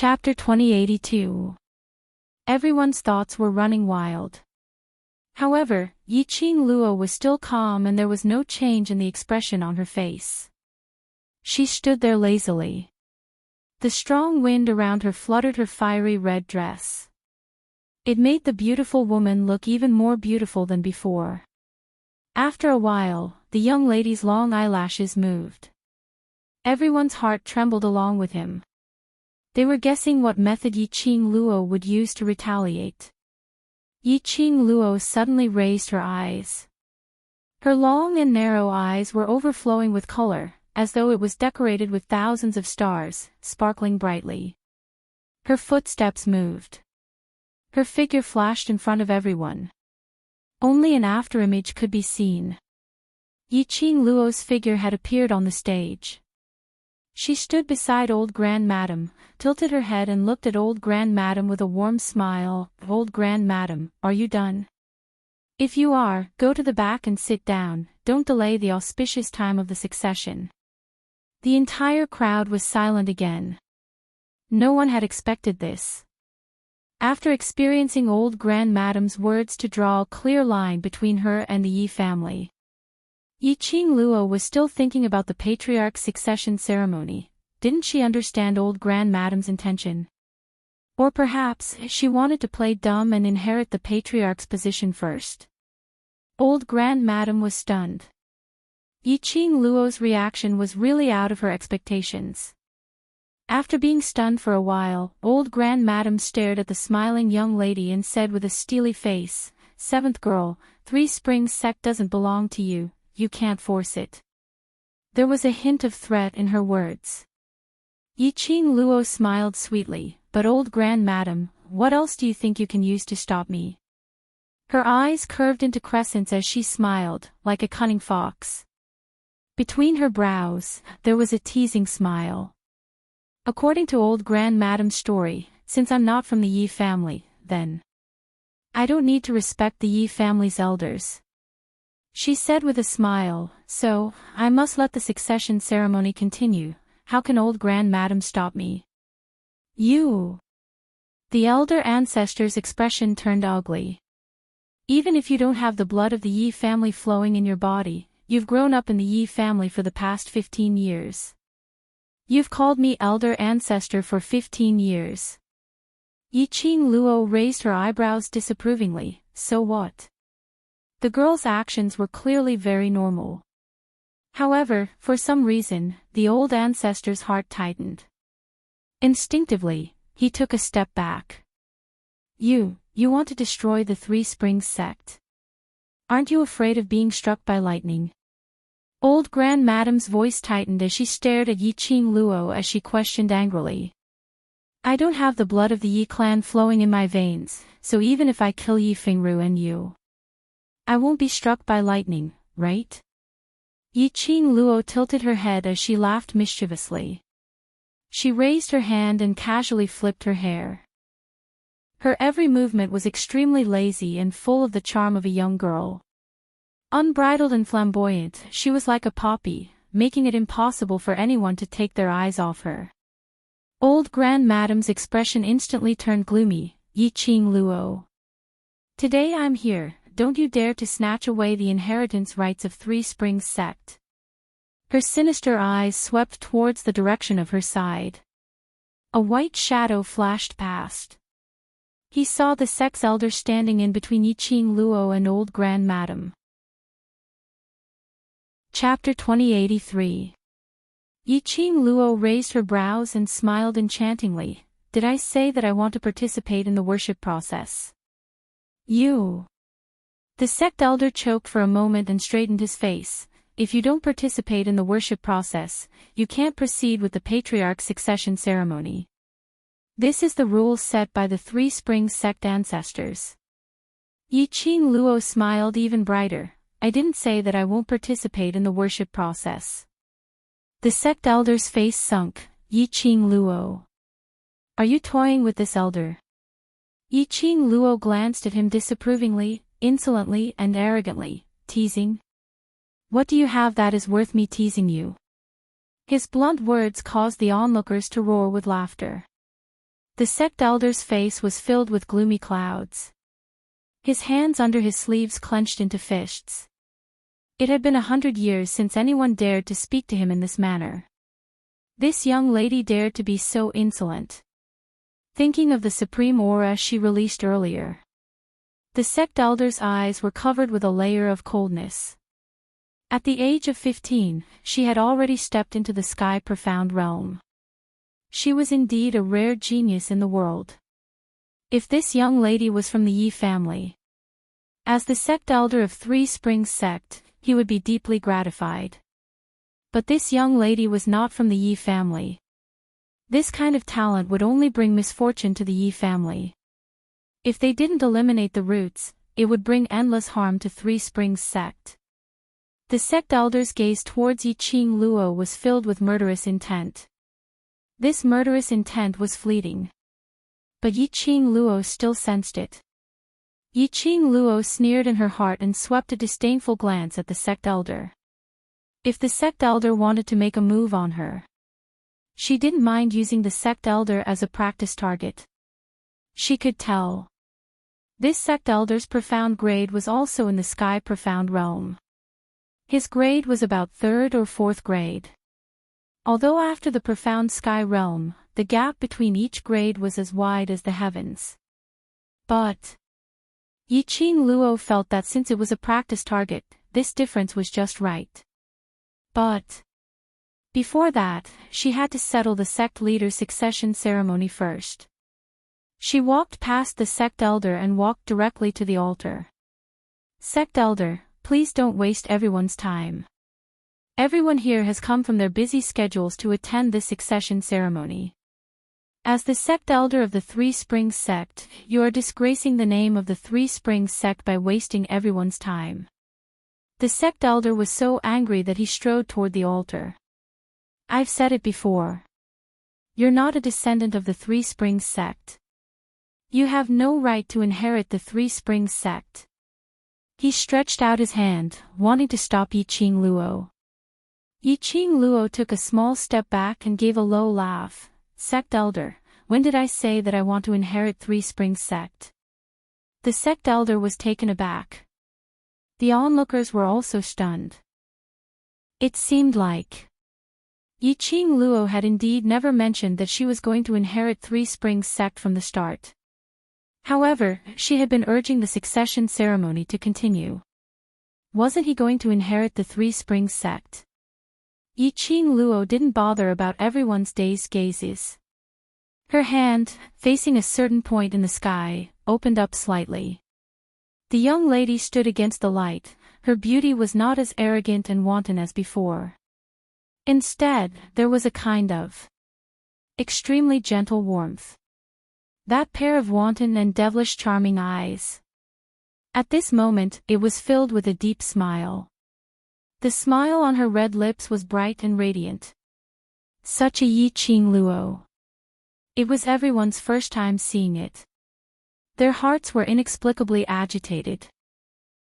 Chapter 2082. Everyone's thoughts were running wild. However, Yiqing Luo was still calm and there was no change in the expression on her face. She stood there lazily. The strong wind around her fluttered her fiery red dress. It made the beautiful woman look even more beautiful than before. After a while, the young lady's long eyelashes moved. Everyone's heart trembled along with him. They were guessing what method Yiqing Luo would use to retaliate. Yiqing Luo suddenly raised her eyes. Her long and narrow eyes were overflowing with color, as though it was decorated with thousands of stars, sparkling brightly. Her footsteps moved. Her figure flashed in front of everyone. Only an afterimage could be seen. Yiqing Luo's figure had appeared on the stage. She stood beside Old Grand Madam, tilted her head and looked at Old Grand Madam with a warm smile. "Old Grand Madam, are you done? If you are, go to the back and sit down, don't delay the auspicious time of the succession." The entire crowd was silent again. No one had expected this. After experiencing Old Grand Madam's words to draw a clear line between her and the Yi family, Yiqing Luo was still thinking about the patriarch's succession ceremony. Didn't she understand Old Grand Madam's intention? Or perhaps she wanted to play dumb and inherit the patriarch's position first. Old Grand Madam was stunned. Yiqing Luo's reaction was really out of her expectations. After being stunned for a while, Old Grand Madam stared at the smiling young lady and said with a steely face, "Seventh girl, Three Springs sect doesn't belong to you. You can't force it." There was a hint of threat in her words. Yiqing Luo smiled sweetly, "But Old Grand Madam, what else do you think you can use to stop me?" Her eyes curved into crescents as she smiled, like a cunning fox. Between her brows, there was a teasing smile. "According to Old Grand Madam's story, since I'm not from the Yi family, then I don't need to respect the Yi family's elders," she said with a smile, "so I must let the succession ceremony continue. How can Old Grand Madam stop me?" "You." The elder ancestor's expression turned ugly. "Even if you don't have the blood of the Yi family flowing in your body, you've grown up in the Yi family for the past 15 years. You've called me elder ancestor for 15 years. Yiqing Luo raised her eyebrows disapprovingly. "So what?" The girl's actions were clearly very normal. However, for some reason, the old ancestor's heart tightened. Instinctively, he took a step back. You want to destroy the Three Springs sect. Aren't you afraid of being struck by lightning?" Old Grand Madam's voice tightened as she stared at Yiqing Luo as she questioned angrily. "I don't have the blood of the Yi clan flowing in my veins, so even if I kill Yi Fengru and you, I won't be struck by lightning, right?" Yiqing Luo tilted her head as she laughed mischievously. She raised her hand and casually flipped her hair. Her every movement was extremely lazy and full of the charm of a young girl. Unbridled and flamboyant, she was like a poppy, making it impossible for anyone to take their eyes off her. Old Grand Madam's expression instantly turned gloomy. "Yiqing Luo, today I'm here. Don't you dare to snatch away the inheritance rights of Three Springs sect." Her sinister eyes swept towards the direction of her side. A white shadow flashed past. He saw the sect's elder standing in between Yiqing Luo and Old Grand Madam. Chapter 2083. Yiqing Luo raised her brows and smiled enchantingly. "Did I say that I want to participate in the worship process?" "You." The sect elder choked for a moment and straightened his face. "If you don't participate in the worship process, you can't proceed with the patriarch's succession ceremony. This is the rules set by the Three Springs sect ancestors." Yiqing Luo smiled even brighter. "I didn't say that I won't participate in the worship process." The sect elder's face sunk. "Yiqing Luo, are you toying with this elder?" Yiqing Luo glanced at him disapprovingly, insolently and arrogantly. "Teasing? What do you have that is worth me teasing you?" His blunt words caused the onlookers to roar with laughter. The sect elder's face was filled with gloomy clouds. His hands under his sleeves clenched into fists. It had been 100 years since anyone dared to speak to him in this manner. This young lady dared to be so insolent. Thinking of the supreme aura she released earlier. The sect elder's eyes were covered with a layer of coldness. At the age of 15, she had already stepped into the sky-profound realm. She was indeed a rare genius in the world. If this young lady was from the Yi family. As the sect elder of Three Springs sect, he would be deeply gratified. But this young lady was not from the Yi family. This kind of talent would only bring misfortune to the Yi family. If they didn't eliminate the roots, it would bring endless harm to Three Springs sect. The sect elder's gaze towards Yi Qing Luo was filled with murderous intent. This murderous intent was fleeting. But Yi Qing Luo still sensed it. Yi Qing Luo sneered in her heart and swept a disdainful glance at the sect elder. If the sect elder wanted to make a move on her, she didn't mind using the sect elder as a practice target. She could tell. This sect elder's profound grade was also in the sky profound realm. His grade was about 3rd or 4th grade. Although after the profound sky realm, the gap between each grade was as wide as the heavens. But Yi Qing Luo felt that since it was a practice target, this difference was just right. But before that, she had to settle the sect leader's succession ceremony first. She walked past the sect elder and walked directly to the altar. Sect elder, please don't waste everyone's time. Everyone here has come from their busy schedules to attend this succession ceremony. As the sect elder of the Three Springs sect, you are disgracing the name of the Three Springs sect by wasting everyone's time. The sect elder was so angry that he strode toward the altar. I've said it before. You're not a descendant of the Three Springs sect. You have no right to inherit the Three Springs sect. He stretched out his hand, wanting to stop Yi Qing Luo. Yi Qing Luo took a small step back and gave a low laugh. Sect elder, when did I say that I want to inherit Three Springs sect? The sect elder was taken aback. The onlookers were also stunned. It seemed like Yi Qing Luo had indeed never mentioned that she was going to inherit Three Springs sect from the start. However, she had been urging the succession ceremony to continue. Wasn't he going to inherit the Three Springs sect? Yi Qing Luo didn't bother about everyone's dazed gazes. Her hand, facing a certain point in the sky, opened up slightly. The young lady stood against the light. Her beauty was not as arrogant and wanton as before. Instead, there was a kind of extremely gentle warmth. That pair of wanton and devilish charming eyes. At this moment, it was filled with a deep smile. The smile on her red lips was bright and radiant. Such a Yi Qing Luo. It was everyone's first time seeing it. Their hearts were inexplicably agitated.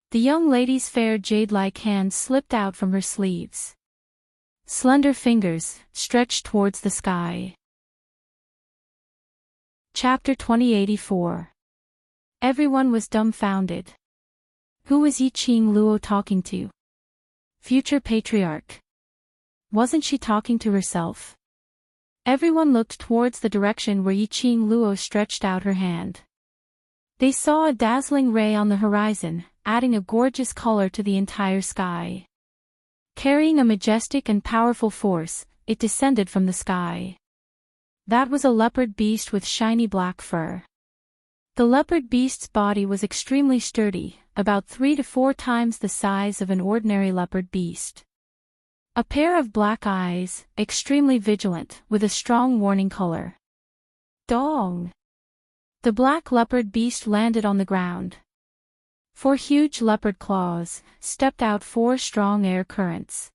The young lady's fair jade-like hands slipped out from her sleeves. Slender fingers, stretched towards the sky. Chapter 2084. Everyone was dumbfounded. Who was Yi Qing Luo talking to? Future patriarch. Wasn't she talking to herself? Everyone looked towards the direction where Yi Qing Luo stretched out her hand. They saw a dazzling ray on the horizon, adding a gorgeous color to the entire sky. Carrying a majestic and powerful force, it descended from the sky. That was a leopard beast with shiny black fur. The leopard beast's body was extremely sturdy, about 3 to 4 times the size of an ordinary leopard beast. A pair of black eyes, extremely vigilant, with a strong warning color. Dong! The black leopard beast landed on the ground. 4 huge leopard claws stepped out 4 strong air currents.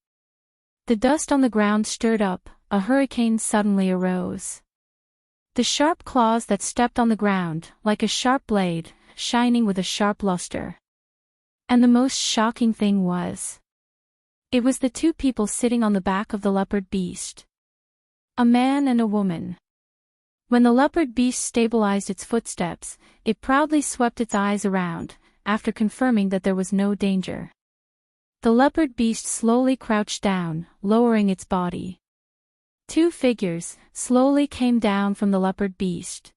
The dust on the ground stirred up, a hurricane suddenly arose. The sharp claws that stepped on the ground, like a sharp blade, shining with a sharp luster. And the most shocking thing was, it was the 2 people sitting on the back of the leopard beast. A man and a woman. When the leopard beast stabilized its footsteps, it proudly swept its eyes around, after confirming that there was no danger. The leopard beast slowly crouched down, lowering its body. Two figures slowly came down from the leopard beast.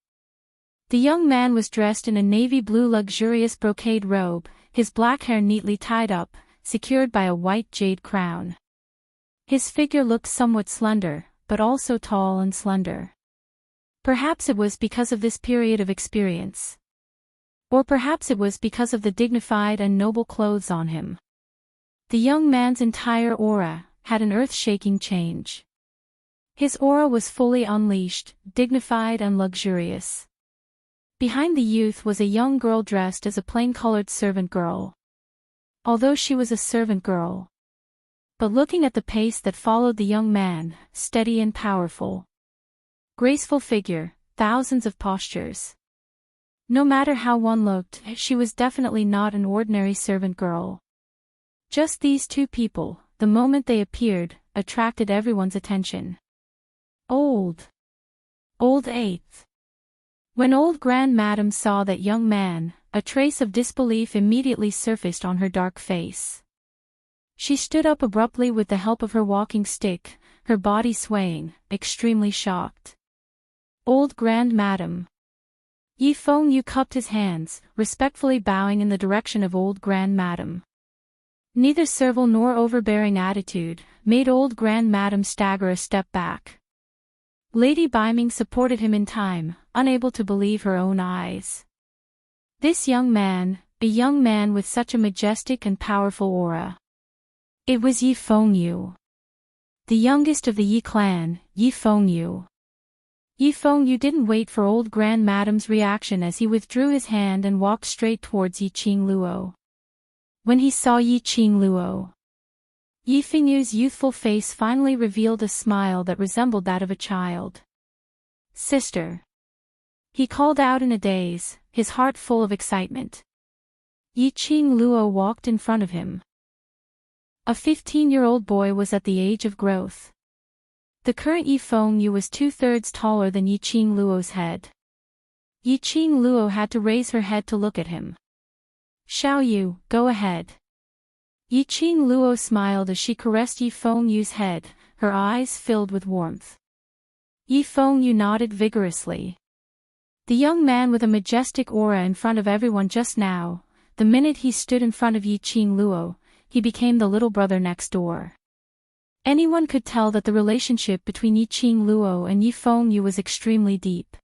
The young man was dressed in a navy blue luxurious brocade robe, his black hair neatly tied up, secured by a white jade crown. His figure looked somewhat slender, but also tall and slender. Perhaps it was because of this period of experience. Or perhaps it was because of the dignified and noble clothes on him. The young man's entire aura had an earth-shaking change. His aura was fully unleashed, dignified and luxurious. Behind the youth was a young girl dressed as a plain-colored servant girl. Although she was a servant girl. But looking at the pace that followed the young man, steady and powerful. Graceful figure, thousands of postures. No matter how one looked, she was definitely not an ordinary servant girl. Just these two people, the moment they appeared, attracted everyone's attention. Old 8th. When old Grand Madam saw that young man, a trace of disbelief immediately surfaced on her dark face. She stood up abruptly with the help of her walking stick, her body swaying, extremely shocked. Old Grand Madam. Yi Fengyu cupped his hands, respectfully bowing in the direction of old Grand Madam. Neither servile nor overbearing attitude made old Grand Madam stagger a step back. Lady Biming supported him in time, unable to believe her own eyes. This young man, a young man with such a majestic and powerful aura. It was Yi Fengyu. The youngest of the Yi clan, Yi Fengyu. Yi Fengyu didn't wait for old Grand Madam's reaction as he withdrew his hand and walked straight towards Yi Qingluo. When he saw Yi Qingluo, Yi Fengyu's youthful face finally revealed a smile that resembled that of a child. Sister. He called out in a daze, his heart full of excitement. Yi Qingluo walked in front of him. A 15-year-old boy was at the age of growth. The current Yi Fengyu was 2/3 taller than Yi Qingluo's head. Yi Qingluo had to raise her head to look at him. Xiao Yu, go ahead. Yi Qingluo smiled as she caressed Yi Fengyu's head, her eyes filled with warmth. Yi Fengyu nodded vigorously. The young man with a majestic aura in front of everyone just now, the minute he stood in front of Yi Qingluo, he became the little brother next door. Anyone could tell that the relationship between Yi Qingluo and Yi Fengyu was extremely deep.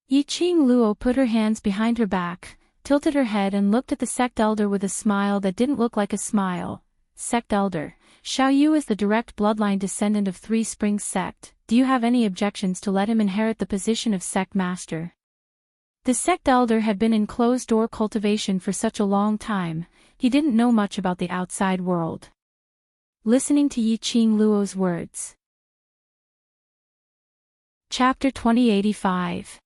Yi Qingluo put her hands behind her back, tilted her head and looked at the sect elder with a smile that didn't look like a smile. Sect elder, Xiao Yu is the direct bloodline descendant of Three Springs sect. Do you have any objections to let him inherit the position of sect master? The sect elder had been in closed-door cultivation for such a long time, he didn't know much about the outside world. Listening to Yi Qingluo's words. Chapter 2085.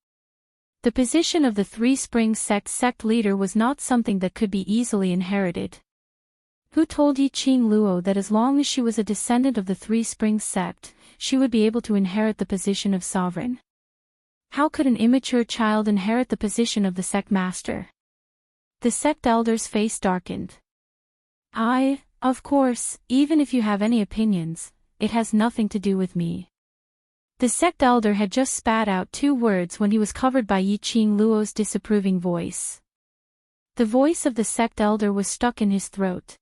The position of the Three Springs sect leader was not something that could be easily inherited. Who told Yi Qingluo that as long as she was a descendant of the Three Springs sect, she would be able to inherit the position of sovereign? How could an immature child inherit the position of the sect master? The sect elder's face darkened. Of course, even if you have any opinions, it has nothing to do with me. The sect elder had just spat out 2 words when he was covered by Yi Qingluo's disapproving voice. The voice of the sect elder was stuck in his throat.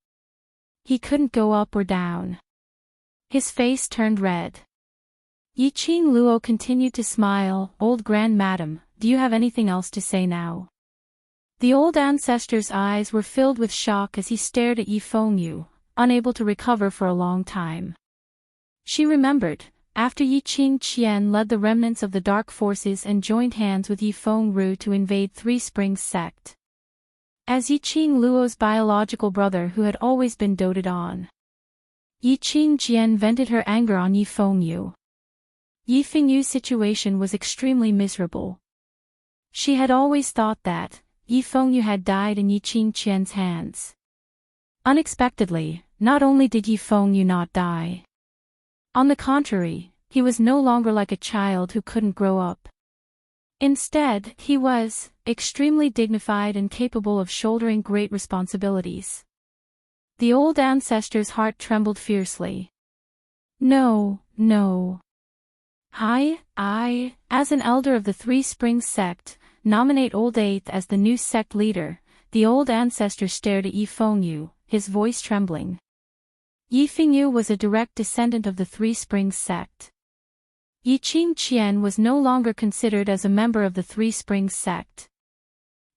He couldn't go up or down. His face turned red. Yi Qingluo continued to smile. Old Grand Madam, do you have anything else to say now? The old ancestor's eyes were filled with shock as he stared at Yi Fengyu, unable to recover for a long time. She remembered, after Yi Qingqian led the remnants of the dark forces and joined hands with Yi Fengru to invade Three Springs sect. As Yi Qingluo's biological brother who had always been doted on. Yi Qingqian vented her anger on Yi Fengyu. Yi Fengyu's situation was extremely miserable. She had always thought that Yi Fengyu had died in Yi Qingqian's hands. Unexpectedly, not only did Yi Fengyu not die. On the contrary, he was no longer like a child who couldn't grow up. Instead, he was extremely dignified and capable of shouldering great responsibilities. The old ancestor's heart trembled fiercely. No, no. I, as an elder of the Three Springs sect, nominate Old Eighth as the new sect leader. The old ancestor stared at Yi Fengyu, his voice trembling. Yi Fengyu was a direct descendant of the Three Springs sect. Yi Qingqian was no longer considered as a member of the Three Springs sect.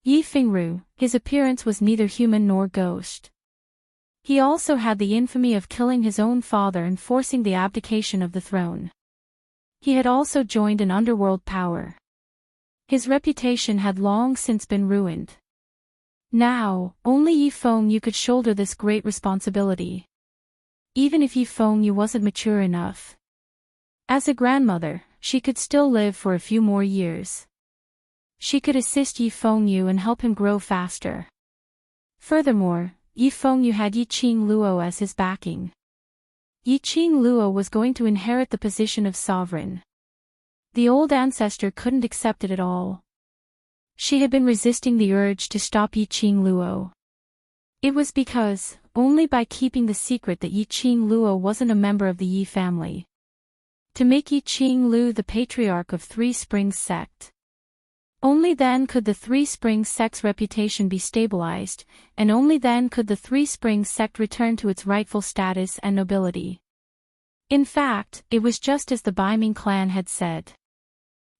Yi Fengru, his appearance was neither human nor ghost. He also had the infamy of killing his own father and forcing the abdication of the throne. He had also joined an underworld power. His reputation had long since been ruined. Now, only Yi Fengyu could shoulder this great responsibility. Even if Yi Fengyu wasn't mature enough. As a grandmother, she could still live for a few more years. She could assist Yi Fengyu and help him grow faster. Furthermore, Yi Fengyu had Yi Qingluo as his backing. Yi Qingluo was going to inherit the position of sovereign. The old ancestor couldn't accept it at all. She had been resisting the urge to stop Yi Qingluo. It was because, only by keeping the secret that Yi Qingluo wasn't a member of the Yi family. To make Yi Qinglu the patriarch of Three Springs sect. Only then could the Three Springs sect's reputation be stabilized, and only then could the Three Springs sect return to its rightful status and nobility. In fact, it was just as the Baiming clan had said.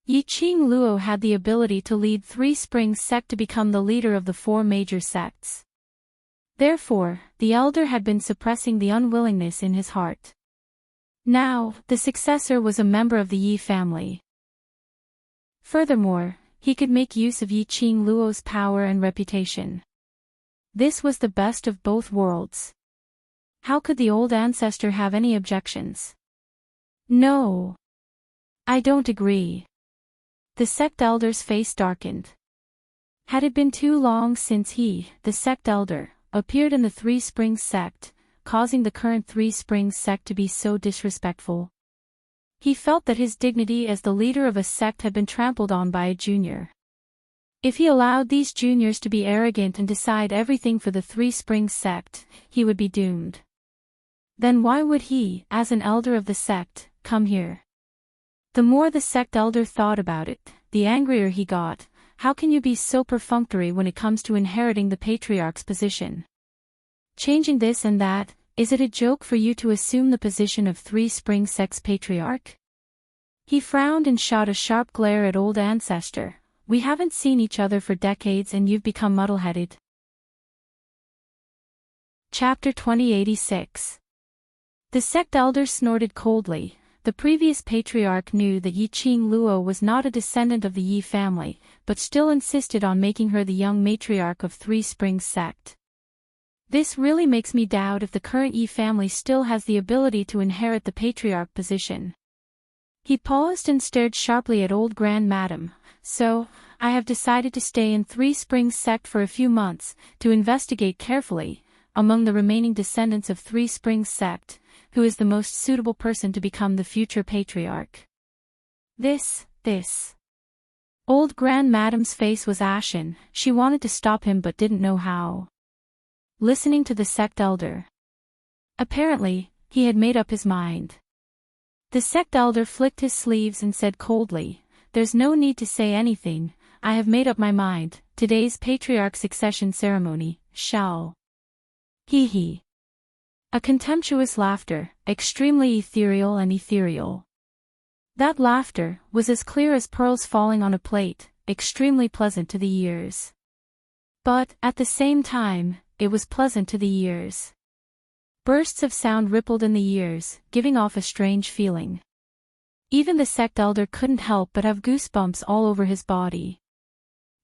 Yi Qingluo had the ability to lead Three Springs sect to become the leader of the four major sects. Therefore, the elder had been suppressing the unwillingness in his heart. Now, the successor was a member of the Yi family. Furthermore, he could make use of Yi Qingluo's power and reputation. This was the best of both worlds. How could the old ancestor have any objections? No. I don't agree. The sect elder's face darkened. Had it been too long since he, the sect elder, appeared in the Three Springs sect, causing the current Three Springs sect to be so disrespectful? He felt that his dignity as the leader of a sect had been trampled on by a junior. If he allowed these juniors to be arrogant and decide everything for the Three Springs sect, he would be doomed. Then why would he, as an elder of the sect, come here? The more the sect elder thought about it, the angrier he got. How can you be so perfunctory when it comes to inheriting the patriarch's position? Changing this and that, is it a joke for you to assume the position of Three Springs sect's patriarch? He frowned and shot a sharp glare at old ancestor. We haven't seen each other for decades and you've become muddle-headed. Chapter 2086. The sect elder snorted coldly. The previous patriarch knew that Yi Qingluo was not a descendant of the Yi family, but still insisted on making her the young matriarch of Three Springs sect. This really makes me doubt if the current Yi family still has the ability to inherit the patriarch position. He paused and stared sharply at old Grand Madam. So, I have decided to stay in Three Springs sect for a few months, to investigate carefully, among the remaining descendants of Three Springs sect, who is the most suitable person to become the future patriarch. This. Old Grand Madam's face was ashen. She wanted to stop him but didn't know how. Listening to the sect elder. Apparently, he had made up his mind. The sect elder flicked his sleeves and said coldly, "There's no need to say anything, I have made up my mind. Today's patriarch succession ceremony, shall." Hee. A contemptuous laughter, extremely ethereal and ethereal. That laughter was as clear as pearls falling on a plate, extremely pleasant to the ears. But, at the same time, it was pleasant to the ears. Bursts of sound rippled in the ears, giving off a strange feeling. Even the sect elder couldn't help but have goosebumps all over his body.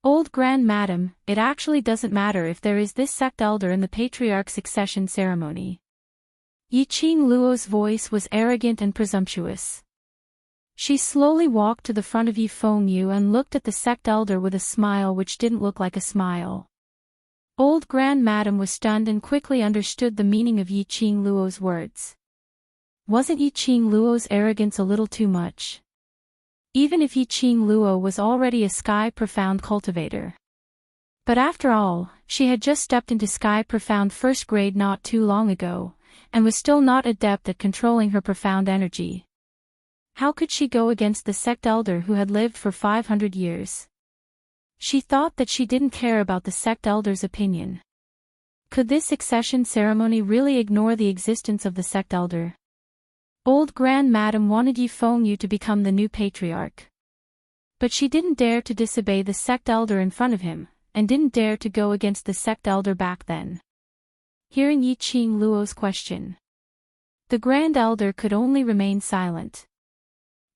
Old Grand Madam, it actually doesn't matter if there is this sect elder in the patriarch succession ceremony. Yi Qingluo's voice was arrogant and presumptuous. She slowly walked to the front of Yi Fengyu and looked at the sect elder with a smile which didn't look like a smile. Old Grand Madam was stunned and quickly understood the meaning of Yi Qingluo's words. Wasn't Yi Qingluo's arrogance a little too much? even if Yiqing Luo was already a Sky Profound cultivator. But after all, she had just stepped into Sky Profound first grade not too long ago, and was still not adept at controlling her profound energy. How could she go against the sect elder who had lived for 500 years? She thought that she didn't care about the sect elder's opinion. Could this succession ceremony really ignore the existence of the sect elder? Old Grand Madam wanted Yi Fengyu to become the new patriarch. But she didn't dare to disobey the sect elder in front of him, and didn't dare to go against the sect elder back then. Hearing Yiqing Luo's question, the Grand Elder could only remain silent.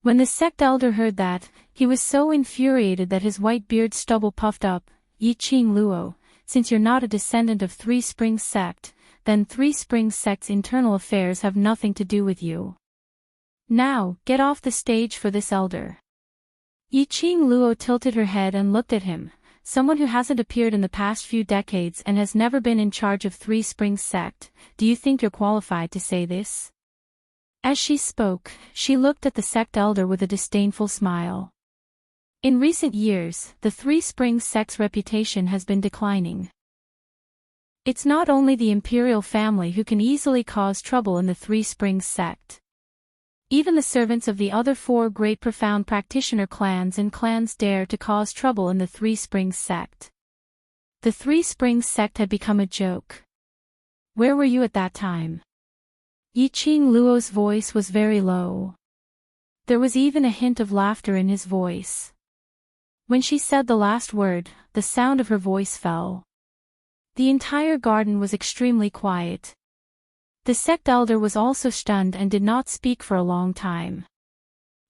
When the sect elder heard that, he was so infuriated that his white beard stubble puffed up. Yiqing Luo, since you're not a descendant of Three Springs sect, then Three Springs sect's internal affairs have nothing to do with you. Now, get off the stage for this elder. Yiqing Luo tilted her head and looked at him, someone who hasn't appeared in the past few decades and has never been in charge of Three Springs sect. Do you think you're qualified to say this? As she spoke, she looked at the sect elder with a disdainful smile. In recent years, the Three Springs sect's reputation has been declining. It's not only the imperial family who can easily cause trouble in the Three Springs sect. Even the servants of the other four great profound practitioner clans and clans dare to cause trouble in the Three Springs sect. The Three Springs sect had become a joke. Where were you at that time? Yiqing Luo's voice was very low. There was even a hint of laughter in his voice. When she said the last word, the sound of her voice fell. The entire garden was extremely quiet. The sect elder was also stunned and did not speak for a long time.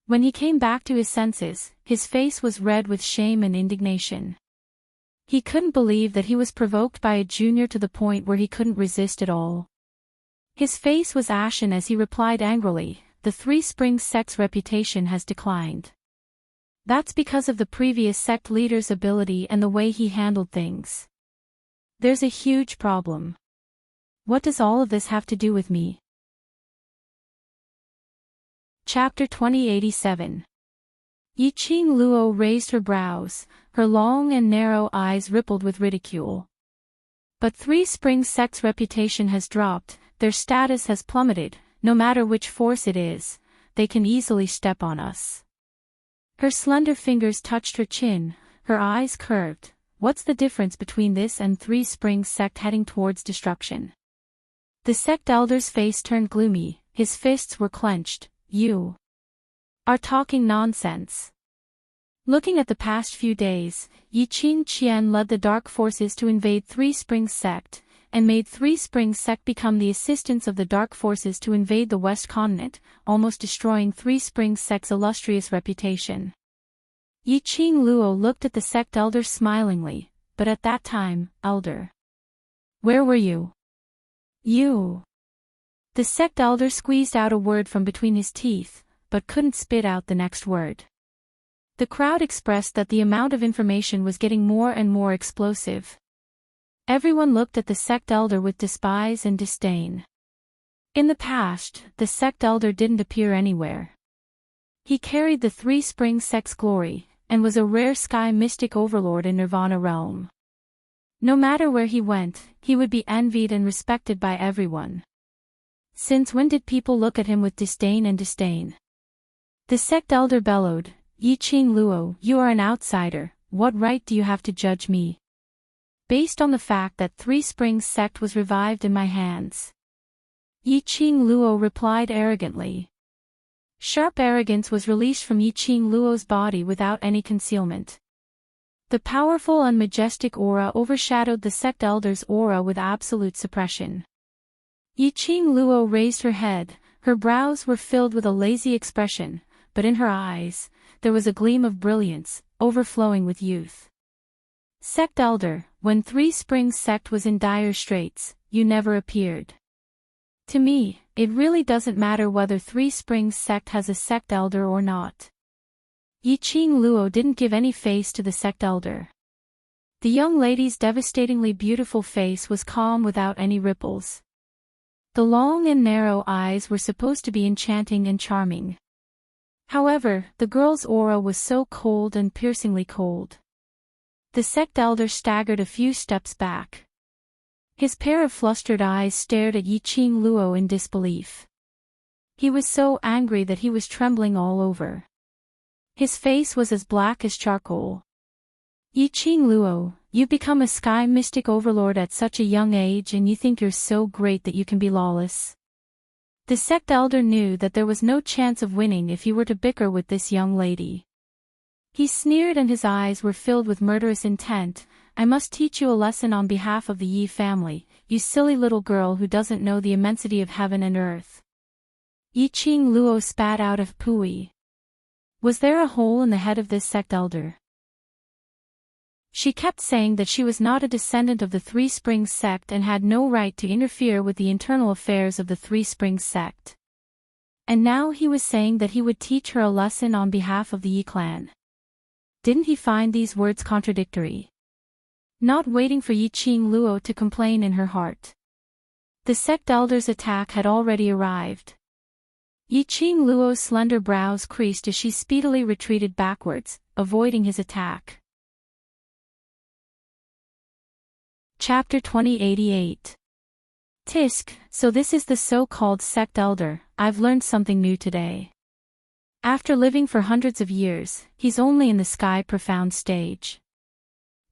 When he came back to his senses, his face was red with shame and indignation. He couldn't believe that he was provoked by a junior to the point where he couldn't resist at all. His face was ashen as he replied angrily, the Three Springs sect's reputation has declined. That's because of the previous sect leader's ability and the way he handled things. There's a huge problem. What does all of this have to do with me? Chapter 2087. Yiqing Luo raised her brows, her long and narrow eyes rippled with ridicule. But Three Springs sect's reputation has dropped, their status has plummeted, no matter which force it is, they can easily step on us. Her slender fingers touched her chin, her eyes curved. What's the difference between this and Three Springs sect heading towards destruction? The sect elder's face turned gloomy, his fists were clenched. You are talking nonsense. Looking at the past few days, Yiqing Qian led the dark forces to invade Three Springs sect, and made Three Springs sect become the assistants of the dark forces to invade the West Continent, almost destroying Three Springs sect's illustrious reputation. Yiqing Luo looked at the sect elder smilingly, but at that time, elder. Where were you? You. The sect elder squeezed out a word from between his teeth, but couldn't spit out the next word. The crowd expressed that the amount of information was getting more and more explosive. Everyone looked at the sect elder with despise and disdain. In the past, the sect elder didn't appear anywhere. He carried the Three Springs sect's glory, and was a rare sky mystic overlord in Nirvana realm. No matter where he went, he would be envied and respected by everyone. Since when did people look at him with disdain and disdain? The sect elder bellowed, Yiqing Luo, you are an outsider, what right do you have to judge me? Based on the fact that Three Springs sect was revived in my hands. Yiqing Luo replied arrogantly. Sharp arrogance was released from Yiqing Luo's body without any concealment. The powerful and majestic aura overshadowed the sect elder's aura with absolute suppression. Yiqing Luo raised her head, her brows were filled with a lazy expression, but in her eyes, there was a gleam of brilliance, overflowing with youth. Sect elder, when Three Springs sect was in dire straits, you never appeared. To me, it really doesn't matter whether Three Springs sect has a sect elder or not. Yiqing Luo didn't give any face to the sect elder. The young lady's devastatingly beautiful face was calm without any ripples. The long and narrow eyes were supposed to be enchanting and charming. However, the girl's aura was so cold and piercingly cold. The sect elder staggered a few steps back. His pair of flustered eyes stared at Yiqing Luo in disbelief. He was so angry that he was trembling all over. His face was as black as charcoal. Yiqing Luo, you've become a sky mystic overlord at such a young age and you think you're so great that you can be lawless. The sect elder knew that there was no chance of winning if he were to bicker with this young lady. He sneered and his eyes were filled with murderous intent. I must teach you a lesson on behalf of the Yi family, you silly little girl who doesn't know the immensity of heaven and earth. Yiqing Luo spat out of pooey. Was there a hole in the head of this sect elder? She kept saying that she was not a descendant of the Three Springs sect and had no right to interfere with the internal affairs of the Three Springs sect. And now he was saying that he would teach her a lesson on behalf of the Yi clan. Didn't he find these words contradictory? Not waiting for Yiqing Luo to complain in her heart. The sect elder's attack had already arrived. Yiqing Luo's slender brows creased as she speedily retreated backwards, avoiding his attack. Chapter 2088. Tisk, so this is the so-called sect elder. I've learned something new today. After living for hundreds of years, he's only in the sky profound stage.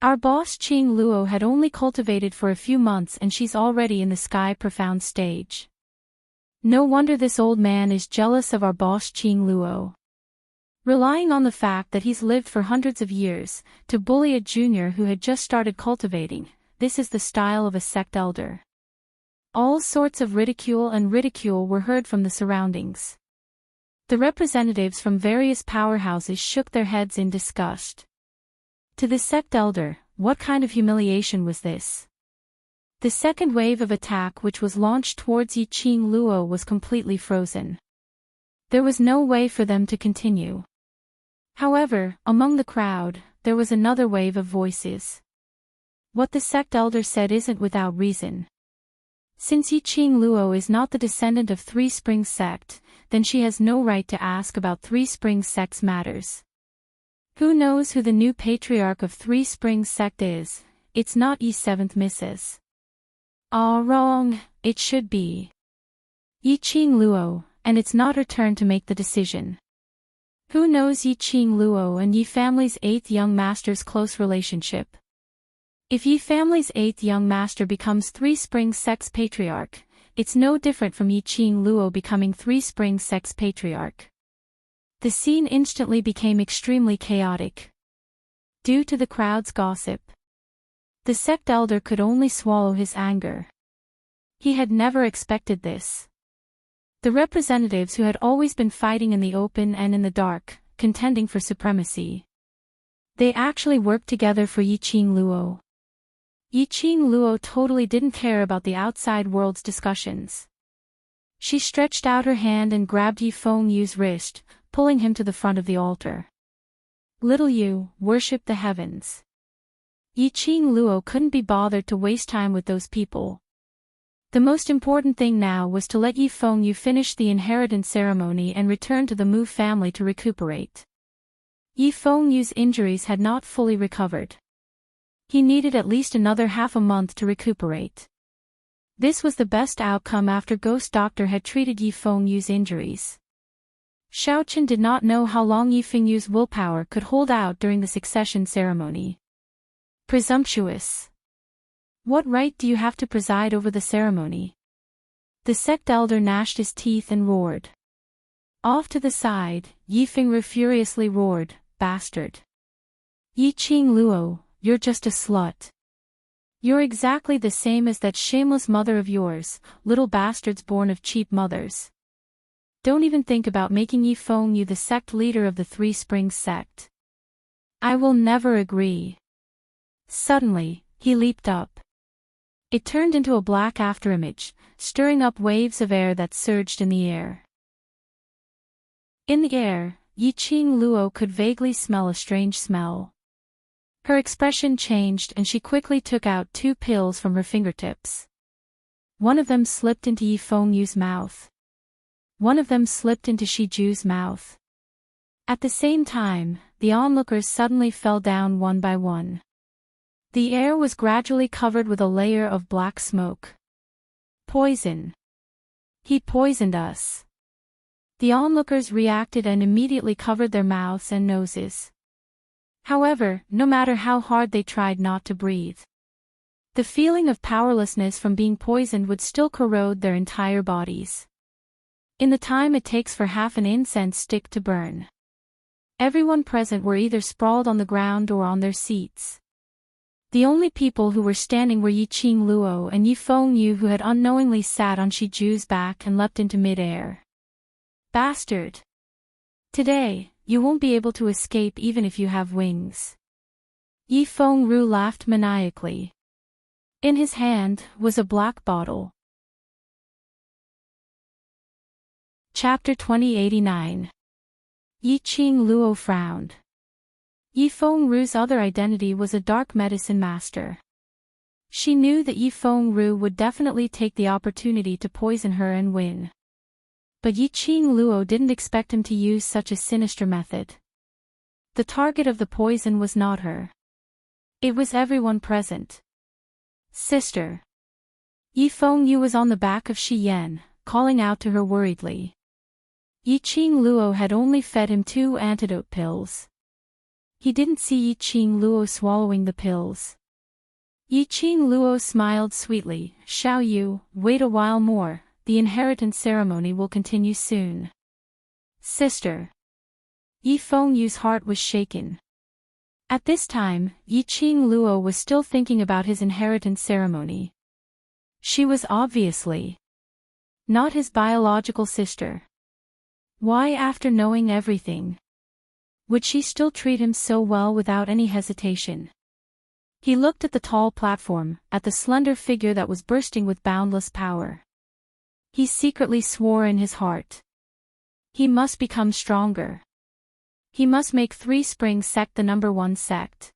Our boss Qing Luo had only cultivated for a few months and she's already in the sky profound stage. No wonder this old man is jealous of our boss Qing Luo. Relying on the fact that he's lived for hundreds of years, to bully a junior who had just started cultivating, this is the style of a sect elder. All sorts of ridicule were heard from the surroundings. The representatives from various powerhouses shook their heads in disgust. To the sect elder, what kind of humiliation was this? The second wave of attack which was launched towards Yiqing Luo was completely frozen. There was no way for them to continue. However, among the crowd, there was another wave of voices. What the sect elder said isn't without reason. Since Yiqing Luo is not the descendant of Three Springs sect, then she has no right to ask about Three Springs sect's matters. Who knows who the new patriarch of Three Springs sect is? It's not Yi 7th Mrs. Wrong, it should be Yiqing Luo, and it's not her turn to make the decision. Who knows Yiqing Luo and Yi family's 8th young master's close relationship? If Yi family's 8th young master becomes Three Springs sect's patriarch, it's no different from Yiqing Luo becoming Three Springs sect's patriarch. The scene instantly became extremely chaotic. Due to the crowd's gossip, the sect elder could only swallow his anger. He had never expected this. The representatives who had always been fighting in the open and in the dark, contending for supremacy. They actually worked together for Yiqing Luo. Yiqing Luo totally didn't care about the outside world's discussions. She stretched out her hand and grabbed Yi Fengyu's wrist, pulling him to the front of the altar. Little you, worship the heavens. Yiqing Luo couldn't be bothered to waste time with those people. The most important thing now was to let Yi Fengyu finish the inheritance ceremony and return to the Mu family to recuperate. Yi Fengyu's injuries had not fully recovered. He needed at least another half a month to recuperate. This was the best outcome after Ghost Doctor had treated Yi Fengyu's injuries. Xiaochen did not know how long Yi Fengyu's willpower could hold out during the succession ceremony. Presumptuous. What right do you have to preside over the ceremony? The sect elder gnashed his teeth and roared. Off to the side, Yi Fengyu furiously roared, bastard. Yiqing Luo, you're just a slut. You're exactly the same as that shameless mother of yours, little bastards born of cheap mothers. Don't even think about making Yi Fengyu the sect leader of the Three Springs sect. I will never agree. Suddenly, he leaped up. It turned into a black afterimage, stirring up waves of air that surged in the air. In the air, Yiqing Luo could vaguely smell a strange smell. Her expression changed and she quickly took out 2 pills from her fingertips. One of them slipped into Yi Fengyu's mouth. One of them slipped into Shiju's mouth. At the same time, the onlookers suddenly fell down one by one. The air was gradually covered with a layer of black smoke. Poison. He poisoned us. The onlookers reacted and immediately covered their mouths and noses. However, no matter how hard they tried not to breathe, the feeling of powerlessness from being poisoned would still corrode their entire bodies. In the time it takes for half an incense stick to burn, everyone present were either sprawled on the ground or on their seats. The only people who were standing were Yiqing Luo and Yifeng Yu, who had unknowingly sat on Shiju's back and leapt into mid-air. Bastard! Today, you won't be able to escape even if you have wings. Yifeng Ru laughed maniacally. In his hand was a black bottle. Chapter 2089. Yiqing Luo frowned. Yifeng Ru's other identity was a dark medicine master. She knew that Yifeng Ru would definitely take the opportunity to poison her and win. But Yiqing Luo didn't expect him to use such a sinister method. The target of the poison was not her. It was everyone present. Sister. Yifeng Yu was on the back of Shi Yan, calling out to her worriedly. Yiqing Luo had only fed him 2 antidote pills. He didn't see Yiqing Luo swallowing the pills. Yiqing Luo smiled sweetly. Xiao Yu, wait a while more, the inheritance ceremony will continue soon. Sister. Yifeng Yu's heart was shaken. At this time, Yiqing Luo was still thinking about his inheritance ceremony. She was obviously not his biological sister. Why, after knowing everything, would she still treat him so well without any hesitation? He looked at the tall platform, at the slender figure that was bursting with boundless power. He secretly swore in his heart. He must become stronger. He must make Three Springs sect the #1 sect.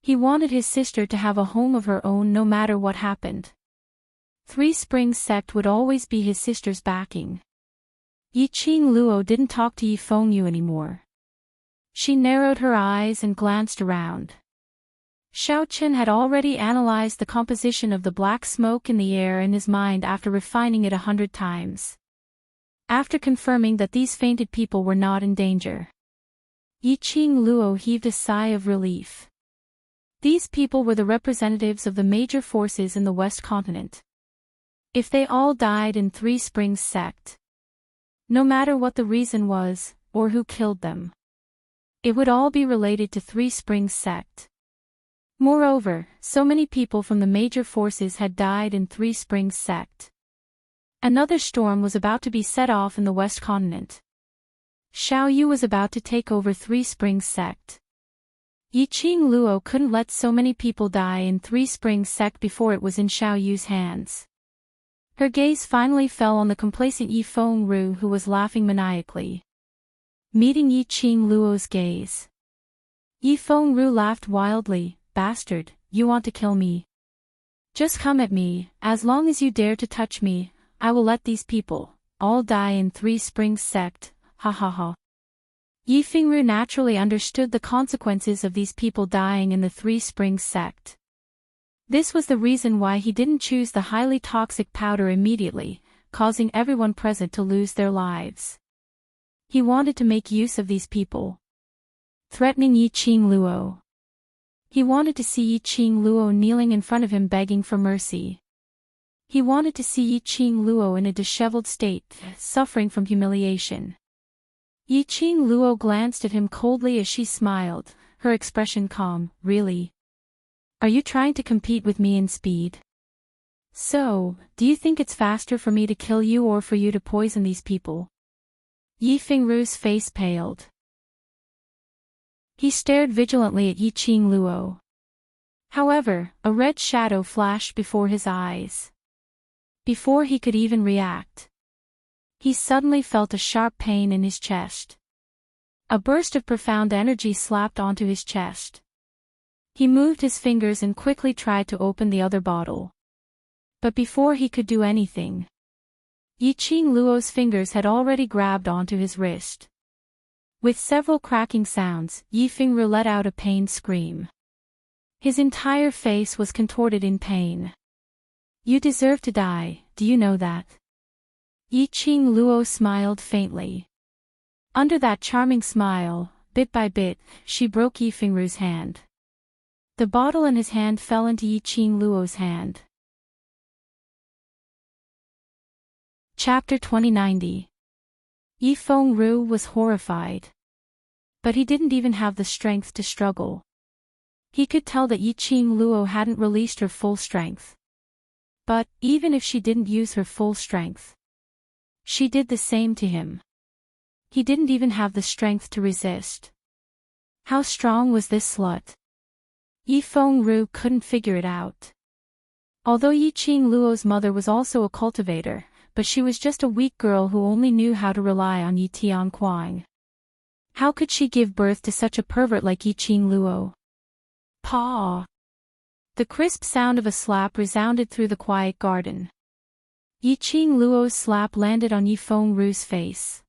He wanted his sister to have a home of her own no matter what happened. Three Springs sect would always be his sister's backing. Yiqing Luo didn't talk to Yifeng Yu anymore. She narrowed her eyes and glanced around. Xiao Chen had already analyzed the composition of the black smoke in the air in his mind after refining it 100 times. After confirming that these fainted people were not in danger, Yiqing Luo heaved a sigh of relief. These people were the representatives of the major forces in the West Continent. If they all died in Three Springs sect, no matter what the reason was, or who killed them, it would all be related to Three Springs sect. Moreover, so many people from the major forces had died in Three Springs sect. Another storm was about to be set off in the West Continent. Xiao Yu was about to take over Three Springs sect. Yiqing Luo couldn't let so many people die in Three Springs sect before it was in Xiao Yu's hands. Her gaze finally fell on the complacent Yifeng Ru, who was laughing maniacally. Meeting Yiqing Luo's gaze, Yifeng Ru laughed wildly. Bastard, you want to kill me? Just come at me, as long as you dare to touch me, I will let these people all die in Three Springs sect, ha ha ha. Yifeng Ru naturally understood the consequences of these people dying in the Three Springs sect. This was the reason why he didn't choose the highly toxic powder immediately, causing everyone present to lose their lives. He wanted to make use of these people. Threatening Yiqing Luo. He wanted to see Yiqing Luo kneeling in front of him begging for mercy. He wanted to see Yiqing Luo in a disheveled state, suffering from humiliation. Yiqing Luo glanced at him coldly as she smiled, her expression calm. Really? Are you trying to compete with me in speed? So, do you think it's faster for me to kill you or for you to poison these people? Yifeng Ru's face paled. He stared vigilantly at Yiqing Luo. However, a red shadow flashed before his eyes. Before he could even react, he suddenly felt a sharp pain in his chest. A burst of profound energy slapped onto his chest. He moved his fingers and quickly tried to open the other bottle. But before he could do anything, Yiqing Luo's fingers had already grabbed onto his wrist. With several cracking sounds, Yifengru let out a pained scream. His entire face was contorted in pain. You deserve to die, do you know that? Yiqing Luo smiled faintly. Under that charming smile, bit by bit, she broke Yifengru's hand. The bottle in his hand fell into Yiqing Luo's hand. Chapter 2090. Yifengru was horrified. But he didn't even have the strength to struggle. He could tell that Yiqing Luo hadn't released her full strength. But, even if she didn't use her full strength, she did the same to him. He didn't even have the strength to resist. How strong was this slut? Yifengru couldn't figure it out. Although Yiqing Luo's mother was also a cultivator, but she was just a weak girl who only knew how to rely on Yi Tianquang. How could she give birth to such a pervert like Yiqing Luo? Paw! The crisp sound of a slap resounded through the quiet garden. Yiqing Luo's slap landed on Yifengru's face.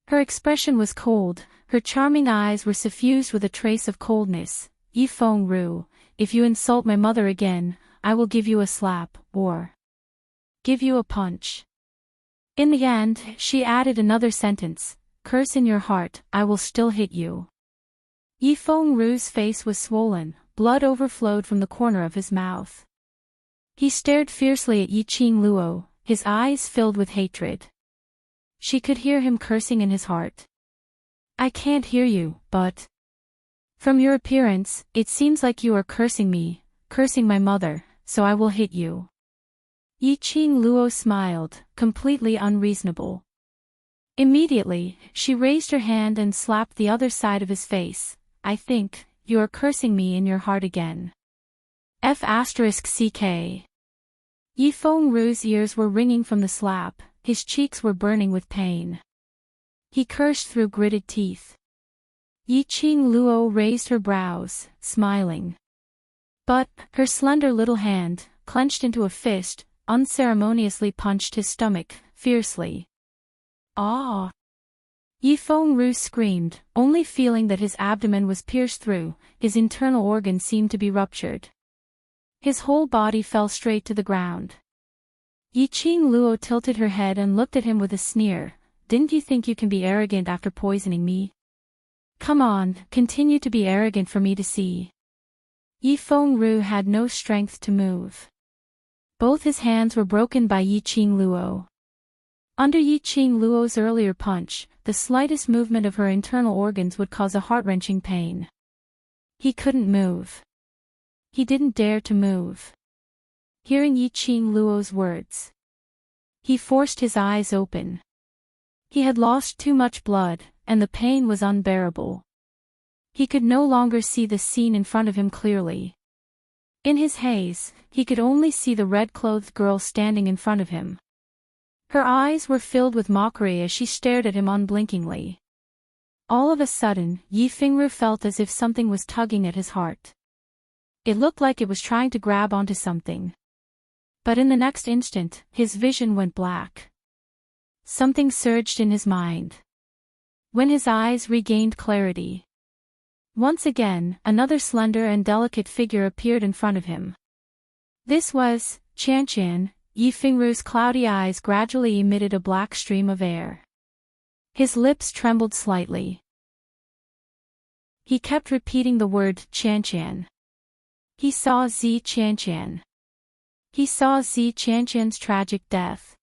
Her expression was cold, her charming eyes were suffused with a trace of coldness. Yifengru, if you insult my mother again, I will give you a slap, or give you a punch. In the end, she added another sentence, curse in your heart, I will still hit you. Yifengru's face was swollen, blood overflowed from the corner of his mouth. He stared fiercely at Yiqing Luo, his eyes filled with hatred. She could hear him cursing in his heart. I can't hear you, but from your appearance, it seems like you are cursing me, cursing my mother, so I will hit you. Yiqing Luo smiled, completely unreasonable. Immediately, she raised her hand and slapped the other side of his face. I think, you are cursing me in your heart again. F***ck. Yifengru's ears were ringing from the slap, his cheeks were burning with pain. He cursed through gritted teeth. Yiqing Luo raised her brows, smiling. But, her slender little hand, clenched into a fist, unceremoniously punched his stomach, fiercely. Ah! Yifengru screamed, only feeling that his abdomen was pierced through, his internal organs seemed to be ruptured. His whole body fell straight to the ground. Yiqing Luo tilted her head and looked at him with a sneer. Didn't you think you can be arrogant after poisoning me? Come on, continue to be arrogant for me to see. Yifengru had no strength to move. Both his hands were broken by Yiqing Luo. Under Yiqing Luo's earlier punch, the slightest movement of her internal organs would cause a heart-wrenching pain. He couldn't move. He didn't dare to move. Hearing Yiqing Luo's words, he forced his eyes open. He had lost too much blood, and the pain was unbearable. He could no longer see the scene in front of him clearly. In his haze, he could only see the red-clothed girl standing in front of him. Her eyes were filled with mockery as she stared at him unblinkingly. All of a sudden, Yifengru felt as if something was tugging at his heart. It looked like it was trying to grab onto something. But in the next instant, his vision went black. Something surged in his mind. When his eyes regained clarity, once again, another slender and delicate figure appeared in front of him. This was Chanchan. Yifengru's cloudy eyes gradually emitted a black stream of air. His lips trembled slightly. He kept repeating the word Chanchan. He saw Zi Chanchan. He saw Zi Chanchan's tragic death.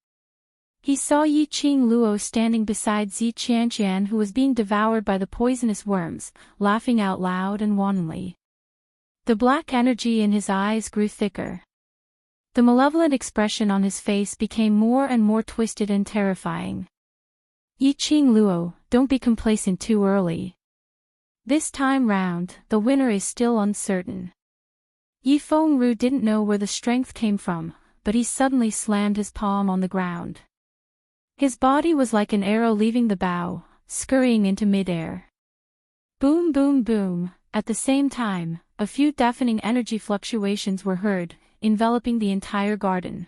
He saw Yiqing Luo standing beside Zi Chanchan, who was being devoured by the poisonous worms, laughing out loud and wantonly. The black energy in his eyes grew thicker. The malevolent expression on his face became more and more twisted and terrifying. Yiqing Luo, don't be complacent too early. This time round, the winner is still uncertain. Yifengru didn't know where the strength came from, but he suddenly slammed his palm on the ground. His body was like an arrow leaving the bow, scurrying into midair. Boom boom boom, at the same time, a few deafening energy fluctuations were heard, enveloping the entire garden.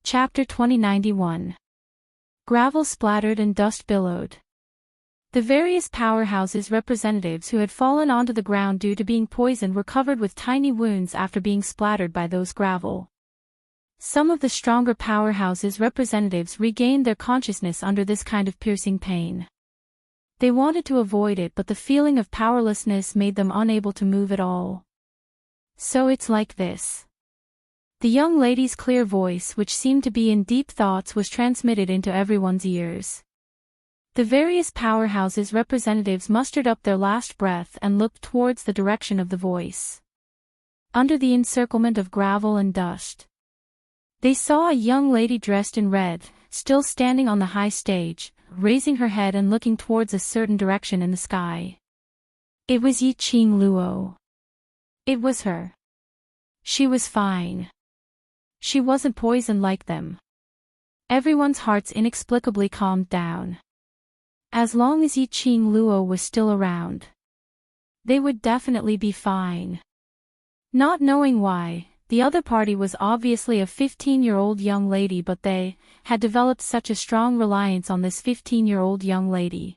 Chapter 2091. Gravel splattered and dust billowed. The various powerhouses' representatives who had fallen onto the ground due to being poisoned were covered with tiny wounds after being splattered by those gravel. Some of the stronger powerhouses' representatives regained their consciousness under this kind of piercing pain. They wanted to avoid it, but the feeling of powerlessness made them unable to move at all. So it's like this. The young lady's clear voice, which seemed to be in deep thoughts, was transmitted into everyone's ears. The various powerhouses' representatives mustered up their last breath and looked towards the direction of the voice. Under the encirclement of gravel and dust, they saw a young lady dressed in red, still standing on the high stage, raising her head and looking towards a certain direction in the sky. It was Yi-Ching Luo. It was her. She was fine. She wasn't poisoned like them. Everyone's hearts inexplicably calmed down. As long as Yi-Ching Luo was still around, they would definitely be fine. Not knowing why, the other party was obviously a 15-year-old young lady, but they had developed such a strong reliance on this 15-year-old young lady.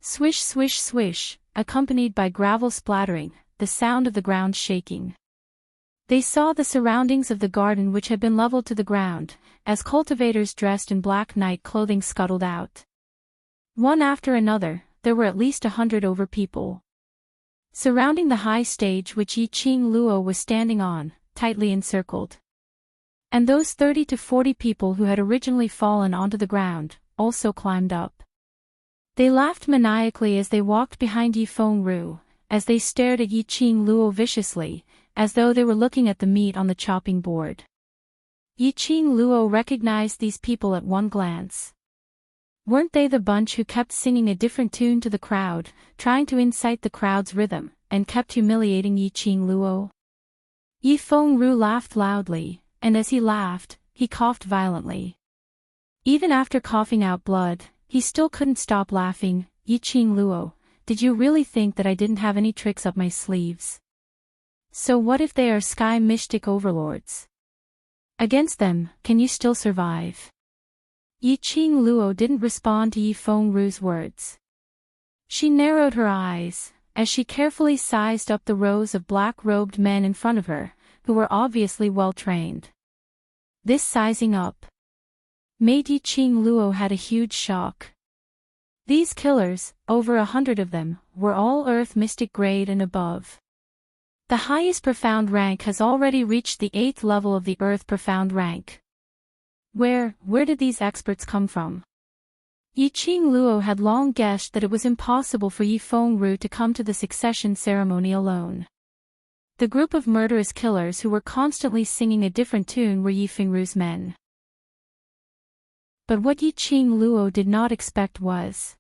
Swish, swish, swish, accompanied by gravel splattering, the sound of the ground shaking. They saw the surroundings of the garden, which had been leveled to the ground, as cultivators dressed in black night clothing scuttled out. One after another, there were at least 100 over people surrounding the high stage which Yi-Ching Luo was standing on, tightly encircled. And those 30 to 40 people who had originally fallen onto the ground also climbed up. They laughed maniacally as they walked behind Yi Fengru, as they stared at Yi-Ching Luo viciously, as though they were looking at the meat on the chopping board. Yi-Ching Luo recognized these people at one glance. Weren't they the bunch who kept singing a different tune to the crowd, trying to incite the crowd's rhythm, and kept humiliating Yi-Ching Luo? Yi Fengru laughed loudly, and as he laughed, he coughed violently. Even after coughing out blood, he still couldn't stop laughing. Yi-Ching Luo, did you really think that I didn't have any tricks up my sleeves? So what if they are sky mystic overlords? Against them, can you still survive? Yi-Ching Luo didn't respond to Yi Fengru's words. She narrowed her eyes, as she carefully sized up the rows of black-robed men in front of her, who were obviously well-trained. This sizing up made Yi-Ching Luo had a huge shock. These killers, over 100 of them, were all Earth Mystic grade and above. The highest profound rank has already reached the 8th level of the Earth profound rank. Where did these experts come from? Yi-Ching Luo had long guessed that it was impossible for Yi Fengru to come to the succession ceremony alone. The group of murderous killers who were constantly singing a different tune were Yi Fengru's men. But what Yi-Ching Luo did not expect was,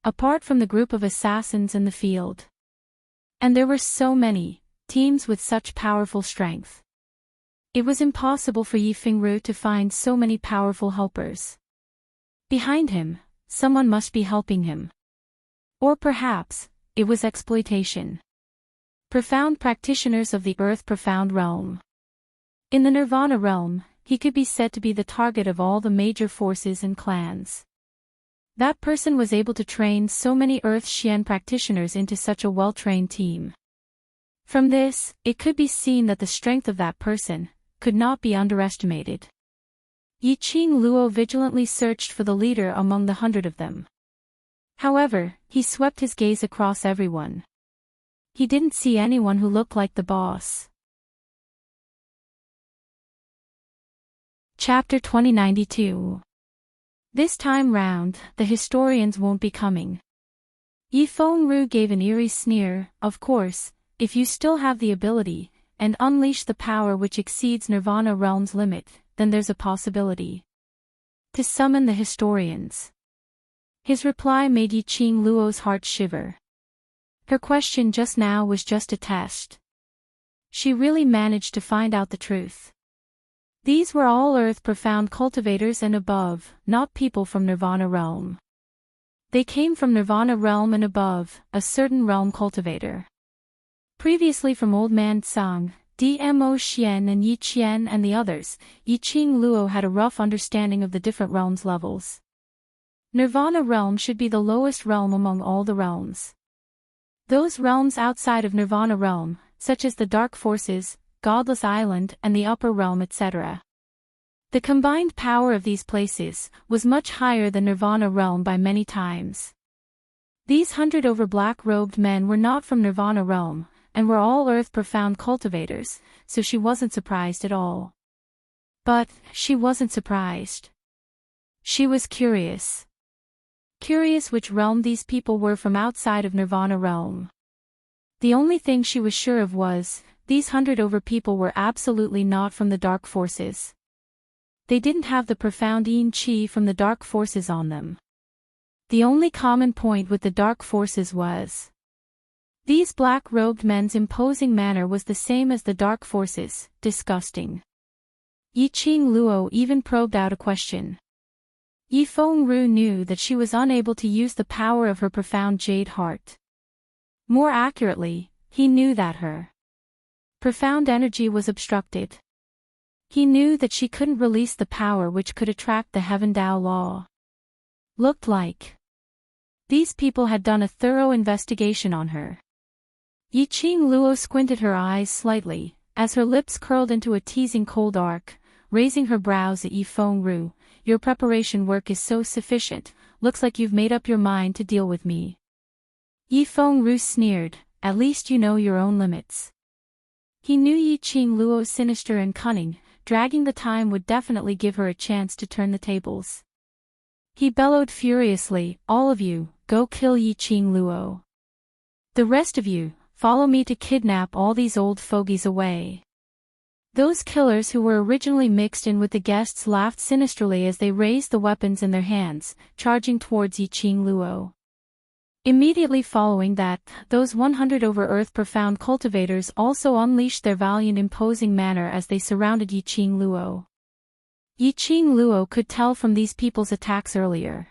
apart from the group of assassins in the field, and there were so many teams with such powerful strength, it was impossible for Yi Fengru to find so many powerful helpers. Behind him, someone must be helping him. Or perhaps, it was exploitation. Profound practitioners of the Earth Profound Realm. In the Nirvana Realm, he could be said to be the target of all the major forces and clans. That person was able to train so many Earth Xian practitioners into such a well-trained team. From this, it could be seen that the strength of that person could not be underestimated. Yi-Ching Luo vigilantly searched for the leader among the 100 of them. However, he swept his gaze across everyone. He didn't see anyone who looked like the boss. Chapter 2092. This time round, the historians won't be coming. Yi Fengru gave an eerie sneer. Of course, if you still have the ability, and unleash the power which exceeds Nirvana Realm's limit, then there's a possibility to summon the historians. His reply made Yi-Ching Luo's heart shiver. Her question just now was just a test. She really managed to find out the truth. These were all Earth Profound cultivators and above, not people from Nirvana Realm. They came from Nirvana Realm and above, a certain realm cultivator. Previously from Old Man Tsang, Dmo Xian and Yi Qian and the others, Yiqing Luo had a rough understanding of the different realms' levels. Nirvana realm should be the lowest realm among all the realms. Those realms outside of Nirvana realm, such as the Dark Forces, Godless Island and the Upper Realm etc. The combined power of these places was much higher than Nirvana realm by many times. These 100 over black-robed men were not from Nirvana realm, and were all earth profound cultivators, so she wasn't surprised at all. But, she wasn't surprised. She was curious. Curious which realm these people were from outside of Nirvana realm. The only thing she was sure of was, these 100 over people were absolutely not from the Dark Forces. They didn't have the profound yin qi from the Dark Forces on them. The only common point with the Dark Forces was these black-robed men's imposing manner was the same as the Dark Forces, disgusting. Yiqing Luo even probed out a question. Yifeng Ru knew that she was unable to use the power of her profound jade heart. More accurately, he knew that her profound energy was obstructed. He knew that she couldn't release the power which could attract the Heaven Dao law. Looked like these people had done a thorough investigation on her. Yiqing Luo squinted her eyes slightly, as her lips curled into a teasing cold arc, raising her brows at Yifeng Ru. Your preparation work is so sufficient, looks like you've made up your mind to deal with me. Yifeng Ru sneered, at least you know your own limits. He knew Yiqing Luo's sinister and cunning, dragging the time would definitely give her a chance to turn the tables. He bellowed furiously, all of you, go kill Yiqing Luo. The rest of you, follow me to kidnap all these old fogies away. Those killers who were originally mixed in with the guests laughed sinisterly as they raised the weapons in their hands, charging towards Yiqing Luo. Immediately following that, those 100 over earth profound cultivators also unleashed their valiant imposing manner as they surrounded Yiqing Luo. Yiqing Luo could tell from these people's attacks earlier.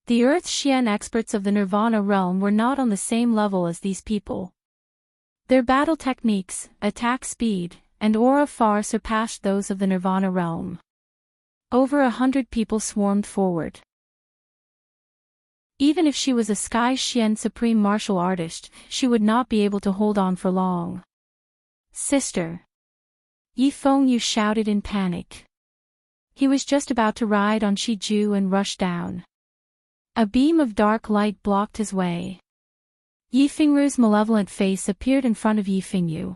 The Earth Xian experts of the Nirvana realm were not on the same level as these people. Their battle techniques, attack speed, and aura far surpassed those of the Nirvana realm. Over 100 people swarmed forward. Even if she was a Sky Xian supreme martial artist, she would not be able to hold on for long. Sister! Yifeng Yu shouted in panic. He was just about to ride on Shiju and rush down. A beam of dark light blocked his way. Yifengru's malevolent face appeared in front of Yifengyu.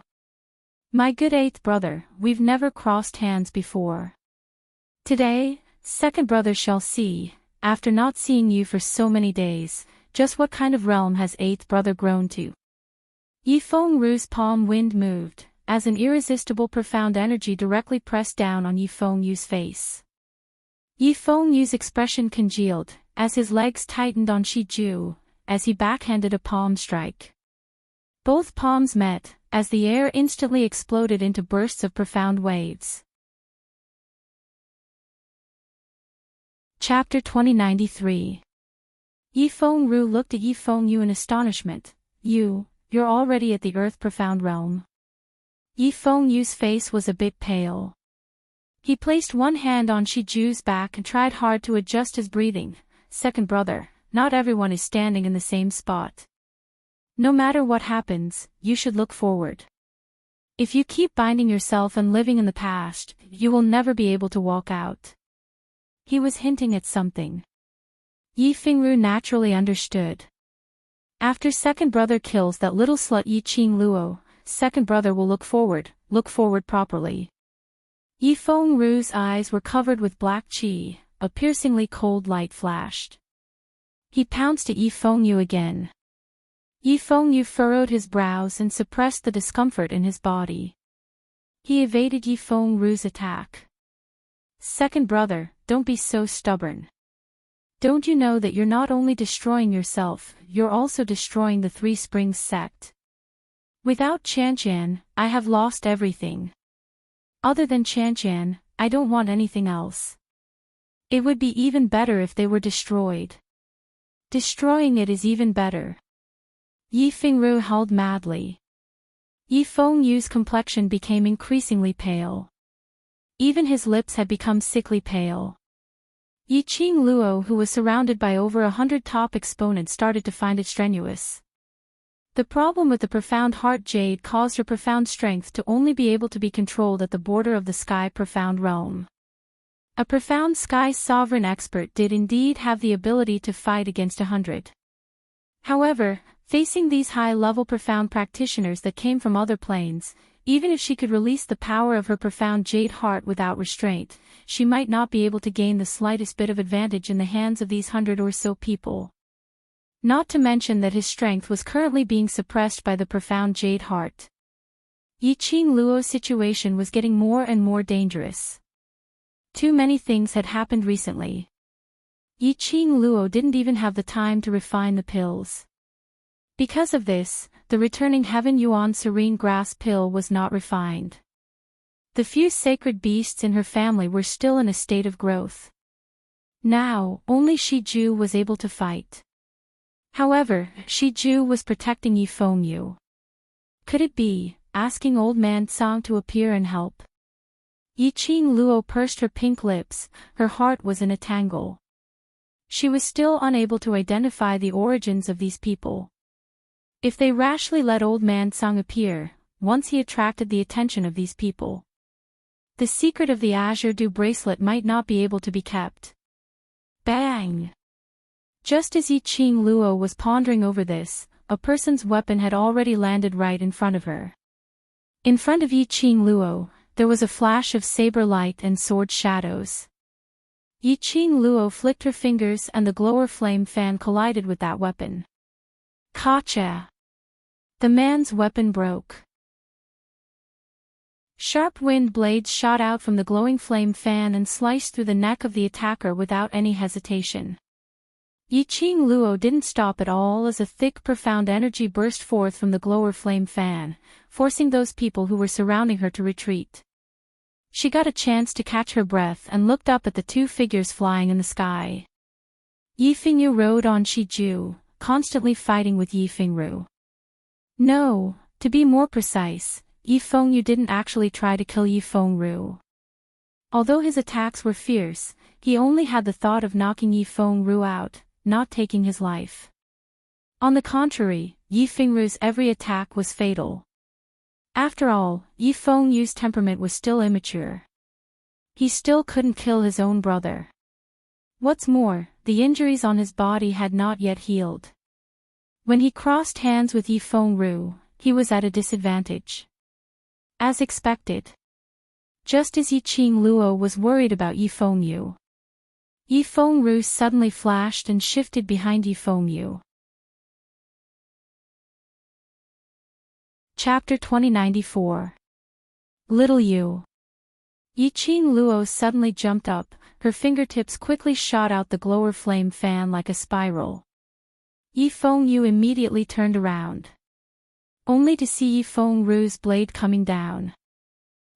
My good eighth brother, we've never crossed hands before. Today, second brother shall see, after not seeing you for so many days, just what kind of realm has eighth brother grown to. Yifengru's palm wind moved, as an irresistible profound energy directly pressed down on Yifengyu's face. Yifengyu's expression congealed, as his legs tightened on Shiju, as he backhanded a palm strike. Both palms met, as the air instantly exploded into bursts of profound waves. Chapter 2093. Yifeng Ru looked at Yifengyu in astonishment. You're already at the Earth Profound Realm. Yifengyu's face was a bit pale. He placed one hand on Shiju's back and tried hard to adjust his breathing. Second brother, not everyone is standing in the same spot. No matter what happens, you should look forward. If you keep binding yourself and living in the past, you will never be able to walk out. He was hinting at something. Yifengru naturally understood. After second brother kills that little slut Yiqing Luo, second brother will look forward properly. Yifengru's eyes were covered with black qi, a piercingly cold light flashed. He pounced at Yifengyu again. Yifengyu furrowed his brows and suppressed the discomfort in his body. He evaded Yifengru's attack. Second brother, don't be so stubborn. Don't you know that you're not only destroying yourself, you're also destroying the Three Springs sect? Without Chanchan, I have lost everything. Other than Chanchan, I don't want anything else. It would be even better if they were destroyed. Destroying it is even better. Yifengru howled madly. Yi Fengyu's complexion became increasingly pale. Even his lips had become sickly pale. Yi Qingluo, who was surrounded by over 100 top exponents, started to find it strenuous. The problem with the profound heart jade caused her profound strength to only be able to be controlled at the border of the sky profound realm. A profound sky sovereign expert did indeed have the ability to fight against 100. However, facing these high-level profound practitioners that came from other planes, even if she could release the power of her profound jade heart without restraint, she might not be able to gain the slightest bit of advantage in the hands of these 100 or so people. Not to mention that his strength was currently being suppressed by the profound jade heart. Yi Qingluo's situation was getting more and more dangerous. Too many things had happened recently. Yi Qingluo didn't even have the time to refine the pills. Because of this, the returning Heaven Yuan Serene Grass pill was not refined. The few sacred beasts in her family were still in a state of growth. Now, only Shiju was able to fight. However, Shiju was protecting Yi Fengyu. Could it be, asking Old Man Tsang to appear and help? Yi Qingluo pursed her pink lips, her heart was in a tangle. She was still unable to identify the origins of these people. If they rashly let Old Man Tsang appear, once he attracted the attention of these people, the secret of the Azure Dew bracelet might not be able to be kept. Bang! Just as Yi Qingluo was pondering over this, a person's weapon had already landed right in front of her. In front of Yi Qingluo, there was a flash of saber light and sword shadows. Yi Qingluo flicked her fingers and the glower flame fan collided with that weapon. Gotcha! The man's weapon broke. Sharp wind blades shot out from the glowing flame fan and sliced through the neck of the attacker without any hesitation. Yi Qingluo didn't stop at all as a thick profound energy burst forth from the glower flame fan, forcing those people who were surrounding her to retreat. She got a chance to catch her breath and looked up at the two figures flying in the sky. Yi Fengyu rode on Shiju, constantly fighting with Yi Fengru. No, to be more precise, Yi Fengyu didn't actually try to kill Yi Fengru. Although his attacks were fierce, he only had the thought of knocking Yi Fengru out, not taking his life. On the contrary, Yi Fengru's every attack was fatal. After all, Yi Fengyu's temperament was still immature. He still couldn't kill his own brother. What's more, the injuries on his body had not yet healed. When he crossed hands with Yi Fengru, he was at a disadvantage. As expected. Just as Yi Qingluo was worried about Yi Fengyu, Yi Fengru suddenly flashed and shifted behind Yi Fengyu. Chapter 2094. Little Yu. Yi Qingluo suddenly jumped up, her fingertips quickly shot out the glower flame fan like a spiral. Yi Fengyu immediately turned around, only to see Yi Fengru's blade coming down.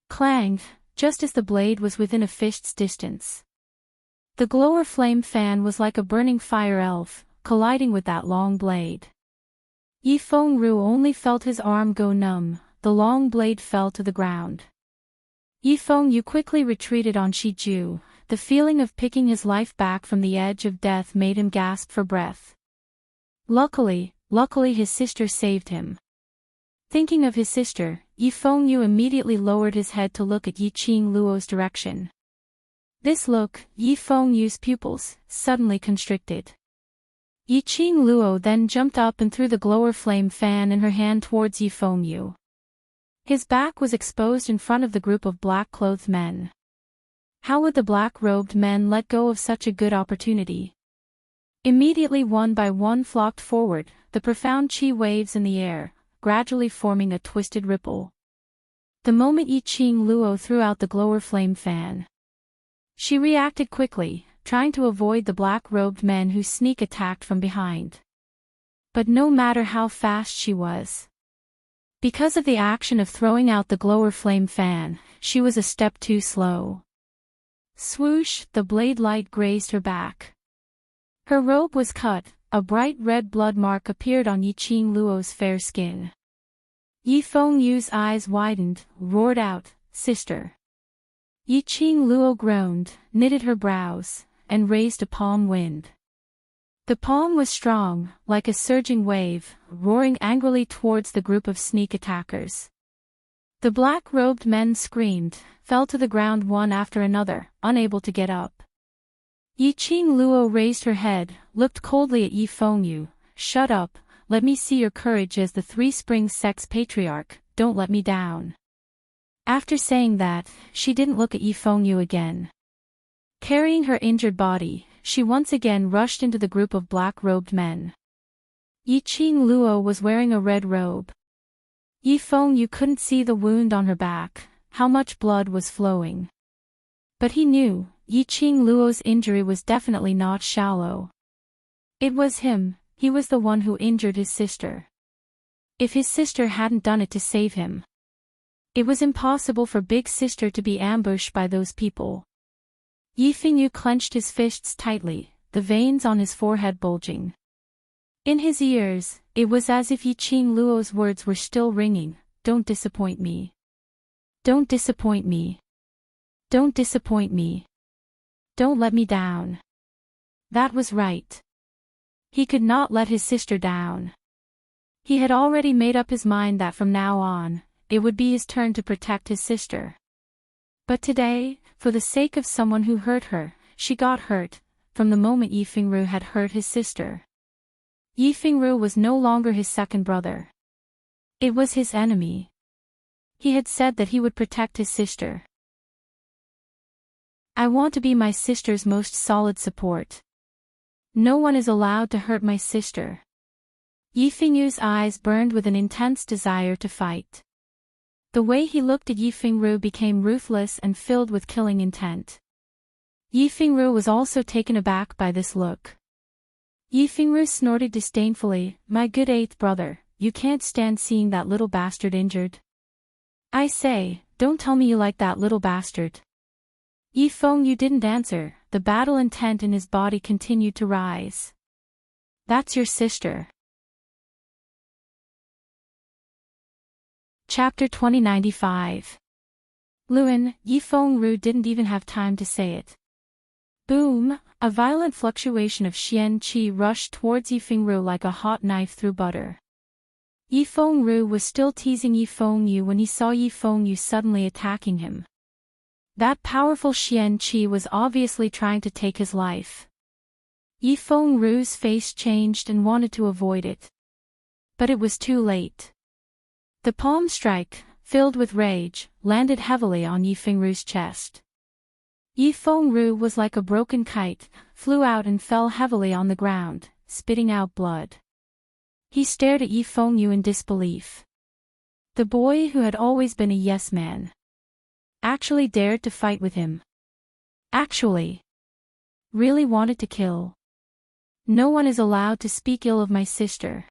Clang, just as the blade was within a fist's distance. The glower flame fan was like a burning fire elf, colliding with that long blade. Yi Fengru only felt his arm go numb, the long blade fell to the ground. Yi Fengyu quickly retreated on Shiju, the feeling of picking his life back from the edge of death made him gasp for breath. Luckily his sister saved him. Thinking of his sister, Yi Fengyu immediately lowered his head to look at Yi Qingluo's direction. This look, Yi Fengyu's pupils, suddenly constricted. Yi Qingluo then jumped up and threw the glower flame fan in her hand towards Yi Fengyu. His back was exposed in front of the group of black-clothed men. How would the black-robed men let go of such a good opportunity? Immediately one by one flocked forward, the profound chi waves in the air, gradually forming a twisted ripple. The moment Yi Qingluo threw out the glower flame fan, she reacted quickly, trying to avoid the black-robed men who sneak attacked from behind. But no matter how fast she was, because of the action of throwing out the glower flame fan, she was a step too slow. Swoosh, the blade light grazed her back. Her robe was cut, a bright red blood mark appeared on Yi Qingluo's fair skin. Yi Fengyu's eyes widened, roared out, "Sister." Yi Qingluo groaned, knitted her brows, and raised a palm wind. The palm was strong, like a surging wave, roaring angrily towards the group of sneak attackers. The black-robed men screamed, fell to the ground one after another, unable to get up. Yi Qingluo raised her head, looked coldly at Yi Fengyu. "Shut up, let me see your courage as the Three Springs Sect's patriarch, don't let me down." After saying that, she didn't look at Yi Fengyu again. Carrying her injured body, she once again rushed into the group of black-robed men. Yi Qingluo was wearing a red robe. Yi Fengyu couldn't see the wound on her back, how much blood was flowing. But he knew, Yi Qingluo's injury was definitely not shallow. It was him, he was the one who injured his sister. If his sister hadn't done it to save him. It was impossible for Big Sister to be ambushed by those people. Yi Fengyu clenched his fists tightly, the veins on his forehead bulging. In his ears, it was as if Yi Qingluo's words were still ringing, "Don't disappoint me. Don't disappoint me. Don't disappoint me. Don't let me down." That was right. He could not let his sister down. He had already made up his mind that from now on, it would be his turn to protect his sister. But today, for the sake of someone who hurt her, she got hurt, from the moment Yi Fengyu had hurt his sister. Yi Fengyu was no longer his second brother. It was his enemy. He had said that he would protect his sister. "I want to be my sister's most solid support. No one is allowed to hurt my sister." Yi Fengyu's eyes burned with an intense desire to fight. The way he looked at Yi Fengyu became ruthless and filled with killing intent. Yi Fengyu was also taken aback by this look. Yi Fengyu snorted disdainfully, "My good eighth brother, you can't stand seeing that little bastard injured? I say, don't tell me you like that little bastard." Yi Fengyu didn't answer, the battle intent in his body continued to rise. "That's your sister." Chapter 2095. Luan, Yi Fengyu didn't even have time to say it. Boom! A violent fluctuation of Xian Qi rushed towards Yi Fengyu like a hot knife through butter. Yi Fengyu was still teasing Yi Fengyu when he saw Yi Fengyu suddenly attacking him. That powerful Xian Qi was obviously trying to take his life. Yi Fengyu's face changed and wanted to avoid it. But it was too late. The palm strike, filled with rage, landed heavily on Yi Fengyu's chest. Yi Fengyu was like a broken kite, flew out and fell heavily on the ground, spitting out blood. He stared at Yi Fengyu in disbelief. The boy who had always been a yes man actually dared to fight with him. Actually really wanted to kill. "No one is allowed to speak ill of my sister."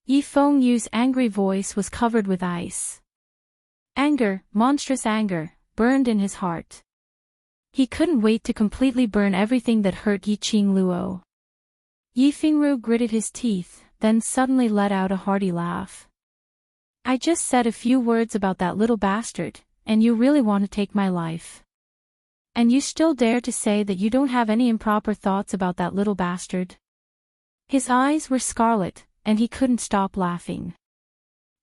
Yi Fengyu's angry voice was covered with ice. Anger, monstrous anger, burned in his heart. He couldn't wait to completely burn everything that hurt Yi Qingluo. Yi Fengyu gritted his teeth, then suddenly let out a hearty laugh. "I just said a few words about that little bastard, and you really want to take my life? And you still dare to say that you don't have any improper thoughts about that little bastard?" His eyes were scarlet, and he couldn't stop laughing.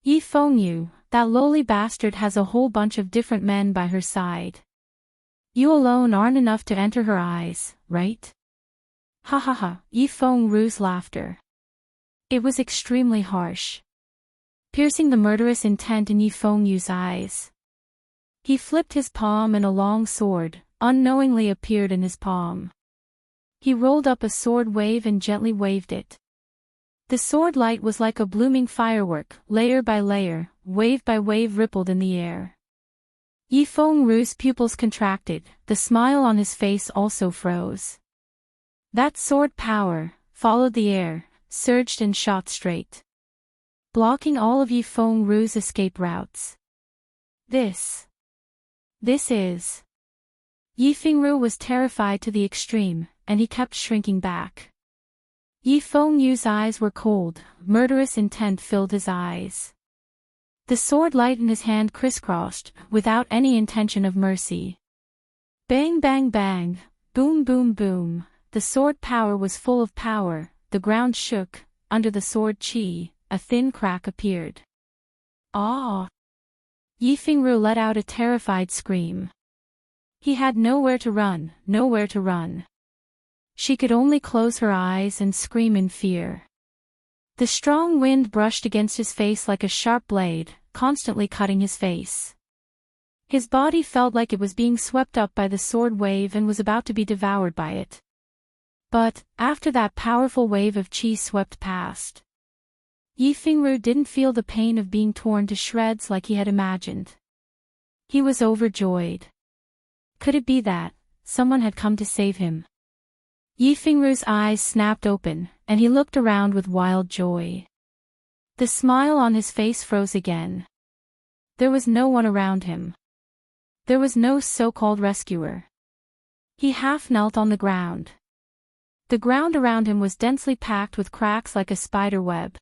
"Yi Fengyu, that lowly bastard has a whole bunch of different men by her side. You alone aren't enough to enter her eyes, right?" Ha ha ha, Yi Fengyu's laughter. It was extremely harsh, piercing the murderous intent in Yi Fengyu's eyes. He flipped his palm and a long sword, unknowingly appeared in his palm. He rolled up a sword wave and gently waved it. The sword light was like a blooming firework, layer by layer, wave by wave rippled in the air. Yi Fengyu's pupils contracted, the smile on his face also froze. That sword power followed the air, surged and shot straight, blocking all of Yi Fengyu's escape routes. This is... Yi Fengyu was terrified to the extreme, and he kept shrinking back. Yi Fengyu's eyes were cold, murderous intent filled his eyes. The sword light in his hand crisscrossed, without any intention of mercy. Bang bang bang, boom boom boom, the sword power was full of power, the ground shook, under the sword chi, a thin crack appeared. Ah! Yifengru let out a terrified scream. He had nowhere to run, nowhere to run. She could only close her eyes and scream in fear. The strong wind brushed against his face like a sharp blade, constantly cutting his face. His body felt like it was being swept up by the sword wave and was about to be devoured by it. But, after that powerful wave of chi swept past, Yifengru didn't feel the pain of being torn to shreds like he had imagined. He was overjoyed. Could it be that someone had come to save him? Yifengru's eyes snapped open, and he looked around with wild joy. The smile on his face froze again. There was no one around him. There was no so-called rescuer. He half knelt on the ground. The ground around him was densely packed with cracks like a spider web.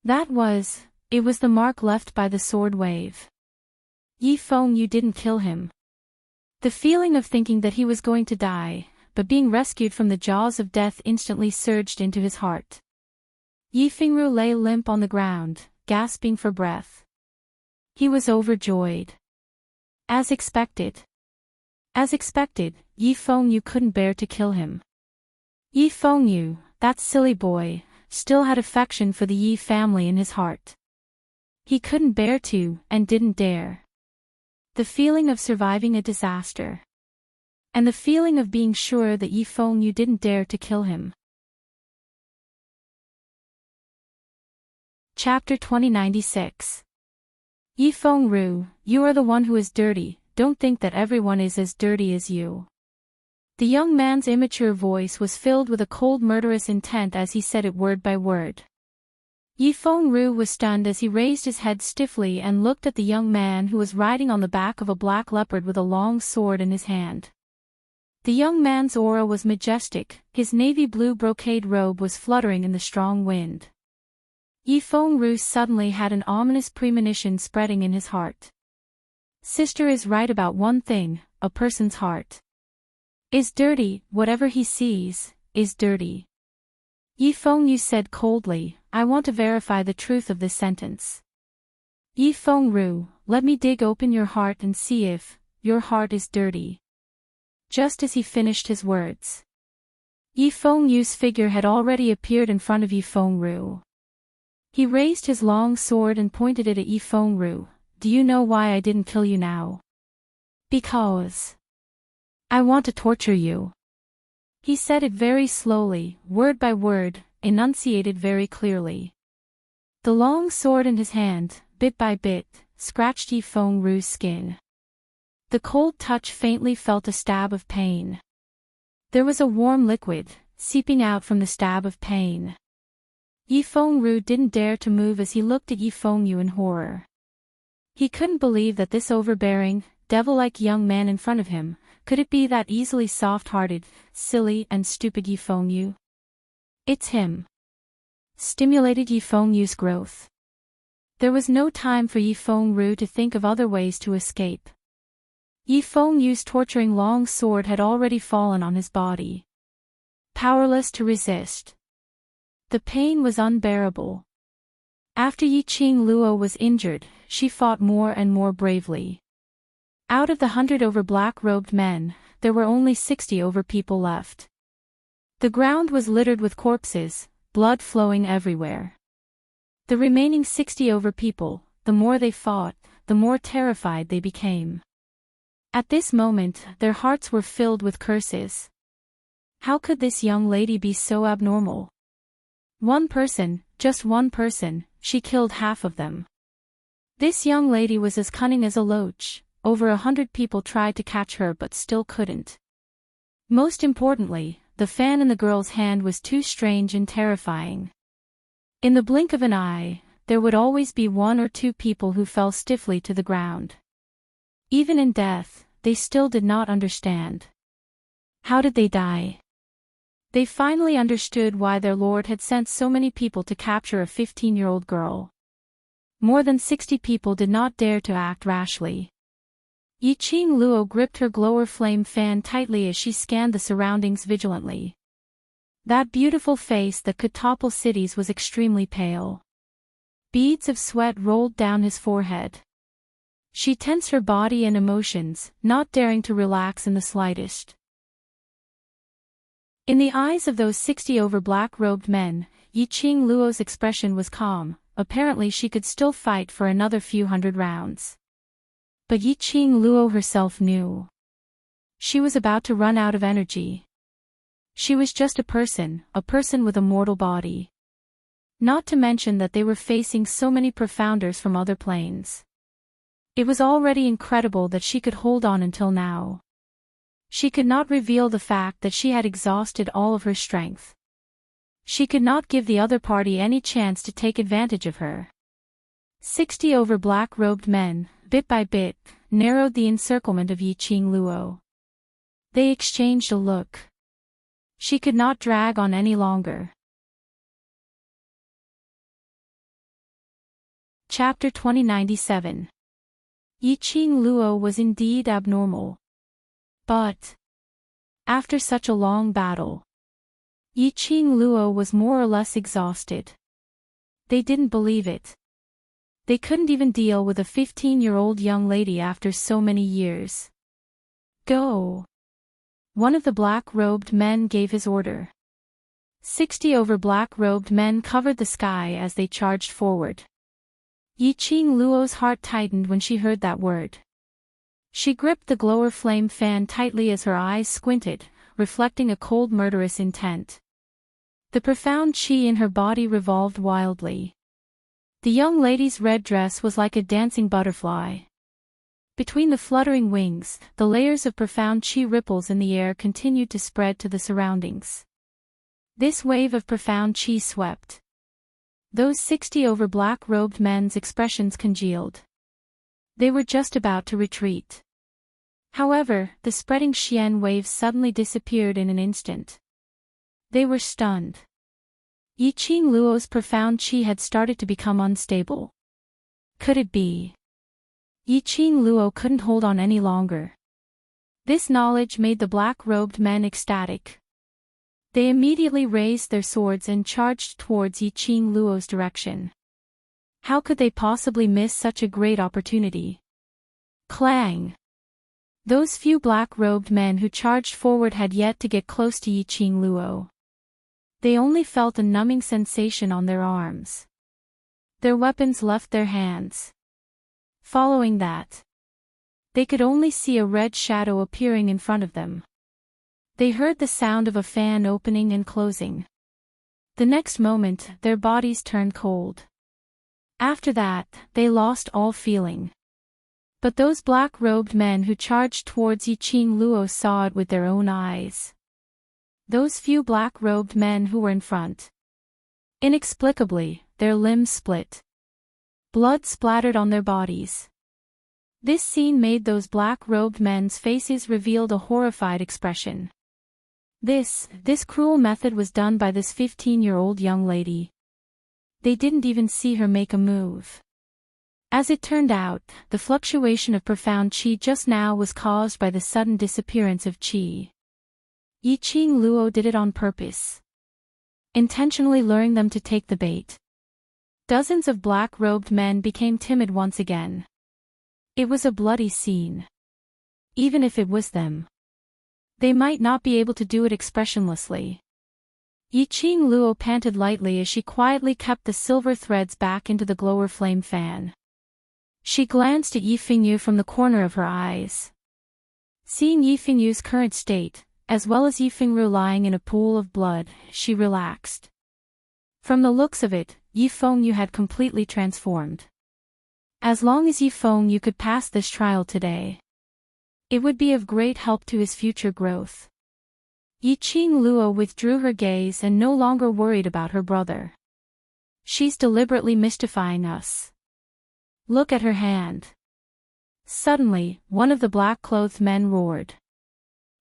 It was the mark left by the sword wave. Yifengru didn't kill him. The feeling of thinking that he was going to die, but being rescued from the jaws of death instantly surged into his heart. Yifengru lay limp on the ground, gasping for breath. He was overjoyed. As expected, Yifengru couldn't bear to kill him. Yifengru, that silly boy, still had affection for the Yi family in his heart. He couldn't bear to, and didn't dare. The feeling of surviving a disaster. And the feeling of being sure that Yifengru didn't dare to kill him. Chapter 2096. Yifengru, you are the one who is dirty, don't think that everyone is as dirty as you. The young man's immature voice was filled with a cold murderous intent as he said it word by word. Yifengru was stunned as he raised his head stiffly and looked at the young man who was riding on the back of a black leopard with a long sword in his hand. The young man's aura was majestic, his navy blue brocade robe was fluttering in the strong wind. Yifengru suddenly had an ominous premonition spreading in his heart. Sister is right about one thing, a person's heart is dirty, whatever he sees, is dirty. Yifengru said coldly, I want to verify the truth of this sentence. Yifengru, let me dig open your heart and see if your heart is dirty. Just as he finished his words, Yifengru's figure had already appeared in front of Yifengru. He raised his long sword and pointed it at Yifengru. Do you know why I didn't kill you now? Because I want to torture you. He said it very slowly, word by word, enunciated very clearly. The long sword in his hand, bit by bit, scratched Yifengru's skin. The cold touch faintly felt a stab of pain. There was a warm liquid, seeping out from the stab of pain. Yifengru didn't dare to move as he looked at Yifengru in horror. He couldn't believe that this overbearing, devil-like young man in front of him, could it be that easily soft-hearted, silly and stupid Yifengru? It's him. Stimulated Yifengru's growth. There was no time for Yifengru to think of other ways to escape. Yifengru's torturing long sword had already fallen on his body. Powerless to resist. The pain was unbearable. After Yiqing Luo was injured, she fought more and more bravely. Out of the 100 over black-robed men, there were only 60 over people left. The ground was littered with corpses, blood flowing everywhere. The remaining 60 over people, the more they fought, the more terrified they became. At this moment, their hearts were filled with curses. How could this young lady be so abnormal? One person, just one person, she killed half of them. This young lady was as cunning as a loach. Over 100 people tried to catch her but still couldn't. Most importantly, the fan in the girl's hand was too strange and terrifying. In the blink of an eye, there would always be 1 or 2 people who fell stiffly to the ground. Even in death, they still did not understand. How did they die? They finally understood why their lord had sent so many people to capture a 15-year-old girl. More than 60 people did not dare to act rashly. Yiqing Luo gripped her glower flame fan tightly as she scanned the surroundings vigilantly. That beautiful face that could topple cities was extremely pale. Beads of sweat rolled down his forehead. She tensed her body and emotions, not daring to relax in the slightest. In the eyes of those 60 over black-robed men, Yiqing Luo's expression was calm. Apparently she could still fight for another few hundred rounds. But Yiqing Luo herself knew. She was about to run out of energy. She was just a person with a mortal body. Not to mention that they were facing so many profounders from other planes. It was already incredible that she could hold on until now. She could not reveal the fact that she had exhausted all of her strength. She could not give the other party any chance to take advantage of her. 60 over black-robed men, bit by bit, narrowed the encirclement of Yiqing Luo. They exchanged a look. She could not drag on any longer. Chapter 2097. Yiqing Luo was indeed abnormal. But after such a long battle, Yiqing Luo was more or less exhausted. They didn't believe it. They couldn't even deal with a 15-year-old young lady after so many years. Go! One of the black-robed men gave his order. 60 over black-robed men covered the sky as they charged forward. Yiqing Luo's heart tightened when she heard that word. She gripped the glower flame fan tightly as her eyes squinted, reflecting a cold murderous intent. The profound chi in her body revolved wildly. The young lady's red dress was like a dancing butterfly. Between the fluttering wings, the layers of profound chi ripples in the air continued to spread to the surroundings. This wave of profound chi swept. Those 60 over black-robed men's expressions congealed. They were just about to retreat. However, the spreading xian waves suddenly disappeared in an instant. They were stunned. Yiqing Luo's profound qi had started to become unstable. Could it be? Yiqing Luo couldn't hold on any longer. This knowledge made the black-robed men ecstatic. They immediately raised their swords and charged towards Yiqing Luo's direction. How could they possibly miss such a great opportunity? Clang! Those few black-robed men who charged forward had yet to get close to Yiqing Luo. They only felt a numbing sensation on their arms. Their weapons left their hands. Following that, they could only see a red shadow appearing in front of them. They heard the sound of a fan opening and closing. The next moment, their bodies turned cold. After that, they lost all feeling. But those black-robed men who charged towards Yiqing Luo saw it with their own eyes. Those few black-robed men who were in front. Inexplicably, their limbs split. Blood splattered on their bodies. This scene made those black-robed men's faces revealed a horrified expression. This cruel method was done by this 15-year-old young lady. They didn't even see her make a move. As it turned out, the fluctuation of profound qi just now was caused by the sudden disappearance of qi. Yiqing Luo did it on purpose, intentionally luring them to take the bait. Dozens of black-robed men became timid once again. It was a bloody scene. Even if it was them, they might not be able to do it expressionlessly. Yiqing Luo panted lightly as she quietly kept the silver threads back into the glower flame fan. She glanced at Yifengyu from the corner of her eyes. Seeing Yifengyu's current state, as well as Yifengru lying in a pool of blood, she relaxed. From the looks of it, Yifengyu had completely transformed. As long as Yifengyu could pass this trial today, it would be of great help to his future growth. Yiqing Luo withdrew her gaze and no longer worried about her brother. She's deliberately mystifying us. Look at her hand. Suddenly, one of the black-clothed men roared.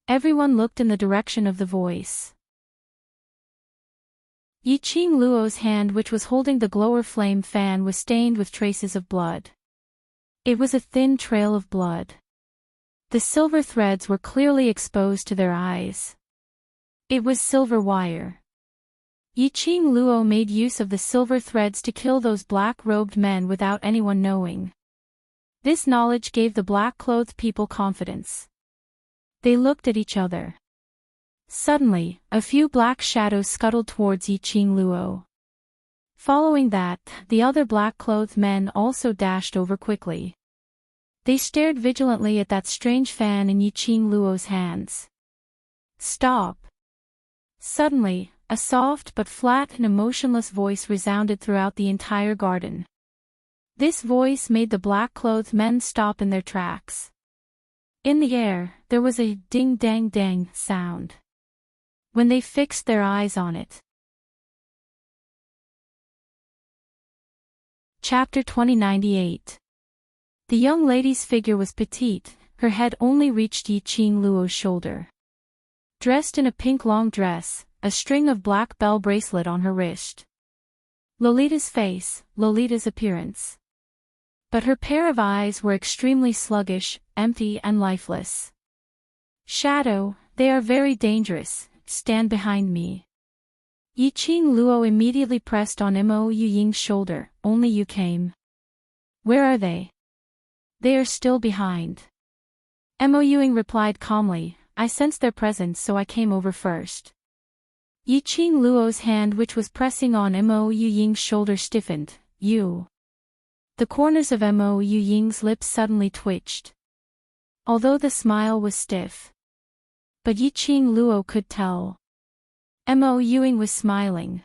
Everyone looked in the direction of the voice. Yiqing Luo's hand, which was holding the glower flame fan, was stained with traces of blood. It was a thin trail of blood. The silver threads were clearly exposed to their eyes. It was silver wire. Yiqing Luo made use of the silver threads to kill those black-robed men without anyone knowing. This knowledge gave the black-clothed people confidence. They looked at each other. Suddenly, a few black shadows scuttled towards Yiqing Luo. Following that, the other black-clothed men also dashed over quickly. They stared vigilantly at that strange fan in Yiqing Luo's hands. Stop! Suddenly, a soft but flat and emotionless voice resounded throughout the entire garden. This voice made the black-clothed men stop in their tracks. In the air, there was a ding-dang-dang sound. When they fixed their eyes on it. Chapter 2098. The young lady's figure was petite, her head only reached Yiqing Luo's shoulder. Dressed in a pink long dress, a string of black bell bracelet on her wrist. Lolita's face, Lolita's appearance. But her pair of eyes were extremely sluggish, empty and lifeless. Shadow, they are very dangerous, stand behind me. Yiqing Luo immediately pressed on Mo Yuying's shoulder, only you came. Where are they? They are still behind. Mo Yuying replied calmly, I sensed their presence so I came over first. Yiqing Luo's hand, which was pressing on Mo Yuying's shoulder, stiffened. You. The corners of Mo Yuying's lips suddenly twitched. Although the smile was stiff. But Yiqing Luo could tell. Mo Yuying was smiling.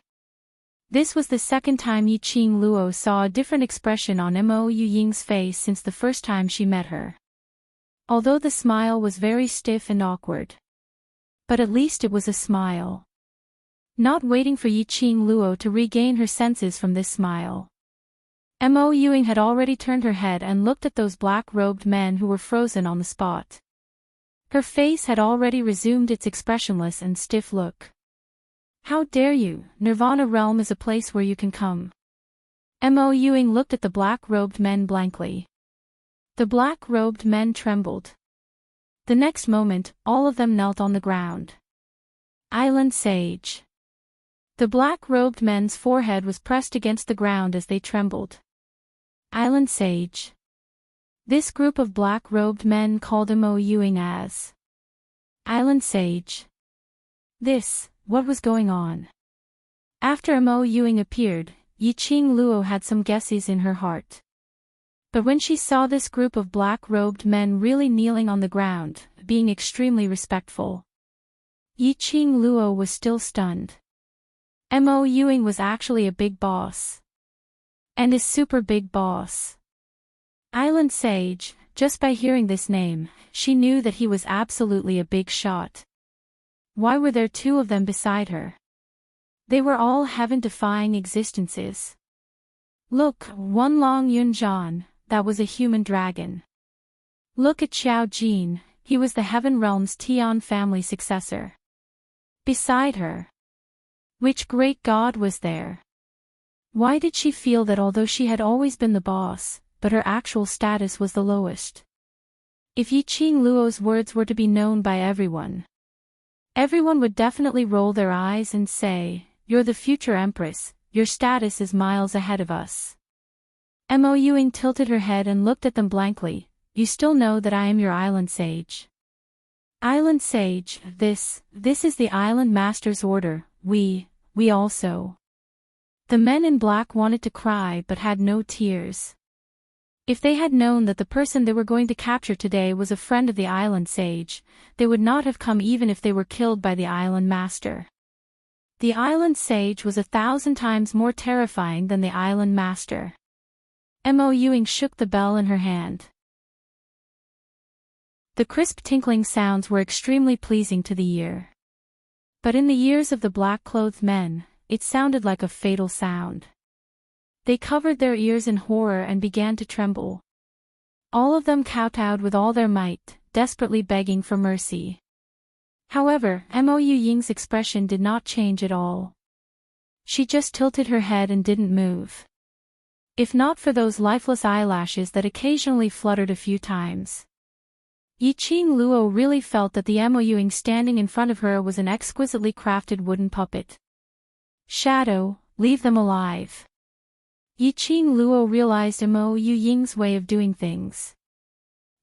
This was the second time Yiqing Luo saw a different expression on Mo Yuying's face since the first time she met her. Although the smile was very stiff and awkward. But at least it was a smile. Not waiting for Yiqing Luo to regain her senses from this smile. Mo Yuying had already turned her head and looked at those black-robed men who were frozen on the spot. Her face had already resumed its expressionless and stiff look. How dare you, Nirvana Realm is a place where you can come. Mo Yuying looked at the black-robed men blankly. The black-robed men trembled. The next moment, all of them knelt on the ground. Island Sage. The black-robed men's forehead was pressed against the ground as they trembled. Island Sage. This group of black-robed men called Mo Yuying as Island Sage. What was going on? After Mo Yuying appeared, Yiqing Luo had some guesses in her heart. But when she saw this group of black-robed men really kneeling on the ground, being extremely respectful, Yiqing Luo was still stunned. Mo Yuying was actually a big boss. And a super big boss. Island Sage, just by hearing this name, she knew that he was absolutely a big shot. Why were there two of them beside her? They were all heaven-defying existences. Look, one Long Yunjian, that was a human dragon. Look at Xiao Jin, he was the Heaven Realm's Tian family successor. Beside her. Which great god was there? Why did she feel that although she had always been the boss, but her actual status was the lowest? If Yiqing Luo's words were to be known by everyone, everyone would definitely roll their eyes and say, you're the future empress, your status is miles ahead of us. Mo Yuying tilted her head and looked at them blankly, you still know that I am your island sage. Island sage, this is the island master's order, we also. The men in black wanted to cry but had no tears. If they had known that the person they were going to capture today was a friend of the island sage, they would not have come even if they were killed by the island master. The island sage was 1,000 times more terrifying than the island master. Mo Yuying shook the bell in her hand. The crisp tinkling sounds were extremely pleasing to the ear. But in the ears of the black-clothed men, it sounded like a fatal sound. They covered their ears in horror and began to tremble. All of them kowtowed with all their might, desperately begging for mercy. However, Mo Yuying's expression did not change at all. She just tilted her head and didn't move. If not for those lifeless eyelashes that occasionally fluttered a few times. Yiqing Luo really felt that the Moyuing standing in front of her was an exquisitely crafted wooden puppet. Shadow, leave them alive. Yiqing Luo realized Mo Yuying's way of doing things.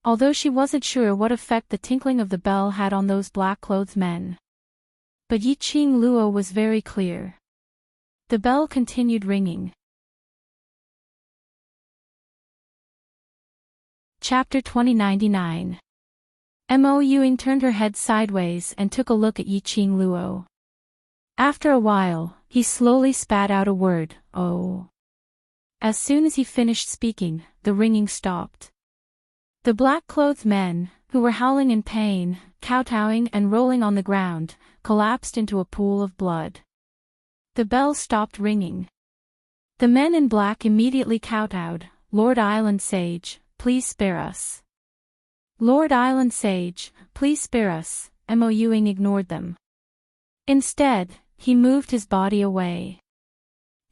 Although she wasn't sure what effect the tinkling of the bell had on those black-clothed men. But Yiqing Luo was very clear. The bell continued ringing. Chapter 2099. Mo Yuying turned her head sideways and took a look at Yiqing Luo. After a while, he slowly spat out a word, "Oh." As soon as he finished speaking, the ringing stopped. The black-clothed men, who were howling in pain, kowtowing and rolling on the ground, collapsed into a pool of blood. The bell stopped ringing. The men in black immediately kowtowed, "Lord Island Sage, please spare us. Lord Island Sage, please spare us." Mo Yuying ignored them. Instead, he moved his body away.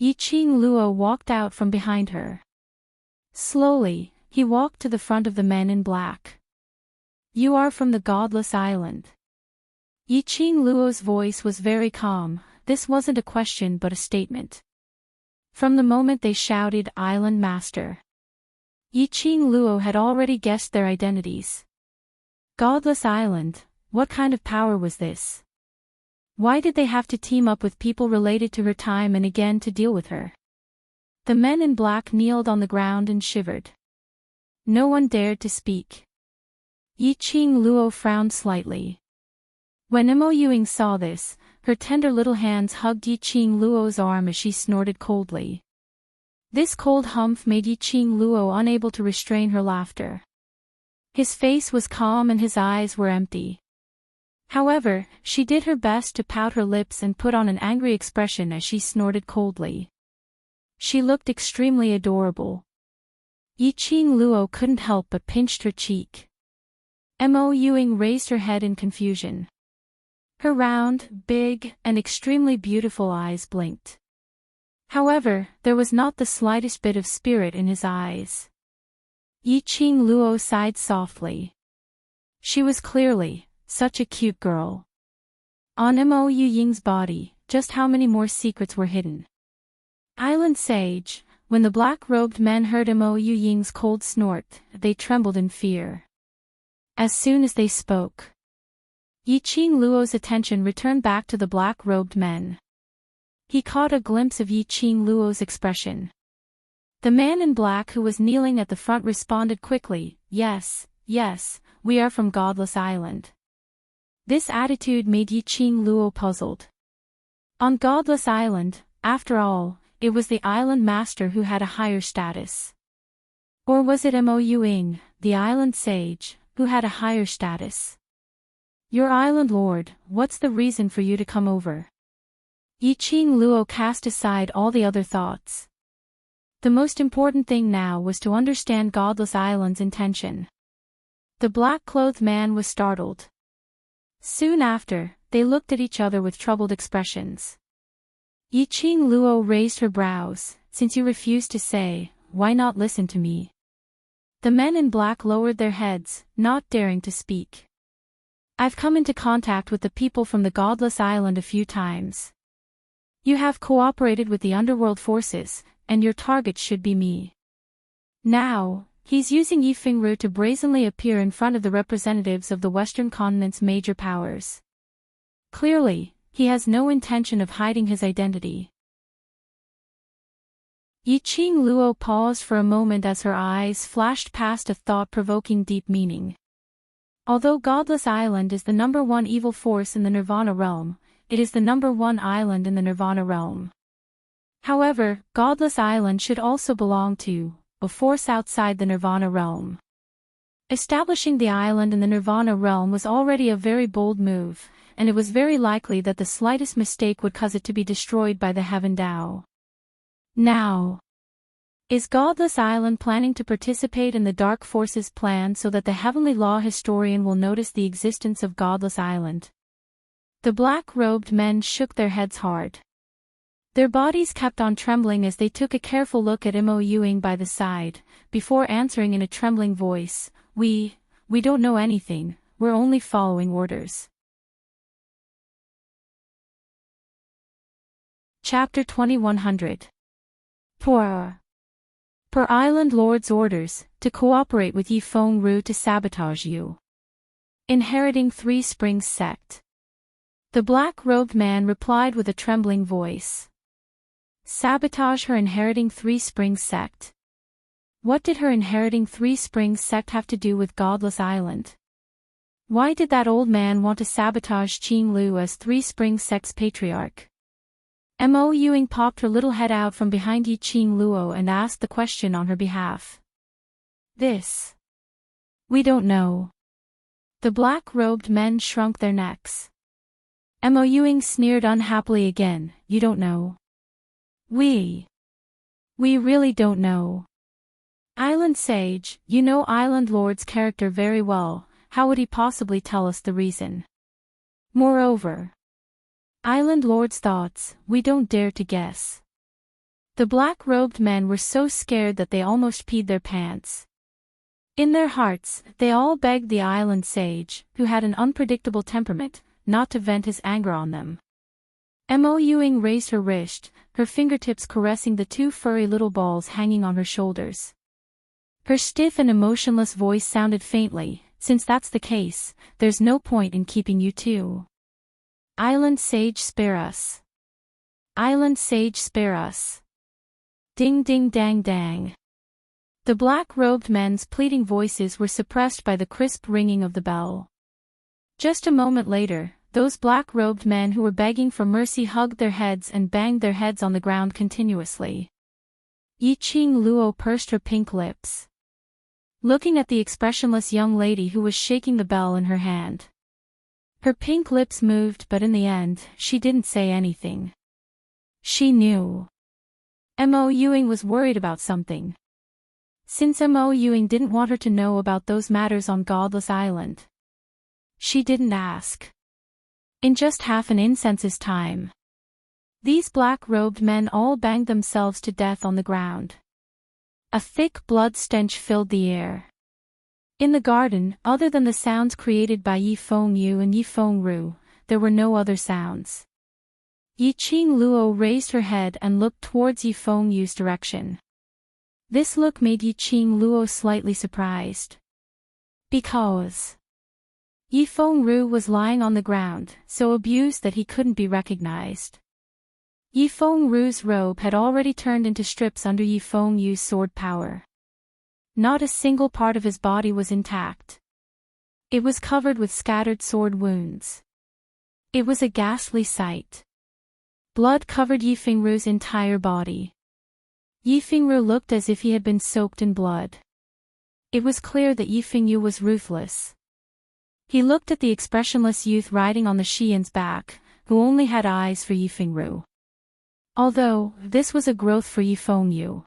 Yiqing Luo walked out from behind her. Slowly, he walked to the front of the men in black. "You are from the Godless Island." Yiqing Luo's voice was very calm. This wasn't a question but a statement. From the moment they shouted "Island Master," Yiqing Luo had already guessed their identities. Godless Island, what kind of power was this? Why did they have to team up with people related to her time and again to deal with her? The men in black kneeled on the ground and shivered. No one dared to speak. Yiqing Luo frowned slightly. When Mo Yuying saw this, her tender little hands hugged Yiqing Luo's arm as she snorted coldly. This cold humph made Yiqing Luo unable to restrain her laughter. His face was calm and his eyes were empty. However, she did her best to pout her lips and put on an angry expression as she snorted coldly. She looked extremely adorable. Yiqing Luo couldn't help but pinched her cheek. Mo Yuying raised her head in confusion. Her round, big, and extremely beautiful eyes blinked. However, there was not the slightest bit of spirit in his eyes. Yiqing Luo sighed softly. She was clearly such a cute girl. On Mo Yuying's body, just how many more secrets were hidden? Island Sage, when the black-robed men heard Mo Yuying's cold snort, they trembled in fear. As soon as they spoke, Yiqing Luo's attention returned back to the black-robed men. He caught a glimpse of Yiqing Luo's expression. The man in black who was kneeling at the front responded quickly, "Yes, yes, we are from Godless Island." This attitude made Yiqing Luo puzzled. On Godless Island, after all, it was the island master who had a higher status. Or was it Mo Yuying, the island sage, who had a higher status? "Your island lord, what's the reason for you to come over?" Yiqing Luo cast aside all the other thoughts. The most important thing now was to understand Godless Island's intention. The black-clothed man was startled. Soon after, they looked at each other with troubled expressions. Yiqing Luo raised her brows. "Since you refuse to say, why not listen to me?" The men in black lowered their heads, not daring to speak. "I've come into contact with the people from the Godless Island a few times. You have cooperated with the underworld forces, and your target should be me. Now, he's using Yifengru to brazenly appear in front of the representatives of the Western continent's major powers. Clearly, he has no intention of hiding his identity." Yiqing Luo paused for a moment as her eyes flashed past a thought-provoking deep meaning. Although Godless Island is the #1 evil force in the Nirvana realm, it is the #1 island in the Nirvana realm. However, Godless Island should also belong to a force outside the Nirvana realm. Establishing the island in the Nirvana realm was already a very bold move, and it was very likely that the slightest mistake would cause it to be destroyed by the Heaven Dao. Now, is Godless Island planning to participate in the Dark Force's plan so that the Heavenly Law historian will notice the existence of Godless Island? The black-robed men shook their heads hard. Their bodies kept on trembling as they took a careful look at Mo Ewing by the side, before answering in a trembling voice, We don't know anything, we're only following orders. Chapter 2100. Per Island Lord's orders, to cooperate with Yi Feng Ru to sabotage you. Inheriting Three Springs Sect. The black-robed man replied with a trembling voice. Sabotage her Inheriting Three Springs Sect. What did her Inheriting Three Springs Sect have to do with Godless Island? Why did that old man want to sabotage Qing Lu as Three Springs Sect's patriarch? Mo Ewing popped her little head out from behind Yi Qing Luo and asked the question on her behalf. This. We don't know. The black-robed men shrunk their necks. Mo Ewing sneered unhappily again, You don't know. We really don't know. Island Sage, you know Island Lord's character very well, how would he possibly tell us the reason? Moreover, Island Lord's thoughts, we don't dare to guess. The black-robed men were so scared that they almost peed their pants. In their hearts, they all begged the Island Sage, who had an unpredictable temperament, not to vent his anger on them. Mo Ewing raised her wrist, her fingertips caressing the two furry little balls hanging on her shoulders. Her stiff and emotionless voice sounded faintly, Since that's the case, there's no point in keeping you two. Island Sage, spare us. Island Sage, spare us. Ding ding dang dang. The black-robed men's pleading voices were suppressed by the crisp ringing of the bell. Just a moment later, those black-robed men who were begging for mercy hugged their heads and banged their heads on the ground continuously. Yi Qing Luo pursed her pink lips, looking at the expressionless young lady who was shaking the bell in her hand. Her pink lips moved, but in the end, she didn't say anything. She knew. Mo Ewing was worried about something. Since Mo Ewing didn't want her to know about those matters on Godless Island, she didn't ask. In just half an incense's time, these black-robed men all banged themselves to death on the ground. A thick blood stench filled the air. In the garden, other than the sounds created by Yi Feng Yu and Yi Feng Ru, there were no other sounds. Yi Qing Luo raised her head and looked towards Yi Feng Yu's direction. This look made Yi Qing Luo slightly surprised. Because Yi Feng Ru was lying on the ground, so abused that he couldn't be recognized. Yi Feng Ru's robe had already turned into strips under Yi Feng Yu's sword power. Not a single part of his body was intact. It was covered with scattered sword wounds. It was a ghastly sight. Blood covered Yi Feng Ru's entire body. Yi Feng Ru looked as if he had been soaked in blood. It was clear that Yi Feng Yu was ruthless. He looked at the expressionless youth riding on the Xian's back, who only had eyes for Yi Feng Ru. Although, this was a growth for Yi Feng Yu.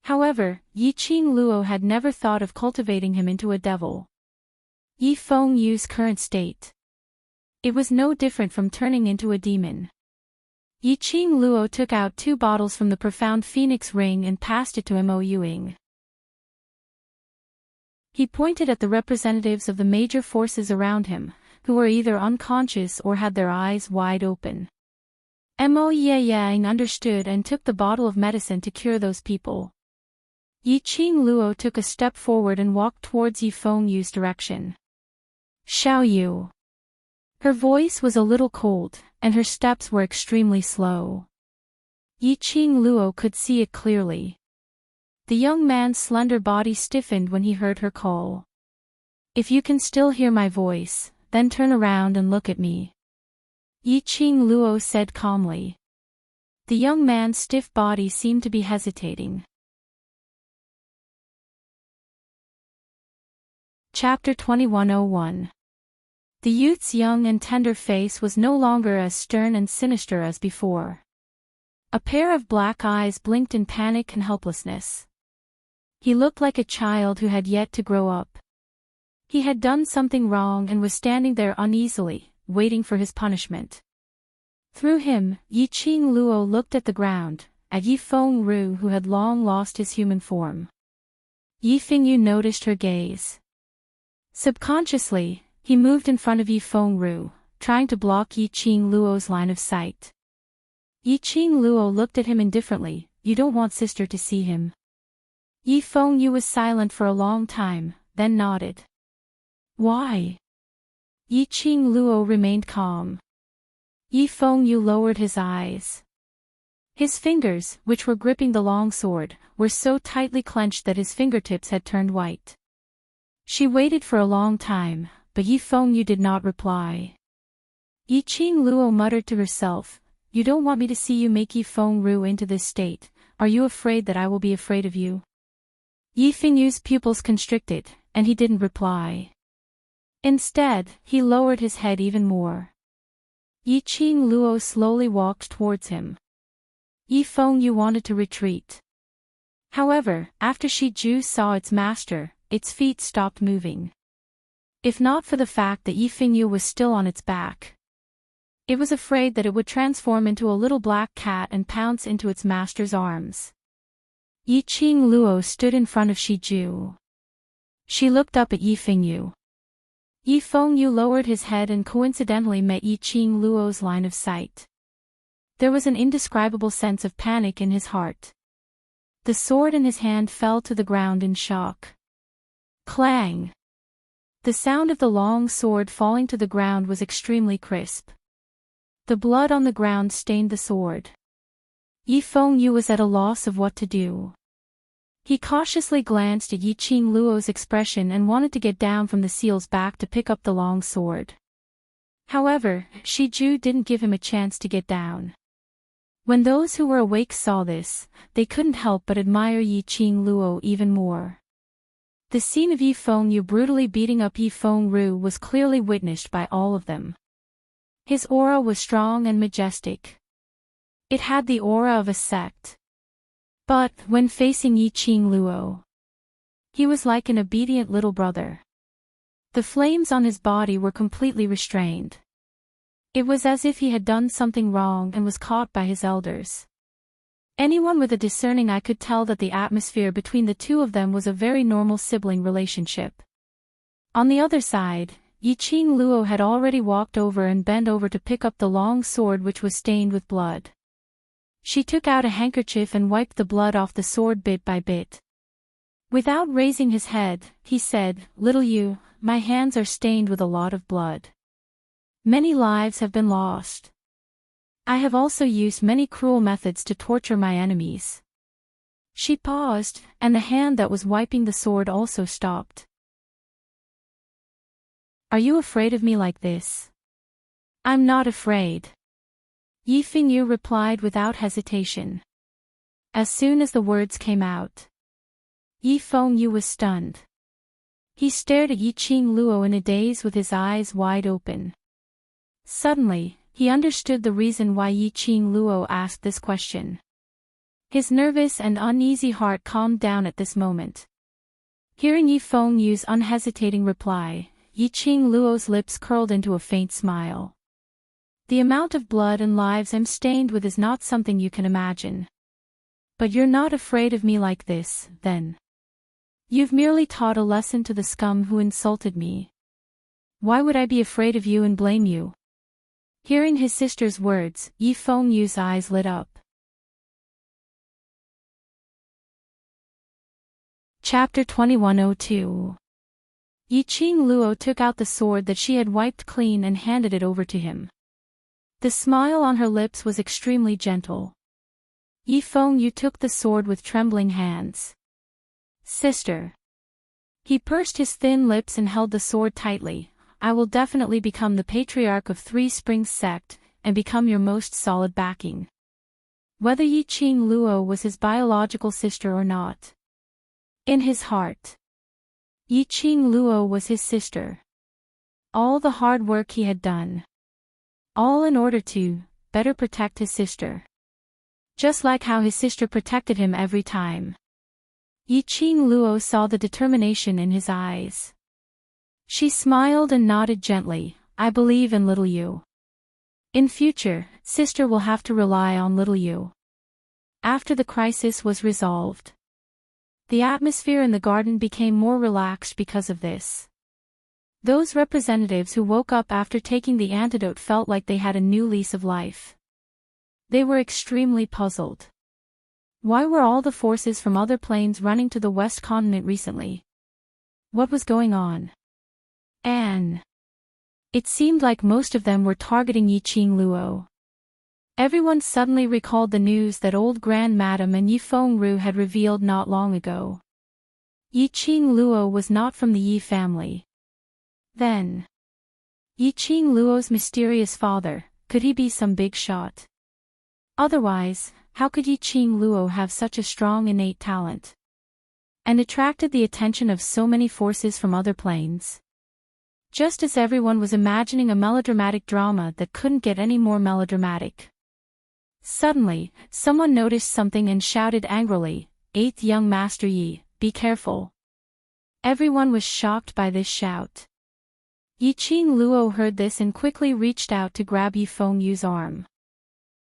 However, Yi Qing Luo had never thought of cultivating him into a devil. Yi Feng Yu's current state. It was no different from turning into a demon. Yi Qing Luo took out 2 bottles from the profound phoenix ring and passed it to Mo Ewing. He pointed at the representatives of the major forces around him, who were either unconscious or had their eyes wide open. Mo Ewing understood and took the bottle of medicine to cure those people. Yi Qing Luo took a step forward and walked towards Yi Feng Yu's direction. Xiao Yu. Her voice was a little cold, and her steps were extremely slow. Yi Qing Luo could see it clearly. The young man's slender body stiffened when he heard her call. If you can still hear my voice, then turn around and look at me. Yi Qing Luo said calmly. The young man's stiff body seemed to be hesitating. Chapter 2101. The youth's young and tender face was no longer as stern and sinister as before. A pair of black eyes blinked in panic and helplessness. He looked like a child who had yet to grow up. He had done something wrong and was standing there uneasily, waiting for his punishment. Through him, Yiqing Luo looked at the ground, at Yi Fengru who had long lost his human form. Yi Fengyu noticed her gaze. Subconsciously, he moved in front of Yi Fengru, trying to block Yiqing Luo's line of sight. Yiqing Luo looked at him indifferently. You don't want sister to see him. Yi Fengyu was silent for a long time, then nodded. Why? Yiqing Luo remained calm. Yi Fengyu lowered his eyes. His fingers, which were gripping the long sword, were so tightly clenched that his fingertips had turned white. She waited for a long time, but Yi Fengyu did not reply. Yiqing Luo muttered to herself, You don't want me to see you make Yi Fengru into this state. Are you afraid that I will be afraid of you? Yi Fengyu's pupils constricted, and he didn't reply. Instead, he lowered his head even more. Yiqing Luo slowly walked towards him. Yi Fengyu wanted to retreat. However, after Shi Ju saw its master, its feet stopped moving. If not for the fact that Yi Fengyu was still on its back, it was afraid that it would transform into a little black cat and pounce into its master's arms. Yiqing Luo stood in front of Shi Ju. She looked up at Yi Fengyu. Yi Fengyu lowered his head and coincidentally met Yiqing Luo's line of sight. There was an indescribable sense of panic in his heart. The sword in his hand fell to the ground in shock. Clang! The sound of the long sword falling to the ground was extremely crisp. The blood on the ground stained the sword. Yi Fengyu was at a loss of what to do. He cautiously glanced at Yiqing Luo's expression and wanted to get down from the seal's back to pick up the long sword. However, Shi Ju didn't give him a chance to get down. When those who were awake saw this, they couldn't help but admire Yiqing Luo even more. The scene of Yi Fengyu brutally beating up Yi Fengru was clearly witnessed by all of them. His aura was strong and majestic. It had the aura of a sect. But, when facing Yiqing Luo, he was like an obedient little brother. The flames on his body were completely restrained. It was as if he had done something wrong and was caught by his elders. Anyone with a discerning eye could tell that the atmosphere between the two of them was a very normal sibling relationship. On the other side, Yiqing Luo had already walked over and bent over to pick up the long sword which was stained with blood. She took out a handkerchief and wiped the blood off the sword bit by bit. Without raising his head, he said, "Little you, my hands are stained with a lot of blood. Many lives have been lost. I have also used many cruel methods to torture my enemies." She paused, and the hand that was wiping the sword also stopped. "Are you afraid of me like this?" "I'm not afraid," Yi Fengyu replied without hesitation. As soon as the words came out, Yi Fengyu was stunned. He stared at Yiqing Luo in a daze with his eyes wide open. Suddenly, he understood the reason why Yiqing Luo asked this question. His nervous and uneasy heart calmed down at this moment. Hearing Yi Fengyu's unhesitating reply, Yiqing Luo's lips curled into a faint smile. "The amount of blood and lives I'm stained with is not something you can imagine. But you're not afraid of me like this, then. You've merely taught a lesson to the scum who insulted me. Why would I be afraid of you and blame you?" Hearing his sister's words, Yi Fengyu's eyes lit up. Chapter 2102. Yiqing Luo took out the sword that she had wiped clean and handed it over to him. The smile on her lips was extremely gentle. Yi Fengyu took the sword with trembling hands. "Sister." He pursed his thin lips and held the sword tightly. "I will definitely become the patriarch of Three Springs sect, and become your most solid backing." Whether Yiqing Luo was his biological sister or not, in his heart, Yiqing Luo was his sister. All the hard work he had done, all in order to better protect his sister. Just like how his sister protected him every time. Yiqing Luo saw the determination in his eyes. She smiled and nodded gently. "I believe in little you." In future, sister will have to rely on little you. After the crisis was resolved, the atmosphere in the garden became more relaxed because of this. Those representatives who woke up after taking the antidote felt like they had a new lease of life. They were extremely puzzled. Why were all the forces from other planes running to the West Continent recently? What was going on? And it seemed like most of them were targeting Yiqing Luo. Everyone suddenly recalled the news that old Grand Madam and Yi Fengru had revealed not long ago. Yiqing Luo was not from the Yi family. Then, Yiqing Luo's mysterious father, could he be some big shot? Otherwise, how could Yiqing Luo have such a strong innate talent? And attracted the attention of so many forces from other planes? Just as everyone was imagining a melodramatic drama that couldn't get any more melodramatic. Suddenly, someone noticed something and shouted angrily, "Eighth young Master Yi, be careful." Everyone was shocked by this shout. Yiqing Luo heard this and quickly reached out to grab Yi Fengyu's arm.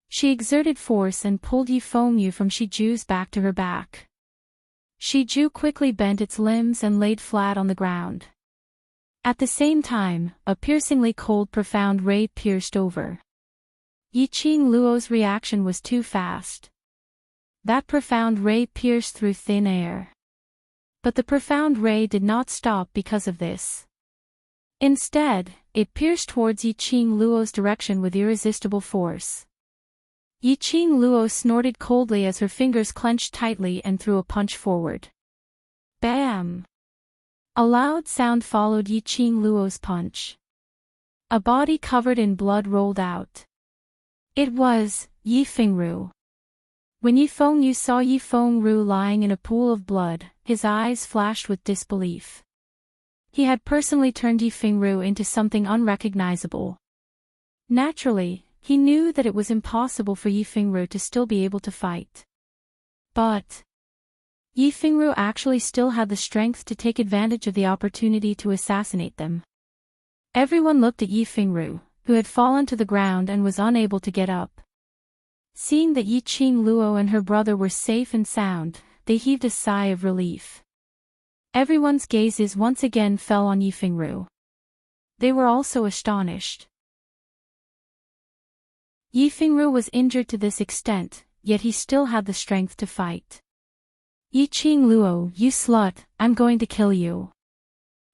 She exerted force and pulled Yi Fengyu from Shiju's back to her back. Shiju quickly bent its limbs and laid flat on the ground. At the same time, a piercingly cold profound ray pierced over. Yiqing Luo's reaction was too fast. That profound ray pierced through thin air. But the profound ray did not stop because of this. Instead, it pierced towards Yiqing Luo's direction with irresistible force. Yiqing Luo snorted coldly as her fingers clenched tightly and threw a punch forward. Bam! A loud sound followed Yiqing Luo's punch. A body covered in blood rolled out. It was Yi Fengru. When Yi Fengyu saw Yi Fengru lying in a pool of blood, his eyes flashed with disbelief. He had personally turned Yi Fengru into something unrecognizable. Naturally, he knew that it was impossible for Yi Fengru to still be able to fight. But Yi Fengru actually still had the strength to take advantage of the opportunity to assassinate them. Everyone looked at Yi Fengru, who had fallen to the ground and was unable to get up. Seeing that Yiqing Luo and her brother were safe and sound, they heaved a sigh of relief. Everyone's gazes once again fell on Yi Fengru. They were also astonished. Yi Fengru was injured to this extent, yet he still had the strength to fight. "Yiqing Luo, you slut, I'm going to kill you.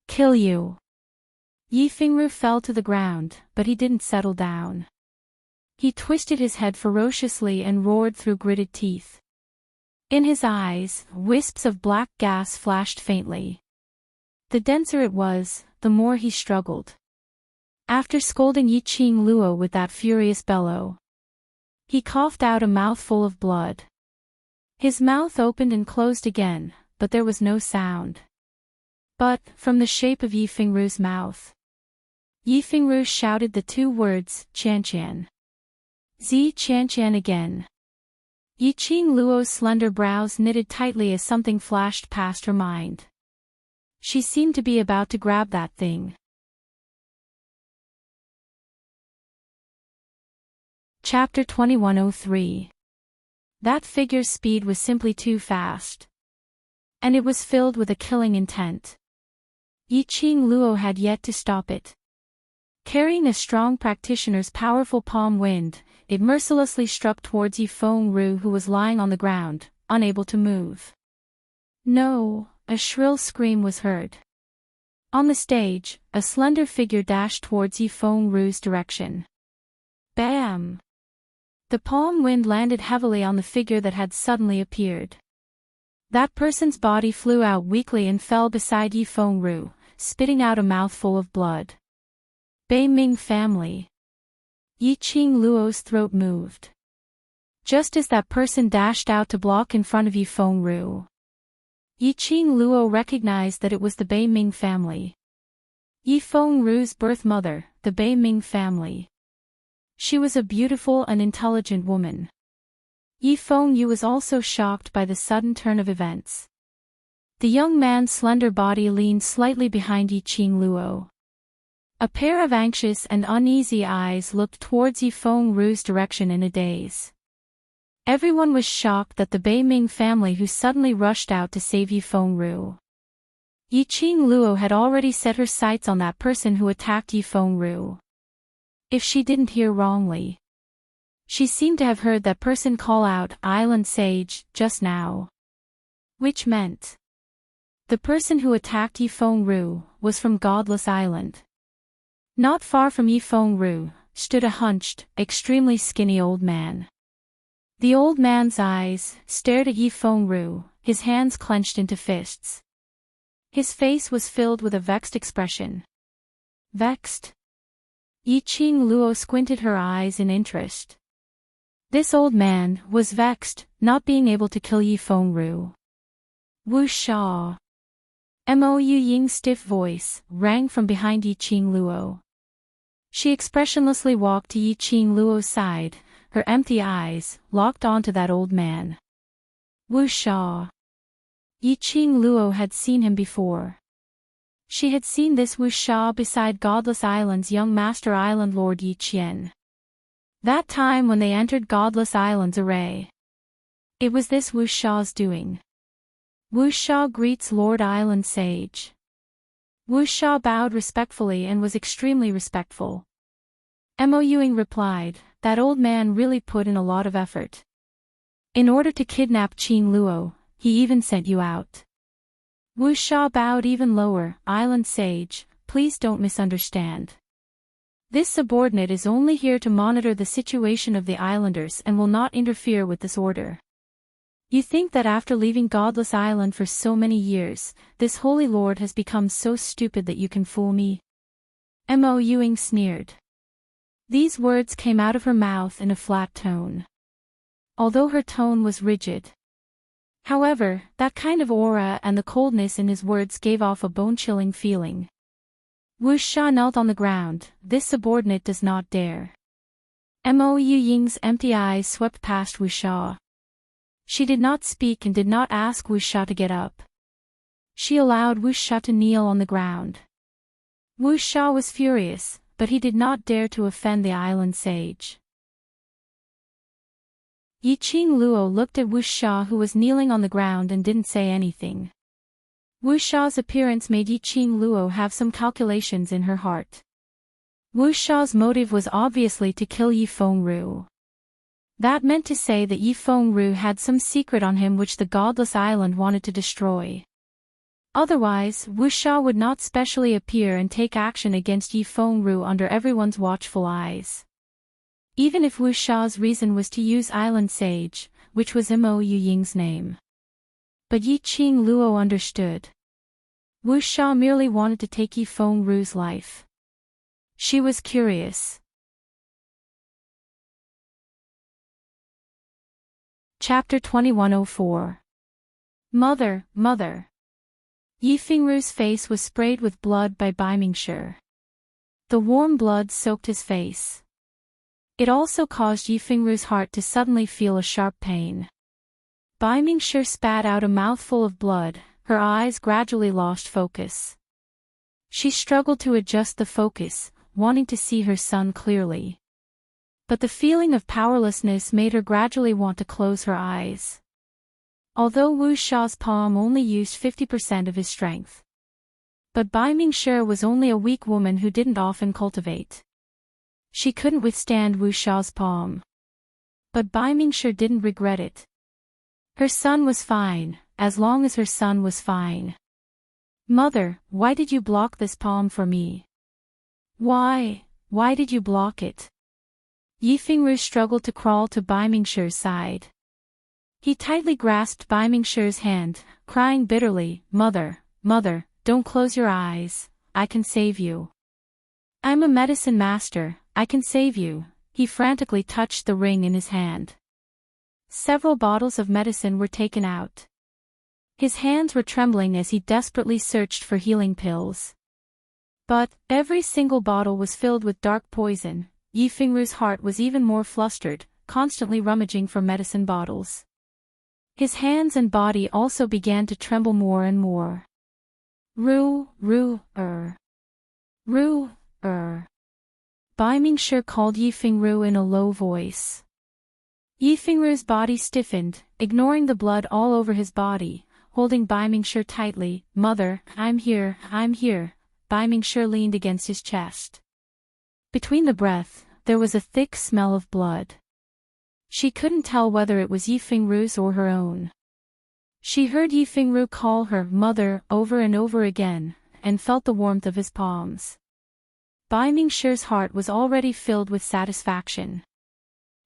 Kill you." Yi Fengru fell to the ground, but he didn't settle down. He twisted his head ferociously and roared through gritted teeth. In his eyes, wisps of black gas flashed faintly. The denser it was, the more he struggled. After scolding Yiqing Luo with that furious bellow, he coughed out a mouthful of blood. His mouth opened and closed again, but there was no sound. But, from the shape of Yi Fengru's mouth, Yi Fengru shouted the two words, "Qianqian." "Zi Qianqian" again. Yiqing Luo's slender brows knitted tightly as something flashed past her mind. She seemed to be about to grab that thing. Chapter 2103. That figure's speed was simply too fast. And it was filled with a killing intent. Yiqing Luo had yet to stop it. Carrying a strong practitioner's powerful palm wind, it mercilessly struck towards Yi Fengru, who was lying on the ground, unable to move. "No!" A shrill scream was heard. On the stage, a slender figure dashed towards Yi Fengru's direction. Bam! The palm wind landed heavily on the figure that had suddenly appeared. That person's body flew out weakly and fell beside Yi Fengru, spitting out a mouthful of blood. Bei Ming family. Yiqing Luo's throat moved. Just as that person dashed out to block in front of Yi Fengru, Yiqing Luo recognized that it was the Bei Ming family. Yi Fengru's birth mother, the Bei Ming family. She was a beautiful and intelligent woman. Yi Fengyu was also shocked by the sudden turn of events. The young man's slender body leaned slightly behind Yiqing Luo. A pair of anxious and uneasy eyes looked towards Yifeng Ru's direction in a daze. Everyone was shocked that the Bei Ming family who suddenly rushed out to save Yifeng Ru. Yiqing Luo had already set her sights on that person who attacked Yifeng Ru. If she didn't hear wrongly, she seemed to have heard that person call out "Island Sage" just now. Which meant the person who attacked Yifeng Ru was from Godless Island. Not far from Yifeng Ru stood a hunched, extremely skinny old man. The old man's eyes stared at Yifeng Ru, his hands clenched into fists. His face was filled with a vexed expression. Vexed? Yiqing Luo squinted her eyes in interest. This old man was vexed, not being able to kill Yifeng Ru. Wu Sha. Mo Ying's stiff voice rang from behind Yiqing Luo. She expressionlessly walked to Yiqing Luo's side, her empty eyes locked onto that old man. Wu Sha. Yiqing Luo had seen him before. She had seen this Wu Sha beside Godless Island's young master island lord Yi Qian. That time when they entered Godless Island's array. It was this Wu Sha's doing. Wu Sha greets Lord Island Sage. Wu Sha bowed respectfully and was extremely respectful. Mo Ying replied, that old man really put in a lot of effort. In order to kidnap Qing Luo, he even sent you out. Wu Sha bowed even lower. Island Sage, please don't misunderstand. This subordinate is only here to monitor the situation of the islanders and will not interfere with this order. You think that after leaving Godless Island for so many years, this holy lord has become so stupid that you can fool me? Mo Ying sneered. These words came out of her mouth in a flat tone. Although her tone was rigid. However, that kind of aura and the coldness in his words gave off a bone-chilling feeling. Wu Sha knelt on the ground. This subordinate does not dare. Mo Ying's empty eyes swept past Wu Sha. She did not speak and did not ask Wu Sha to get up. She allowed Wu Sha to kneel on the ground. Wu Sha was furious, but he did not dare to offend the island sage. Yiqing Luo looked at Wu Sha, who was kneeling on the ground, and didn't say anything. Wu Sha's appearance made Yiqing Luo have some calculations in her heart. Wu Sha's motive was obviously to kill Yifeng Ru. That meant to say that Yifeng Ru had some secret on him which the Godless Island wanted to destroy. Otherwise, Wu Sha would not specially appear and take action against Yifeng Ru under everyone's watchful eyes. Even if Wu Sha's reason was to use Island Sage, which was Mo Ying's name. But Yiqing Luo understood. Wu Sha merely wanted to take Yifeng Ru's life. She was curious. Chapter 2104. Mother, Mother. Yifeng Ru's face was sprayed with blood by Bai Mingshi. The warm blood soaked his face. It also caused Yifeng Ru's heart to suddenly feel a sharp pain. Bai Mingshi spat out a mouthful of blood, her eyes gradually lost focus. She struggled to adjust the focus, wanting to see her son clearly. But the feeling of powerlessness made her gradually want to close her eyes. Although Wu Sha's palm only used 50% of his strength. But Bai Mingshi was only a weak woman who didn't often cultivate. She couldn't withstand Wu Sha's palm. But Bai Mingshi didn't regret it. Her son was fine, as long as her son was fine. Mother, why did you block this palm for me? Why did you block it? Yifeng Ru struggled to crawl to Bai Mingshi's side. He tightly grasped Bai Mingshi's hand, crying bitterly, Mother, Mother, don't close your eyes, I can save you. I'm a medicine master, I can save you. He frantically touched the ring in his hand. Several bottles of medicine were taken out. His hands were trembling as he desperately searched for healing pills. But every single bottle was filled with dark poison. Yifeng Ru's heart was even more flustered, constantly rummaging for medicine bottles. His hands and body also began to tremble more and more. Ru, Bai Mingshi called Yifengru in a low voice. Yifengru's body stiffened, ignoring the blood all over his body, holding Bai Mingshi tightly. Mother, I'm here, I'm here. Bai Mingshi leaned against his chest. Between the breath, there was a thick smell of blood. She couldn't tell whether it was Yifengru's or her own. She heard Yifengru call her mother over and over again, and felt the warmth of his palms. Bai Mingshi's heart was already filled with satisfaction.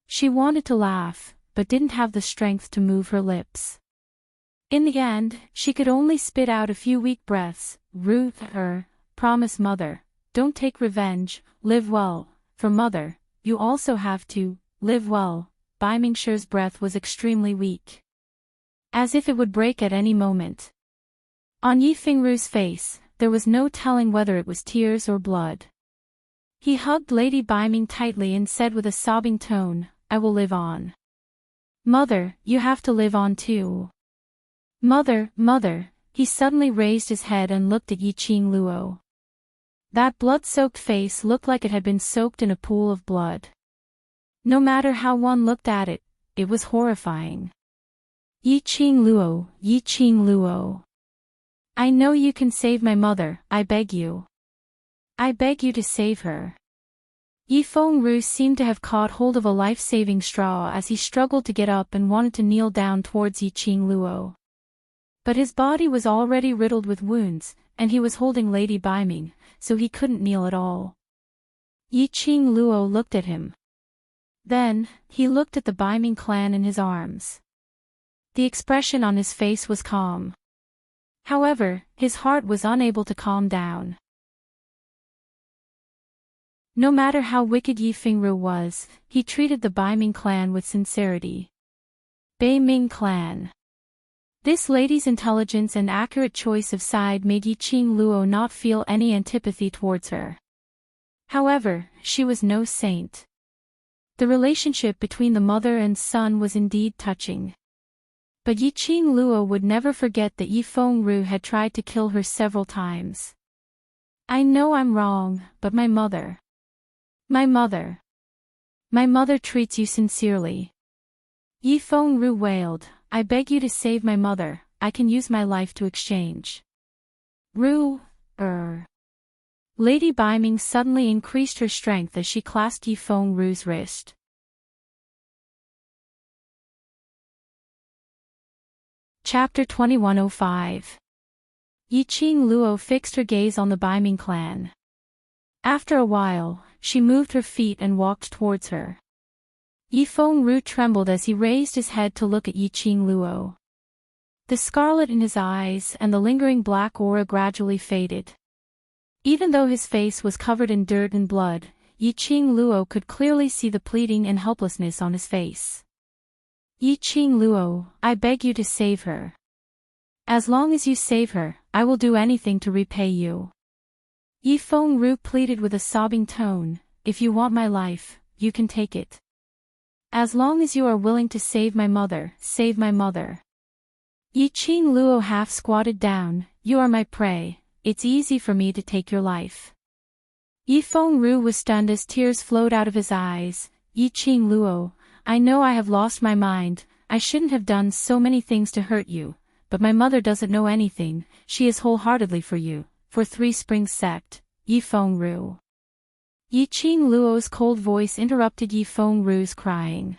She wanted to laugh, but didn't have the strength to move her lips. In the end, she could only spit out a few weak breaths. Promise mother, don't take revenge, live well. For mother, you also have to live well. Bai Mingshi's breath was extremely weak, as if it would break at any moment. On Yifengru's face, there was no telling whether it was tears or blood. He hugged Lady Baiming tightly and said with a sobbing tone, I will live on. Mother, you have to live on too. Mother, mother, he suddenly raised his head and looked at Yiqing Luo. That blood-soaked face looked like it had been soaked in a pool of blood. No matter how one looked at it, it was horrifying. Yiqing Luo, Yiqing Luo. I know you can save my mother, I beg you. I beg you to save her. Yifengru seemed to have caught hold of a life-saving straw as he struggled to get up and wanted to kneel down towards Yiqing Luo. But his body was already riddled with wounds, and he was holding Lady Baiming, so he couldn't kneel at all. Yiqing Luo looked at him. Then, he looked at the Baiming clan in his arms. The expression on his face was calm. However, his heart was unable to calm down. No matter how wicked Yifengru was, he treated the Baiming clan with sincerity. Baiming clan. This lady's intelligence and accurate choice of side made Yiqing Luo not feel any antipathy towards her. However, she was no saint. The relationship between the mother and son was indeed touching. But Yiqing Luo would never forget that Yifengru had tried to kill her several times. I know I'm wrong, but my mother. My mother. My mother treats you sincerely. Yifengru wailed, I beg you to save my mother, I can use my life to exchange. Lady Baiming suddenly increased her strength as she clasped Yifengru's wrist. Chapter 2105. Yiqing Luo fixed her gaze on the Baiming clan. After a while, she moved her feet and walked towards her. Yifengru trembled as he raised his head to look at Yiqing Luo. The scarlet in his eyes and the lingering black aura gradually faded. Even though his face was covered in dirt and blood, Yiqing Luo could clearly see the pleading and helplessness on his face. Yiqing Luo, I beg you to save her. As long as you save her, I will do anything to repay you. Yifengru pleaded with a sobbing tone, if you want my life, you can take it. As long as you are willing to save my mother, save my mother. Yiqing Luo half squatted down, you are my prey, it's easy for me to take your life. Yifengru was stunned as tears flowed out of his eyes. Yiqing Luo, I know I have lost my mind, I shouldn't have done so many things to hurt you, but my mother doesn't know anything, she is wholeheartedly for you, for Three Springs sect, Yifengru. Yiqing Luo's cold voice interrupted Yifengru's crying.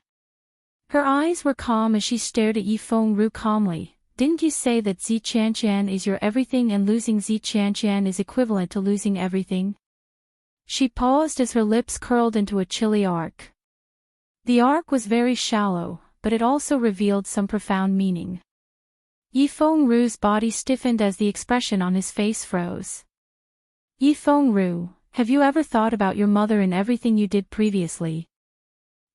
Her eyes were calm as she stared at Yifengru calmly. Didn't you say that Ziqianqian is your everything and losing Ziqianqian is equivalent to losing everything? She paused as her lips curled into a chilly arc. The arc was very shallow, but it also revealed some profound meaning. Yifengru's body stiffened as the expression on his face froze. Yifengru, have you ever thought about your mother and everything you did previously?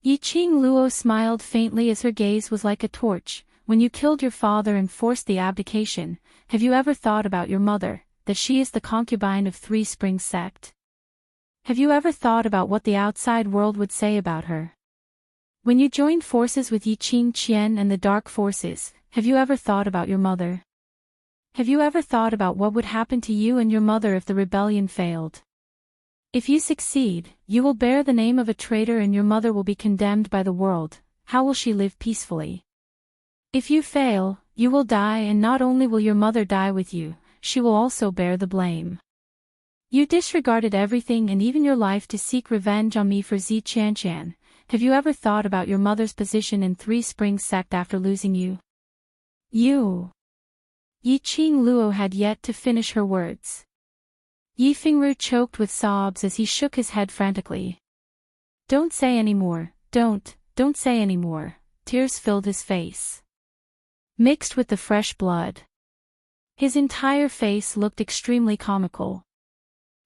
Yiqing Luo smiled faintly as her gaze was like a torch. When you killed your father and forced the abdication, have you ever thought about your mother, that she is the concubine of Three Springs sect? Have you ever thought about what the outside world would say about her? When you joined forces with Yiqing Qian and the Dark Forces, have you ever thought about your mother? Have you ever thought about what would happen to you and your mother if the rebellion failed? If you succeed, you will bear the name of a traitor and your mother will be condemned by the world. How will she live peacefully? If you fail, you will die, and not only will your mother die with you, she will also bear the blame. You disregarded everything and even your life to seek revenge on me for Enchanting. Have you ever thought about your mother's position in Three Springs sect after losing you? Yiqing Luo had yet to finish her words. Yifengru choked with sobs as he shook his head frantically. Don't say any more, don't say any more. Tears filled his face, mixed with the fresh blood. His entire face looked extremely comical.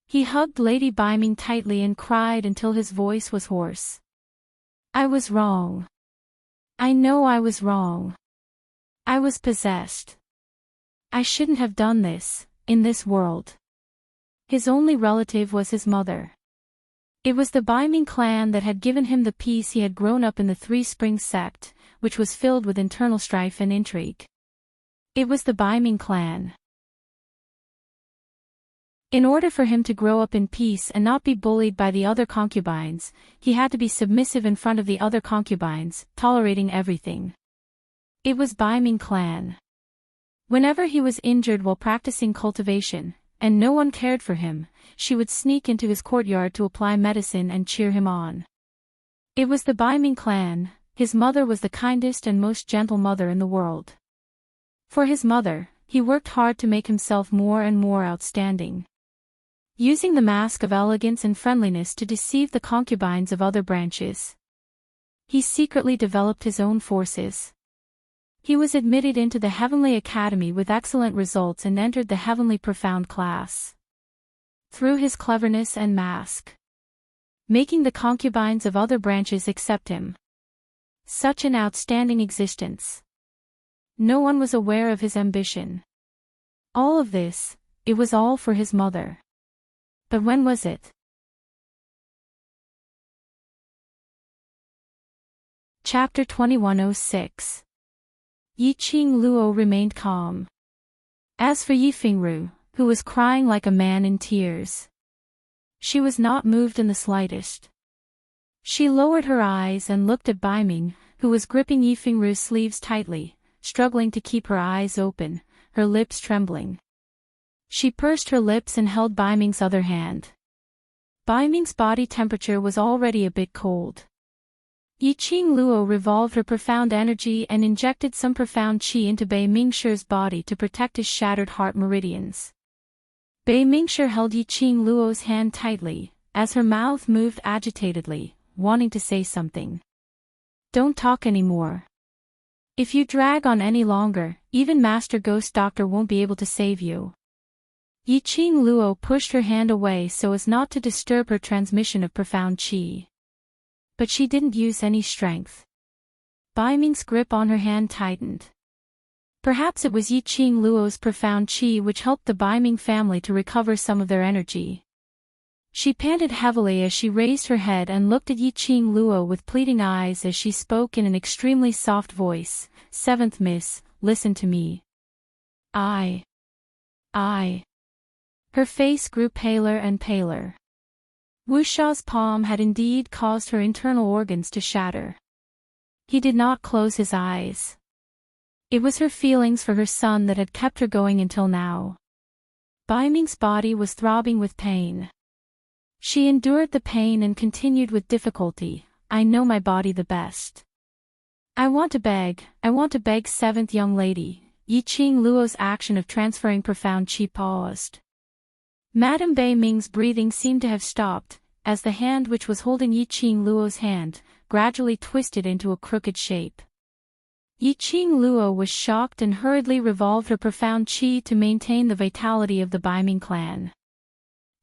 He hugged Lady Biming tightly and cried until his voice was hoarse. I was wrong. I know I was wrong. I was possessed. I shouldn't have done this, in this world. His only relative was his mother. It was the Biming clan that had given him the peace he had grown up in the Three Springs sect, which was filled with internal strife and intrigue. It was the Biming clan. In order for him to grow up in peace and not be bullied by the other concubines, he had to be submissive in front of the other concubines, tolerating everything. It was Biming clan. Whenever he was injured while practicing cultivation, and no one cared for him, she would sneak into his courtyard to apply medicine and cheer him on. It was the Biming clan. His mother was the kindest and most gentle mother in the world. For his mother, he worked hard to make himself more and more outstanding, using the mask of elegance and friendliness to deceive the concubines of other branches. He secretly developed his own forces. He was admitted into the Heavenly Academy with excellent results and entered the Heavenly Profound class. Through his cleverness and mask, making the concubines of other branches accept him. Such an outstanding existence. No one was aware of his ambition. All of this, it was all for his mother. But when was it? Chapter 2106. Yiqing Luo remained calm. As for Yifengru, who was crying like a man in tears, she was not moved in the slightest. She lowered her eyes and looked at Biming, who was gripping Yifengru's sleeves tightly, struggling to keep her eyes open, her lips trembling. She pursed her lips and held Biming's other hand. Biming's body temperature was already a bit cold. Yiqing Luo revolved her profound energy and injected some profound qi into Bei Mingshi's body to protect his shattered heart meridians. Bei Mingshi held Yiqing Luo's hand tightly, as her mouth moved agitatedly, wanting to say something. Don't talk anymore. If you drag on any longer, even Master Ghost Doctor won't be able to save you. Yiqing Luo pushed her hand away so as not to disturb her transmission of profound qi. But she didn't use any strength. Biming's grip on her hand tightened. Perhaps it was Yiqing Luo's profound qi which helped the Biming family to recover some of their energy. She panted heavily as she raised her head and looked at Yiqing Luo with pleading eyes as she spoke in an extremely soft voice. Seventh Miss, listen to me. I. Her face grew paler and paler. Wuxia's palm had indeed caused her internal organs to shatter. He did not close his eyes. It was her feelings for her son that had kept her going until now. Biming's body was throbbing with pain. She endured the pain and continued with difficulty. I know my body the best. I want to beg, seventh young lady. Yiqing Luo's action of transferring profound qi paused. Madame Bei Ming's breathing seemed to have stopped, as the hand which was holding Yiqing Luo's hand, gradually twisted into a crooked shape. Yiqing Luo was shocked and hurriedly revolved her profound qi to maintain the vitality of the Biming clan.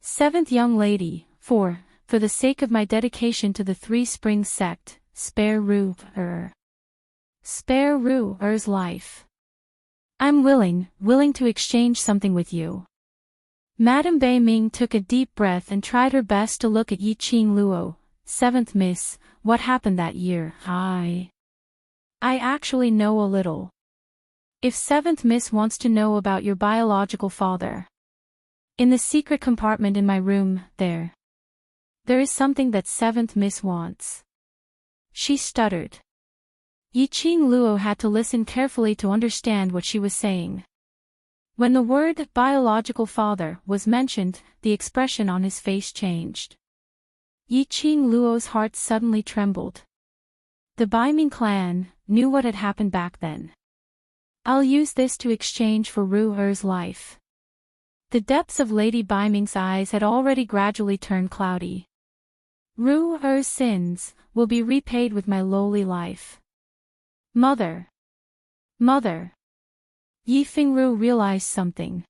Seventh young lady, for the sake of my dedication to the Three Springs sect, spare Ru'er's life. I'm willing to exchange something with you. Madame Bei Ming took a deep breath and tried her best to look at Yiqing Luo. Seventh Miss, what happened that year? I actually know a little. If Seventh Miss wants to know about your biological father. In the secret compartment in my room, there. There is something that seventh miss wants. She stuttered. Yiqing Luo had to listen carefully to understand what she was saying. When the word biological father was mentioned, the expression on his face changed. Yiqing Luo's heart suddenly trembled. The Baiming clan knew what had happened back then. I'll use this to exchange for Ru Er's life. The depths of Lady Baiming's eyes had already gradually turned cloudy. Ru Er's sins will be repaid with my lowly life. Mother! Mother! Yi Fengru realized something.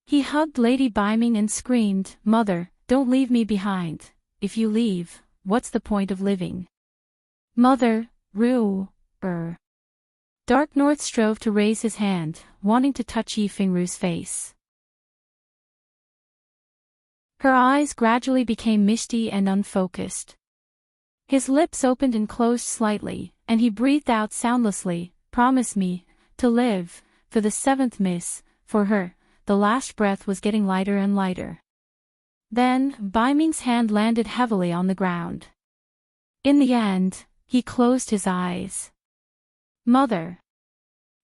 He hugged Lady Baiming and screamed, "Mother, don't leave me behind. If you leave, what's the point of living?" Mother, Ru Er. Dark North strove to raise his hand, wanting to touch Yi Fengru's face. Her eyes gradually became misty and unfocused. His lips opened and closed slightly, and he breathed out soundlessly, "Promise me to live for the seventh miss." For her, the last breath was getting lighter and lighter. Then, Baiming's hand landed heavily on the ground. In the end, he closed his eyes. Mother!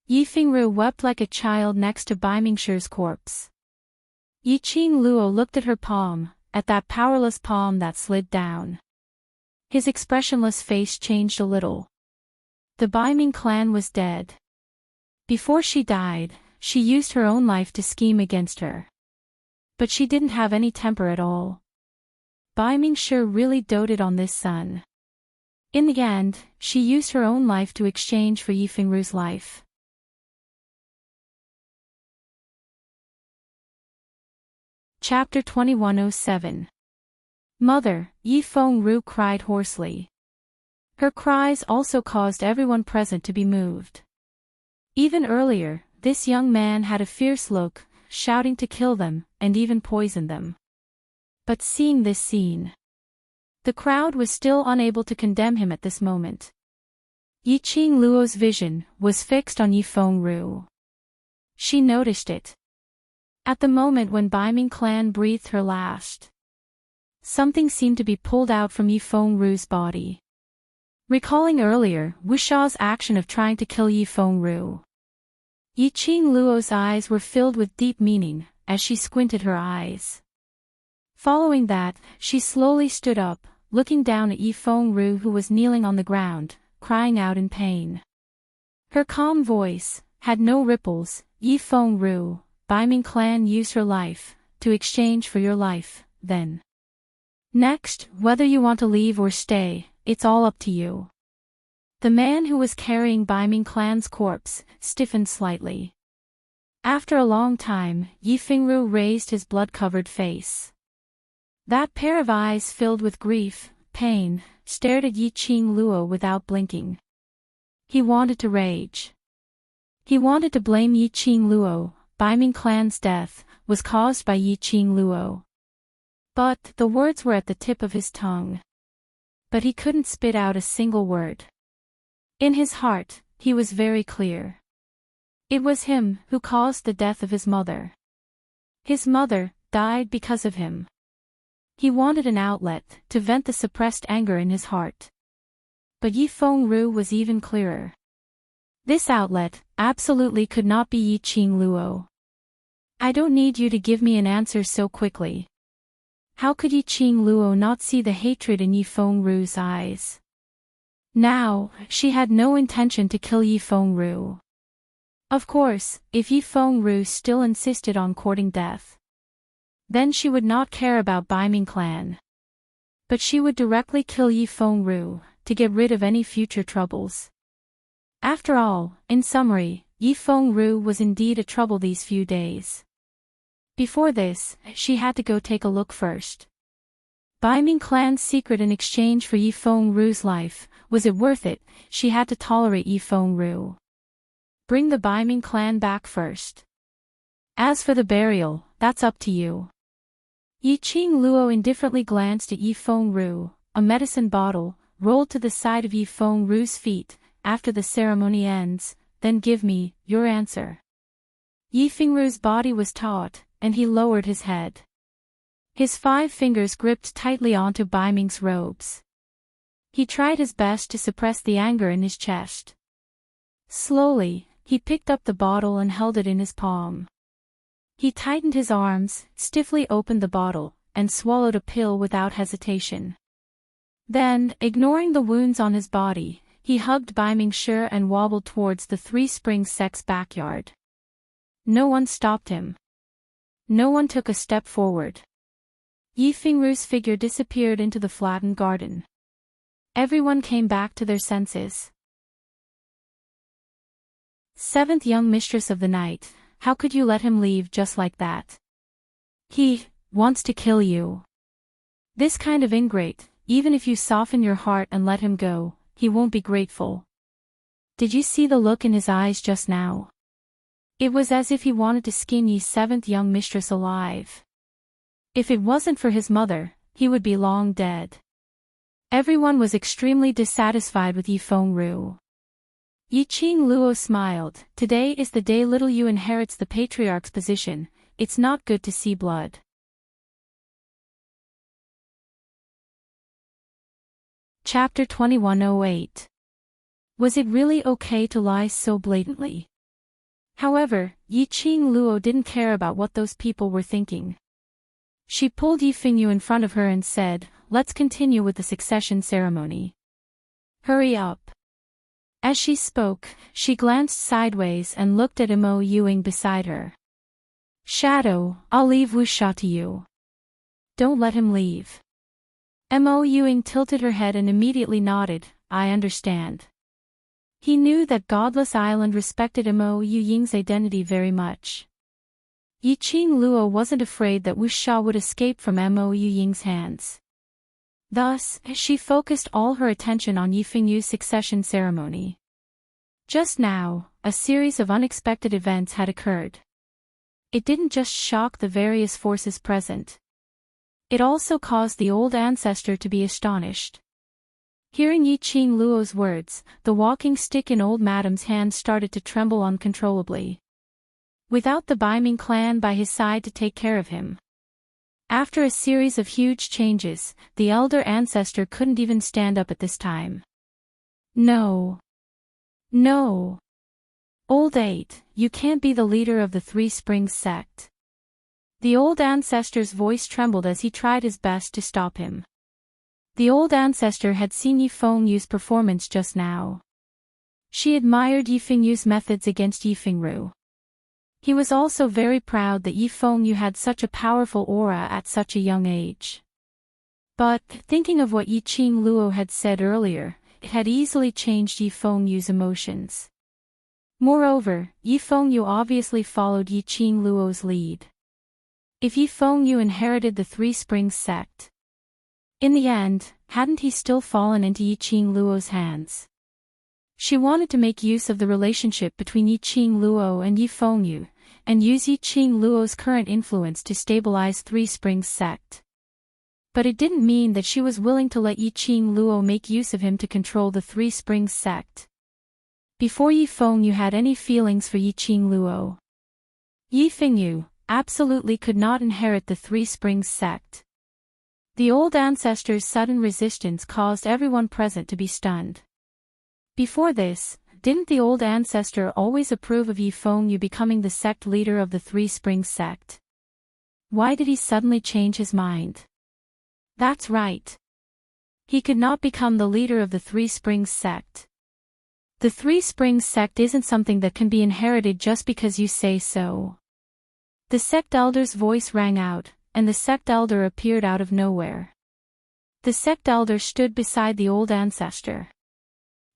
Yi Fengru wept like a child next to Baimingshi's corpse. Yiqing Luo looked at her palm, at that powerless palm that slid down. His expressionless face changed a little. The Baiming clan was dead. Before she died, she used her own life to scheme against her. But she didn't have any temper at all. Baimingshi really doted on this son. In the end, she used her own life to exchange for Yi Fengru's life. Chapter 2107. Mother, Yi Fengru cried hoarsely. Her cries also caused everyone present to be moved. Even earlier, this young man had a fierce look, shouting to kill them, and even poison them. But seeing this scene, the crowd was still unable to condemn him at this moment. Yiqing Luo's vision was fixed on Yi Fengru. She noticed it. At the moment when Baiming clan breathed her last, something seemed to be pulled out from Yi Fengru's body. Recalling earlier Wuxia's action of trying to kill Yi Fengru, Yiqing Luo's eyes were filled with deep meaning, as she squinted her eyes. Following that, she slowly stood up, looking down at Yi Fengru who was kneeling on the ground, crying out in pain. Her calm voice had no ripples. "Yi Fengru, Baiming clan used her life to exchange for your life, then. Next, whether you want to leave or stay, it's all up to you." The man who was carrying Baiming clan's corpse stiffened slightly. After a long time, Yi Fengru raised his blood-covered face. That pair of eyes filled with grief, pain, stared at Yiqing Luo without blinking. He wanted to rage. He wanted to blame Yiqing Luo. Baiming clan's death was caused by Yiqing Luo. But the words were at the tip of his tongue. But he couldn't spit out a single word. In his heart, he was very clear. It was him who caused the death of his mother. His mother died because of him. He wanted an outlet to vent the suppressed anger in his heart. But Yi Fengru was even clearer. This outlet absolutely could not be Yiqing Luo. "I don't need you to give me an answer so quickly." How could Yiqing Luo not see the hatred in Yi Fengru's eyes? Now, she had no intention to kill Yi Fengru. Of course, if Yi Fengru still insisted on courting death, then she would not care about Baiming clan. But she would directly kill Yi Fengru to get rid of any future troubles. After all, in summary, Yi Fengru was indeed a trouble these few days. Before this, she had to go take a look first. Baiming clan's secret in exchange for Yi Fengru's life, was it worth it? She had to tolerate Yi Fengru. Bring the Baiming clan back first. As for the burial, that's up to you. Yiqing Luo indifferently glanced at Yi Fengru. A medicine bottle rolled to the side of Yi Fengru's feet. "After the ceremony ends, then give me your answer." Yi Fengru's body was taut, and he lowered his head. His 5 fingers gripped tightly onto Bai Ming's robes. He tried his best to suppress the anger in his chest. Slowly, he picked up the bottle and held it in his palm. He tightened his arms, stiffly opened the bottle, and swallowed a pill without hesitation. Then, ignoring the wounds on his body, he hugged Bai Ming's shirt and wobbled towards the Three Springs sect's backyard. No one stopped him. No one took a step forward. Yi Fengru's figure disappeared into the flattened garden. Everyone came back to their senses. 7th young mistress of the night, how could you let him leave just like that? He wants to kill you. This kind of ingrate, even if you soften your heart and let him go, he won't be grateful. Did you see the look in his eyes just now? It was as if he wanted to skin Yi's 7th young mistress alive. If it wasn't for his mother, he would be long dead. Everyone was extremely dissatisfied with Yi Fengru. Yiqing Luo smiled. Today is the day little Yu inherits the patriarch's position. It's not good to see blood. Chapter 2108. Was it really okay to lie so blatantly? However, Yiqing Luo didn't care about what those people were thinking. She pulled Yi Fengru in front of her and said, "Let's continue with the succession ceremony. Hurry up." As she spoke, she glanced sideways and looked at Mo Yuing beside her. "Shadow, I'll leave Wuxia to you. Don't let him leave." Mo Yuing tilted her head and immediately nodded, "I understand." He knew that Godless Island respected Mo Yuying's identity very much. Yiqing Luo wasn't afraid that Wuxia would escape from Mo Yuying's hands. Thus, she focused all her attention on Yi Fengru's succession ceremony. Just now, a series of unexpected events had occurred. It didn't just shock the various forces present. It also caused the old ancestor to be astonished. Hearing Yiqing Luo's words, the walking stick in old madam's hand started to tremble uncontrollably. Without the Bai Ming clan by his side to take care of him. After a series of huge changes, the elder ancestor couldn't even stand up at this time. No. No. Old 8, you can't be the leader of the Three Springs sect. The old ancestor's voice trembled as he tried his best to stop him. The old ancestor had seen Yi Fengru's performance just now. She admired Yi Fengru's methods against Yi Fengru. He was also very proud that Yi Fengru had such a powerful aura at such a young age. But, thinking of what Yiqing Luo had said earlier, it had easily changed Yi Fengru's emotions. Moreover, Yi Fengru obviously followed Yiqing Luo's lead. If Yi Fengru inherited the Three Springs sect, in the end, hadn't he still fallen into Yiqing Luo's hands? She wanted to make use of the relationship between Yiqing Luo and Yi Fengru, and use Yiqing Luo's current influence to stabilize Three Springs sect. But it didn't mean that she was willing to let Yiqing Luo make use of him to control the Three Springs sect. Before Yi Fengru had any feelings for Yiqing Luo, Yi Fengru absolutely could not inherit the Three Springs sect. The old ancestor's sudden resistance caused everyone present to be stunned. Before this, didn't the old ancestor always approve of Yi Fengru becoming the sect leader of the Three Springs sect? Why did he suddenly change his mind? That's right. He could not become the leader of the Three Springs sect. The Three Springs sect isn't something that can be inherited just because you say so. The sect elder's voice rang out, and the sect elder appeared out of nowhere. The sect elder stood beside the old ancestor.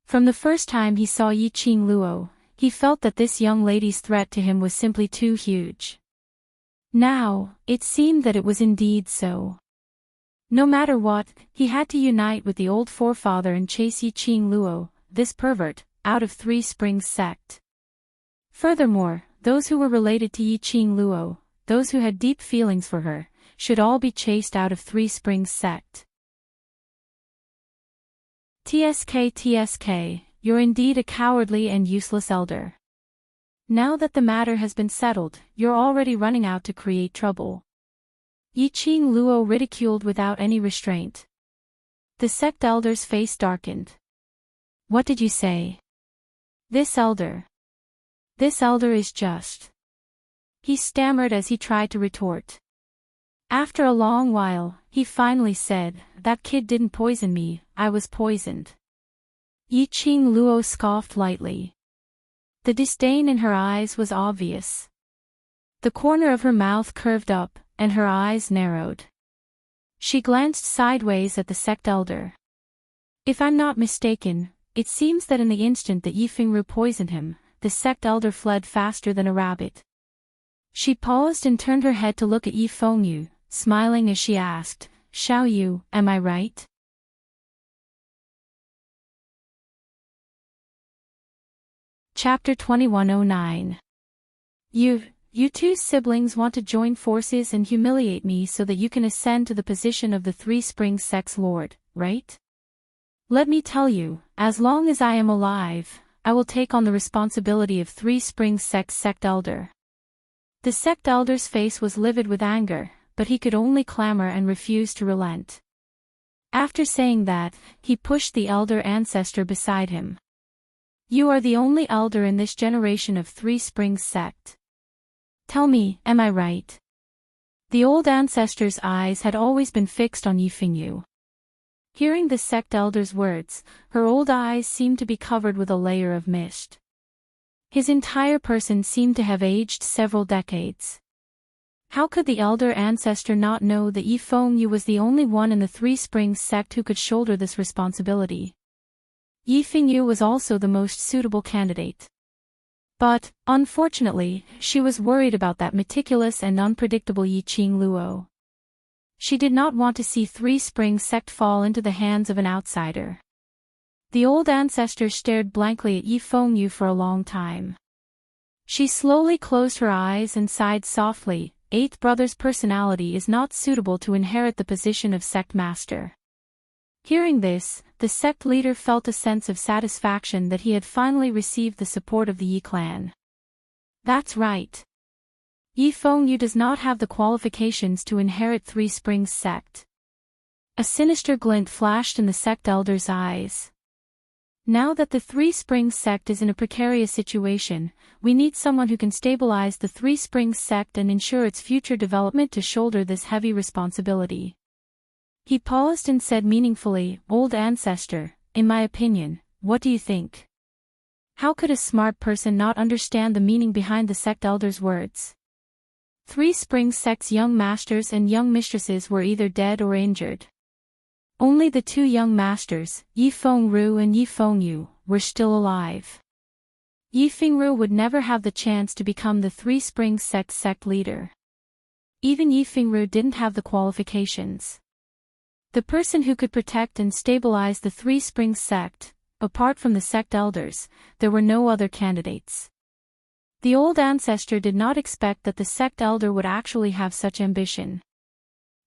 From the first time he saw Yiqing Luo, he felt that this young lady's threat to him was simply too huge. Now, it seemed that it was indeed so. No matter what, he had to unite with the old forefather and chase Yiqing Luo, this pervert, out of Three Springs sect. Furthermore, those who were related to Yiqing Luo, those who had deep feelings for her, should all be chased out of Three Springs sect. TSK, you're indeed a cowardly and useless elder. Now that the matter has been settled, you're already running out to create trouble. Yiqing Luo ridiculed without any restraint. The sect elder's face darkened. What did you say? This elder is just. He stammered as he tried to retort. After a long while, he finally said, that kid didn't poison me, I was poisoned. Yiqing Luo scoffed lightly. The disdain in her eyes was obvious. The corner of her mouth curved up, and her eyes narrowed. She glanced sideways at the sect elder. If I'm not mistaken, it seems that in the instant that Yifengru poisoned him, the sect elder fled faster than a rabbit. She paused and turned her head to look at Yifengyu, smiling as she asked, Xiao Yu, am I right? Chapter 2109. You two siblings want to join forces and humiliate me so that you can ascend to the position of the Three Springs Sect's lord, right? Let me tell you, as long as I am alive, I will take on the responsibility of Three Springs Sect's sect elder. The sect elder's face was livid with anger, but he could only clamor and refuse to relent. After saying that, he pushed the elder ancestor beside him. You are the only elder in this generation of Three Springs Sect. Tell me, am I right? The old ancestor's eyes had always been fixed on Yifengyu. Hearing the sect elder's words, her old eyes seemed to be covered with a layer of mist. His entire person seemed to have aged several decades. How could the elder ancestor not know that Yifengyu was the only one in the Three Springs Sect who could shoulder this responsibility? Yifengyu was also the most suitable candidate. But, unfortunately, she was worried about that meticulous and unpredictable Yiqing Luo. She did not want to see Three Springs Sect fall into the hands of an outsider. The old ancestor stared blankly at Yifengyu for a long time. She slowly closed her eyes and sighed softly. Eighth brother's personality is not suitable to inherit the position of sect master. Hearing this, the sect leader felt a sense of satisfaction that he had finally received the support of the Yi clan. That's right. Yifengyu does not have the qualifications to inherit Three Springs Sect. A sinister glint flashed in the sect elder's eyes. Now that the Three Springs Sect is in a precarious situation, we need someone who can stabilize the Three Springs Sect and ensure its future development to shoulder this heavy responsibility. He paused and said meaningfully, Old ancestor, in my opinion, what do you think? How could a smart person not understand the meaning behind the sect elder's words? Three Springs Sect's young masters and young mistresses were either dead or injured. Only the two young masters, Yifengru and Yifengyu, were still alive. Yifengru would never have the chance to become the Three Springs sect leader. Even Yifengru didn't have the qualifications. The person who could protect and stabilize the Three Springs Sect, apart from the sect elders, there were no other candidates. The old ancestor did not expect that the sect elder would actually have such ambition.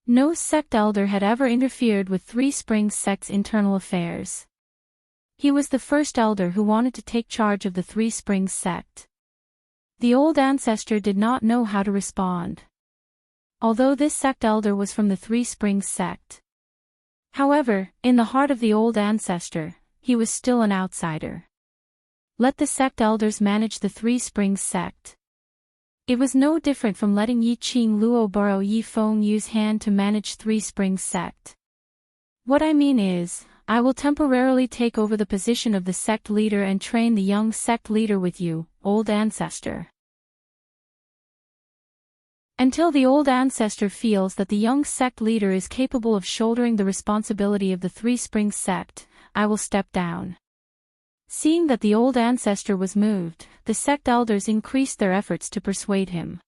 No sect elder had ever interfered with Three Springs Sect's internal affairs. He was the first elder who wanted to take charge of the Three Springs Sect. The old ancestor did not know how to respond. Although this sect elder was from the Three Springs Sect. However, in the heart of the old ancestor, he was still an outsider. Let the sect elders manage the Three Springs Sect. It was no different from letting Yiqing Luo borrow Yifengyu's hand to manage Three Springs Sect. What I mean is, I will temporarily take over the position of the sect leader and train the young sect leader with you, old ancestor. Until the old ancestor feels that the young sect leader is capable of shouldering the responsibility of the Three Springs Sect, I will step down. Seeing that the old ancestor was moved, the sect elders increased their efforts to persuade him.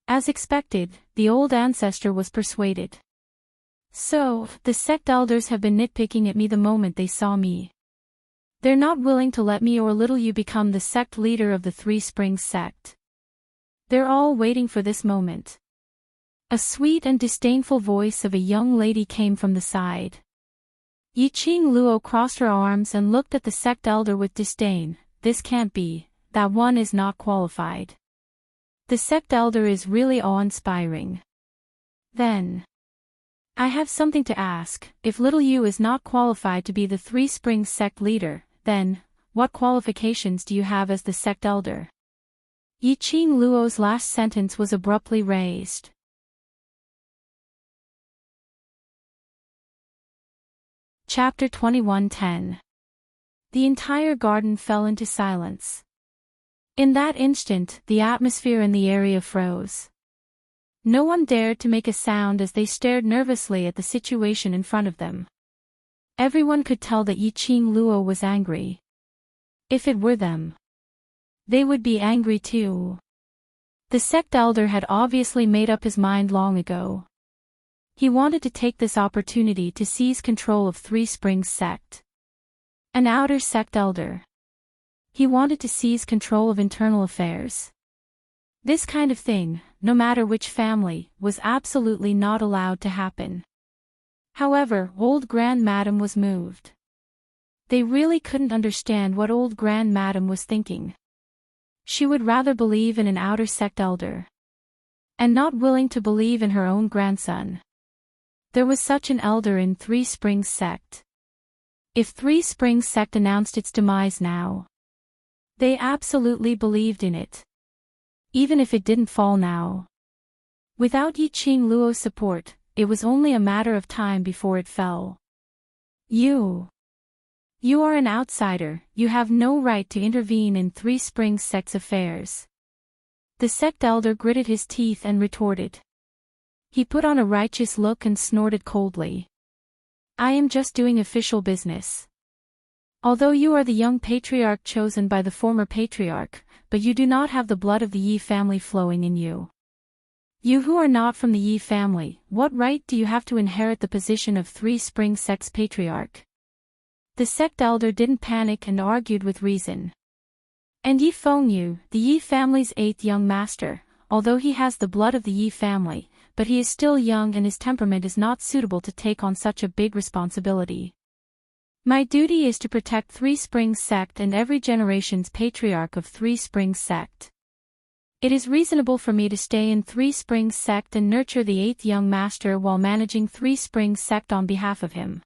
As expected, the old ancestor was persuaded. So, the sect elders have been nitpicking at me the moment they saw me. They're not willing to let me or little you become the sect leader of the Three Springs Sect. They're all waiting for this moment. A sweet and disdainful voice of a young lady came from the side. Yiqing Luo crossed her arms and looked at the sect elder with disdain. This can't be, that one is not qualified. The sect elder is really awe-inspiring. Then, I have something to ask. If little you is not qualified to be the Three Springs sect leader, then, what qualifications do you have as the sect elder? Yiqing Luo's last sentence was abruptly raised. Chapter 21:10. The entire garden fell into silence. In that instant, the atmosphere in the area froze. No one dared to make a sound as they stared nervously at the situation in front of them. Everyone could tell that Yiqing Luo was angry. If it were them, they would be angry too. The sect elder had obviously made up his mind long ago. He wanted to take this opportunity to seize control of Three Springs sect. An outer sect elder. He wanted to seize control of internal affairs. This kind of thing, no matter which family, was absolutely not allowed to happen. However, old Grand Madam was moved. They really couldn't understand what old Grand Madam was thinking. She would rather believe in an outer sect elder, and not willing to believe in her own grandson. There was such an elder in Three Springs sect. If Three Springs sect announced its demise now, they absolutely believed in it. Even if it didn't fall now. Without Yiqing Luo's support, it was only a matter of time before it fell. You are an outsider, you have no right to intervene in Three Springs sect's affairs. The sect elder gritted his teeth and retorted. He put on a righteous look and snorted coldly. I am just doing official business. Although you are the young patriarch chosen by the former patriarch, but you do not have the blood of the Yi family flowing in you. You who are not from the Yi family, what right do you have to inherit the position of Three Springs sect's patriarch? The sect elder didn't panic and argued with reason. And Yi Fengyu, the Yi family's 8th young master, although he has the blood of the Yi family, but he is still young and his temperament is not suitable to take on such a big responsibility. My duty is to protect Three Springs sect and every generation's patriarch of Three Springs sect. It is reasonable for me to stay in Three Springs sect and nurture the 8th young master while managing Three Springs sect on behalf of him.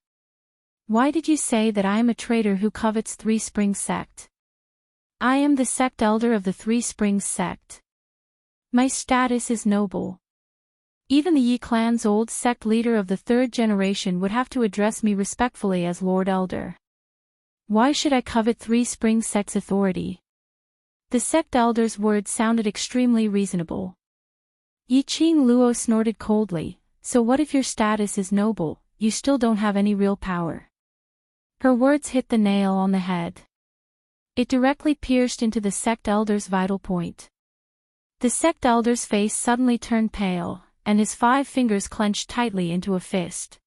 Why did you say that I am a traitor who covets Three Springs sect? I am the sect elder of the Three Springs sect. My status is noble. Even the Yi clan's old sect leader of the 3rd generation would have to address me respectfully as Lord Elder. Why should I covet Three Springs sect's authority? The sect elder's words sounded extremely reasonable. Yiqing Luo snorted coldly, so what if your status is noble, you still don't have any real power? Her words hit the nail on the head. It directly pierced into the sect elder's vital point. The sect elder's face suddenly turned pale, and his 5 fingers clenched tightly into a fist.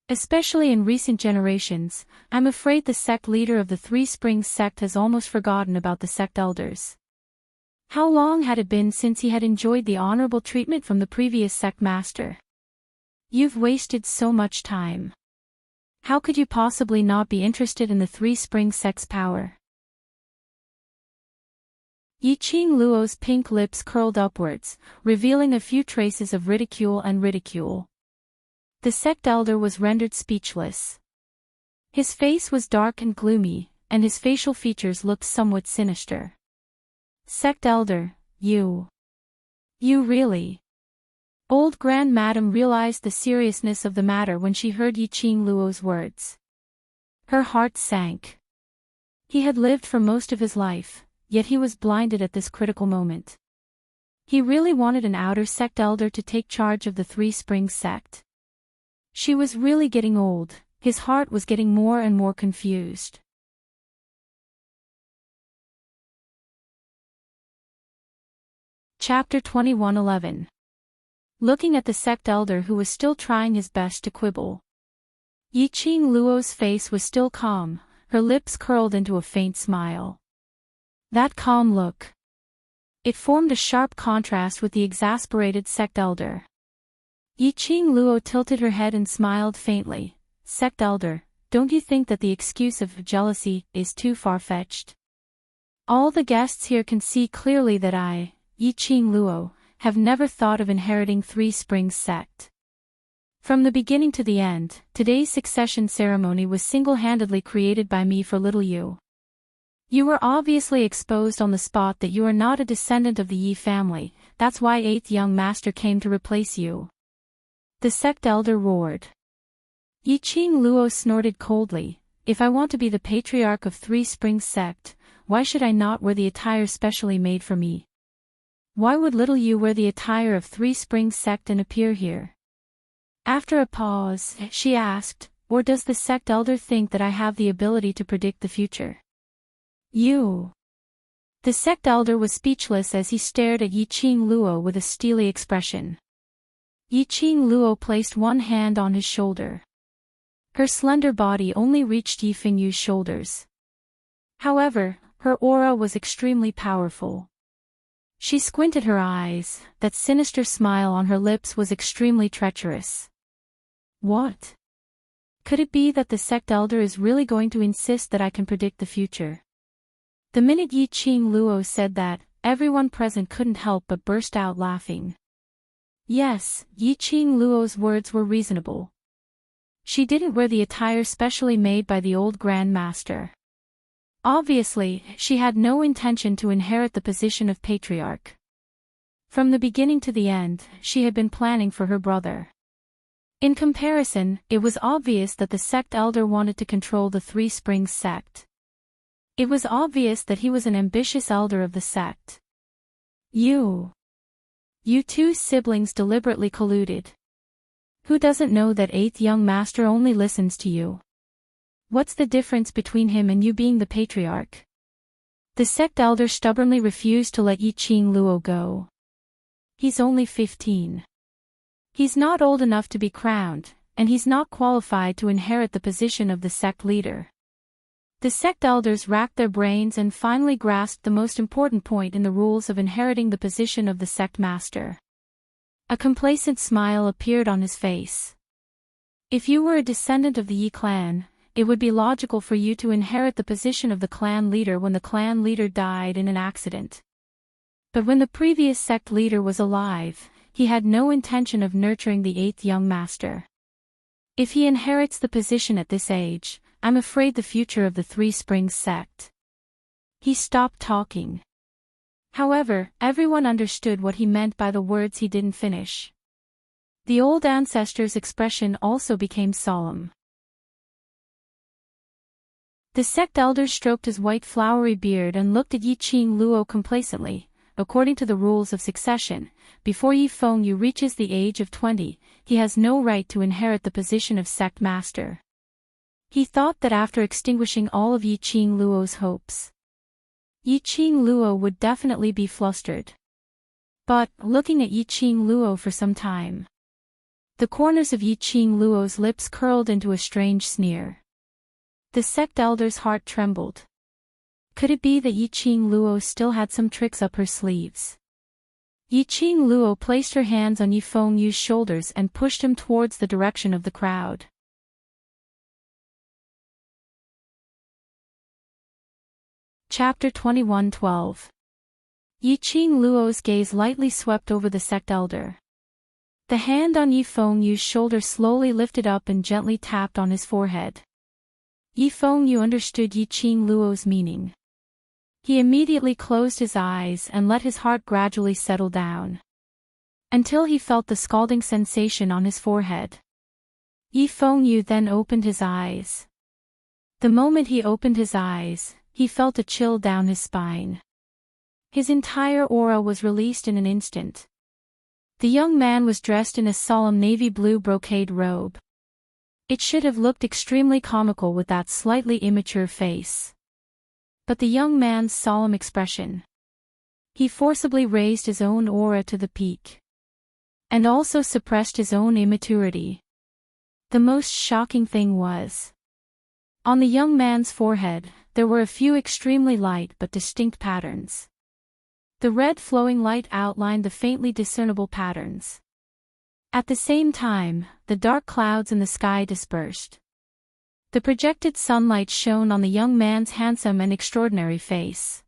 Especially in recent generations, I'm afraid the sect leader of the Three Springs sect has almost forgotten about the sect elders. How long had it been since he had enjoyed the honorable treatment from the previous sect master? You've wasted so much time. How could you possibly not be interested in the Three Springs sect's power? Yiqing Luo's pink lips curled upwards, revealing a few traces of ridicule. The sect elder was rendered speechless. His face was dark and gloomy, and his facial features looked somewhat sinister. Sect elder, you really? Old Grand Madam realized the seriousness of the matter when she heard Yiqing Luo's words. Her heart sank. He had lived for most of his life, yet he was blinded at this critical moment. He really wanted an outer sect elder to take charge of the Three Springs sect. She was really getting old, his heart was getting more and more confused. Chapter 21:11. Looking at the sect elder who was still trying his best to quibble. Yiqing Luo's face was still calm, her lips curled into a faint smile. That calm look. It formed a sharp contrast with the exasperated sect elder. Yiqing Luo tilted her head and smiled faintly. Sect elder, don't you think that the excuse of jealousy is too far-fetched? All the guests here can see clearly that I, Yiqing Luo, have never thought of inheriting Three Springs sect. From the beginning to the end, today's succession ceremony was single-handedly created by me for little you. You were obviously exposed on the spot that you are not a descendant of the Yi family, that's why 8th young master came to replace you. The sect elder roared. Yiqing Luo snorted coldly, if I want to be the patriarch of Three Springs sect, why should I not wear the attire specially made for me? Why would little you wear the attire of Three Springs sect and appear here? After a pause, she asked, or does the sect elder think that I have the ability to predict the future? You. The sect elder was speechless as he stared at Yiqing Luo with a steely expression. Yiqing Luo placed one hand on his shoulder. Her slender body only reached Yi Fengyu's shoulders. However, her aura was extremely powerful. She squinted her eyes, that sinister smile on her lips was extremely treacherous. What? Could it be that the sect elder is really going to insist that I can predict the future? The minute Yiqing Luo said that, everyone present couldn't help but burst out laughing. Yes, Yiqing Luo's words were reasonable. She didn't wear the attire specially made by the old Grand Master. Obviously, she had no intention to inherit the position of patriarch. From the beginning to the end, she had been planning for her brother. In comparison, it was obvious that the sect elder wanted to control the Three Springs sect. It was obvious that he was an ambitious elder of the sect. You two siblings deliberately colluded. Who doesn't know that 8th young master only listens to you? What's the difference between him and you being the patriarch? The sect elder stubbornly refused to let Yiqing Luo go. He's only 15. He's not old enough to be crowned, and he's not qualified to inherit the position of the sect leader. The sect elders racked their brains and finally grasped the most important point in the rules of inheriting the position of the sect master. A complacent smile appeared on his face. If you were a descendant of the Yi clan, it would be logical for you to inherit the position of the clan leader when the clan leader died in an accident. But when the previous sect leader was alive, he had no intention of nurturing the 8th young master. If he inherits the position at this age, I'm afraid the future of the Three Springs sect. He stopped talking. However, everyone understood what he meant by the words he didn't finish. The old ancestor's expression also became solemn. The sect elder stroked his white flowery beard and looked at Yiqing Luo complacently. According to the rules of succession, before Yi Fengyu reaches the age of 20, he has no right to inherit the position of sect master. He thought that after extinguishing all of Yiqing Luo's hopes, Yiqing Luo would definitely be flustered. But, looking at Yiqing Luo for some time, the corners of Yiqing Luo's lips curled into a strange sneer. The sect elder's heart trembled. Could it be that Yiqing Luo still had some tricks up her sleeves? Yiqing Luo placed her hands on Yi Fengyu's shoulders and pushed him towards the direction of the crowd. Chapter 21:12. Yiqing Luo's gaze lightly swept over the sect elder. The hand on Yi Fengyu's shoulder slowly lifted up and gently tapped on his forehead. Yi Fengyu understood Yiqing Luo's meaning. He immediately closed his eyes and let his heart gradually settle down, until he felt the scalding sensation on his forehead. Yi Fengyu then opened his eyes. The moment he opened his eyes, he felt a chill down his spine. His entire aura was released in an instant. The young man was dressed in a solemn navy blue brocade robe. It should have looked extremely comical with that slightly immature face. But the young man's solemn expression. He forcibly raised his own aura to the peak. And also suppressed his own immaturity. The most shocking thing was, on the young man's forehead, there were a few extremely light but distinct patterns. The red flowing light outlined the faintly discernible patterns. At the same time, the dark clouds in the sky dispersed. The projected sunlight shone on the young man's handsome and extraordinary face.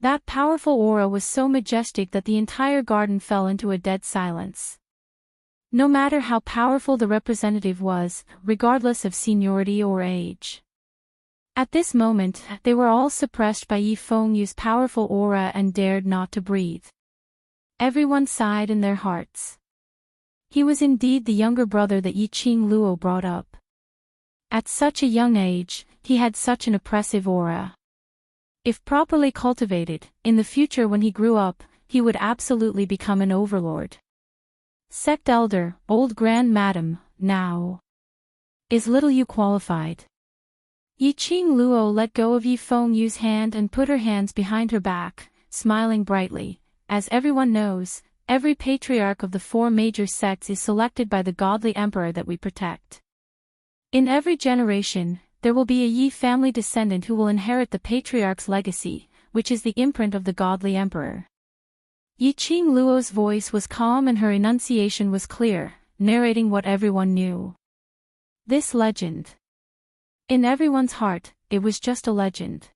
That powerful aura was so majestic that the entire garden fell into a dead silence. No matter how powerful the representative was, regardless of seniority or age. At this moment, they were all suppressed by Yi Fengyu's powerful aura and dared not to breathe. Everyone sighed in their hearts. He was indeed the younger brother that Yi Qingluo brought up. At such a young age, he had such an oppressive aura. If properly cultivated, in the future when he grew up, he would absolutely become an overlord. Sect Elder, Old Grand Madam, now. Is little you qualified? Yi Qingluo let go of Yi Fengyu's hand and put her hands behind her back, smiling brightly. As everyone knows, every patriarch of the 4 major sects is selected by the godly emperor that we protect. In every generation, there will be a Yi family descendant who will inherit the patriarch's legacy, which is the imprint of the godly emperor. Yi Qingluo's voice was calm and her enunciation was clear, narrating what everyone knew. This legend. In everyone's heart, it was just a legend.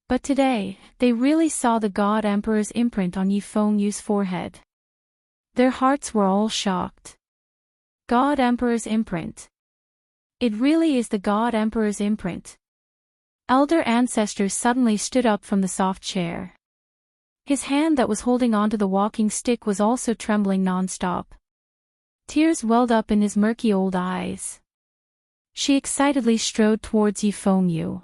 But today, they really saw the God Emperor's imprint on Yi Fengyu's forehead. Their hearts were all shocked. God Emperor's imprint. It really is the God Emperor's imprint. Elder Ancestor suddenly stood up from the soft chair. His hand that was holding onto the walking stick was also trembling non-stop. Tears welled up in his murky old eyes. She excitedly strode towards Yi Fengyu.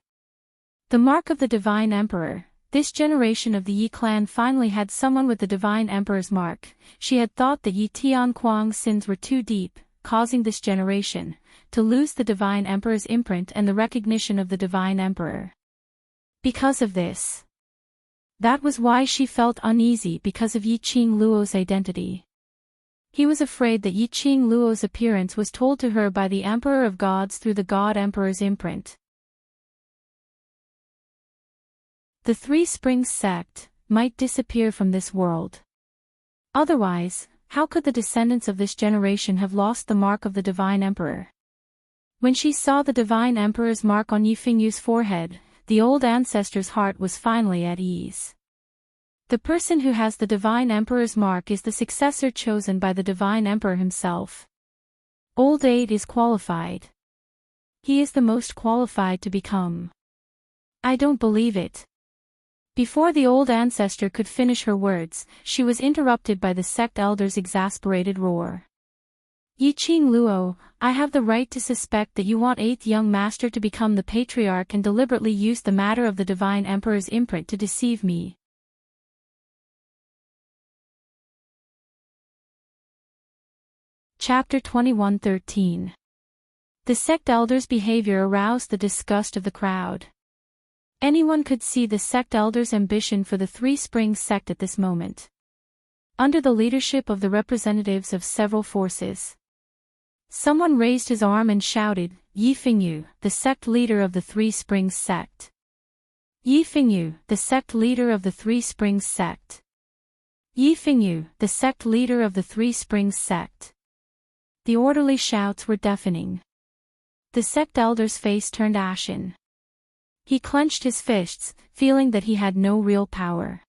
The mark of the Divine Emperor. This generation of the Yi clan finally had someone with the Divine Emperor's mark. She had thought that Yi Tianquang's sins were too deep, causing this generation to lose the Divine Emperor's imprint and the recognition of the Divine Emperor. Because of this. That was why she felt uneasy because of Yi Qingluo's identity. He was afraid that Yi Qingluo's appearance was told to her by the Emperor of Gods through the God Emperor's imprint. The Three Springs sect might disappear from this world. Otherwise, how could the descendants of this generation have lost the mark of the Divine Emperor? When she saw the Divine Emperor's mark on Yi Fengyu's forehead, the old ancestor's heart was finally at ease. The person who has the Divine Emperor's mark is the successor chosen by the Divine Emperor himself. Old Aid is qualified. He is the most qualified to become. I don't believe it. Before the old ancestor could finish her words, she was interrupted by the sect elder's exasperated roar. Yi Qingluo, I have the right to suspect that you want 8th young master to become the patriarch and deliberately use the matter of the Divine Emperor's imprint to deceive me. Chapter 21:13. The sect elder's behavior aroused the disgust of the crowd. Anyone could see the sect elder's ambition for the Three Springs sect at this moment. Under the leadership of the representatives of several forces. Someone raised his arm and shouted, Yi Fengyu, the sect leader of the Three Springs sect. Yi Fengyu, the sect leader of the Three Springs sect. Yi Fengyu, the sect leader of the Three Springs sect. The orderly shouts were deafening. The sect elder's face turned ashen. He clenched his fists, feeling that he had no real power.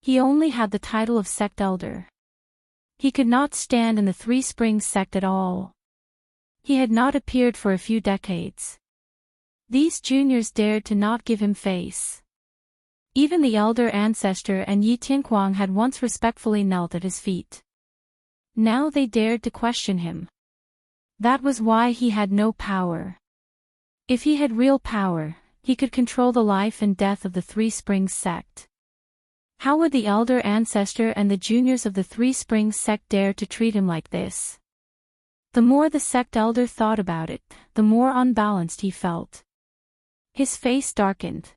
He only had the title of sect elder. He could not stand in the Three Springs sect at all. He had not appeared for a few decades. These juniors dared to not give him face. Even the elder ancestor and Yi Tianquang had once respectfully knelt at his feet. Now they dared to question him. That was why he had no power. If he had real power, he could control the life and death of the Three Springs sect. How would the elder ancestor and the juniors of the Three Springs sect dare to treat him like this? The more the sect elder thought about it, the more unbalanced he felt. His face darkened.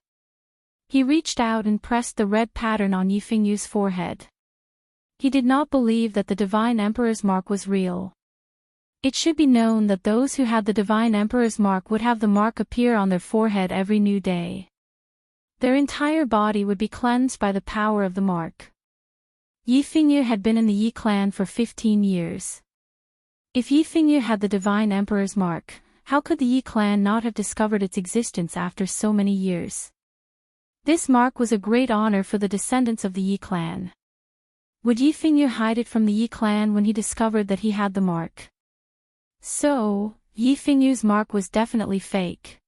He reached out and pressed the red pattern on Yi Fengyu's forehead. He did not believe that the Divine Emperor's mark was real. It should be known that those who had the Divine Emperor's mark would have the mark appear on their forehead every new day. Their entire body would be cleansed by the power of the mark. Yi Fengyu had been in the Yi clan for 15 years. If Yi Fengyu had the Divine Emperor's mark, how could the Yi clan not have discovered its existence after so many years? This mark was a great honor for the descendants of the Yi clan. Would Yi Fengyu hide it from the Yi clan when he discovered that he had the mark? So, Yi Fengyu's mark was definitely fake.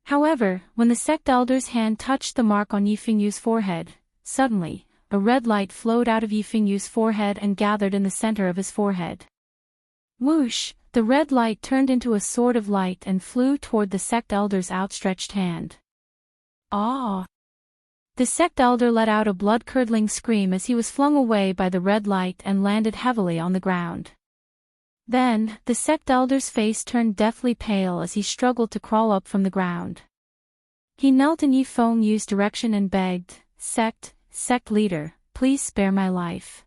However, when the sect elder's hand touched the mark on Yi Fengyu's forehead, suddenly, a red light flowed out of Yi Fengyu's forehead and gathered in the center of his forehead. Whoosh, the red light turned into a sword of light and flew toward the sect elder's outstretched hand. Ah! The sect elder let out a blood-curdling scream as he was flung away by the red light and landed heavily on the ground. Then, the sect elder's face turned deathly pale as he struggled to crawl up from the ground. He knelt in Yi Fengyu's direction and begged, Sect leader, please spare my life.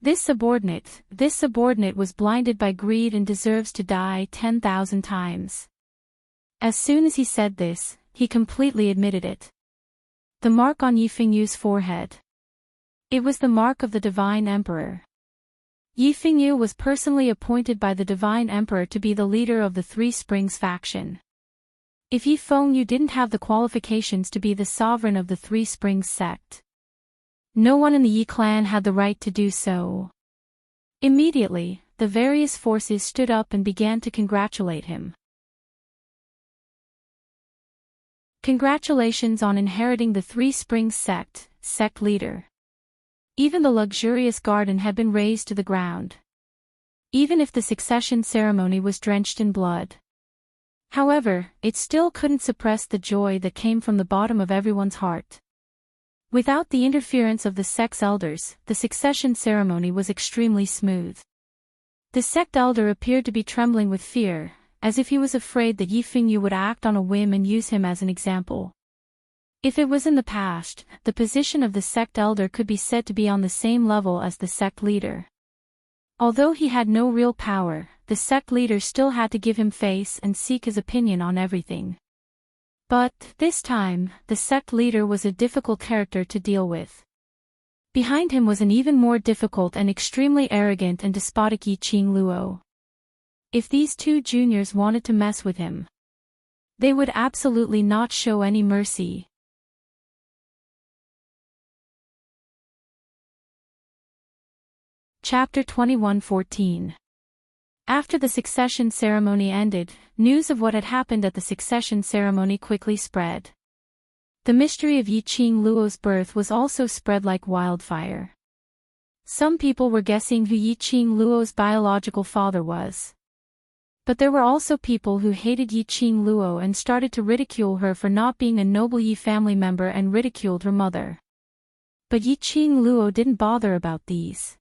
This subordinate was blinded by greed and deserves to die 10,000 times. As soon as he said this, he completely admitted it. The mark on Yi Fengyu's forehead. It was the mark of the Divine Emperor. Yi Fengyu was personally appointed by the Divine Emperor to be the leader of the Three Springs faction. If Yi Fengyu didn't have the qualifications to be the sovereign of the Three Springs sect, no one in the Yi clan had the right to do so. Immediately, the various forces stood up and began to congratulate him. Congratulations on inheriting the Three Springs sect leader. Even the luxurious garden had been razed to the ground. Even if the succession ceremony was drenched in blood. However, it still couldn't suppress the joy that came from the bottom of everyone's heart. Without the interference of the sect's elders, the succession ceremony was extremely smooth. The sect elder appeared to be trembling with fear, as if he was afraid that Yi Fengyu would act on a whim and use him as an example. If it was in the past, the position of the sect elder could be said to be on the same level as the sect leader. Although he had no real power, the sect leader still had to give him face and seek his opinion on everything. But, this time, the sect leader was a difficult character to deal with. Behind him was an even more difficult and extremely arrogant and despotic Yi Luo. If these two juniors wanted to mess with him, they would absolutely not show any mercy. Chapter 21:14. After the succession ceremony ended, news of what had happened at the succession ceremony quickly spread. The mystery of Yi Luo's birth was also spread like wildfire. Some people were guessing who Yi Luo's biological father was. But there were also people who hated Yi Luo and started to ridicule her for not being a noble Yi family member and ridiculed her mother. But Yi Luo didn't bother about these.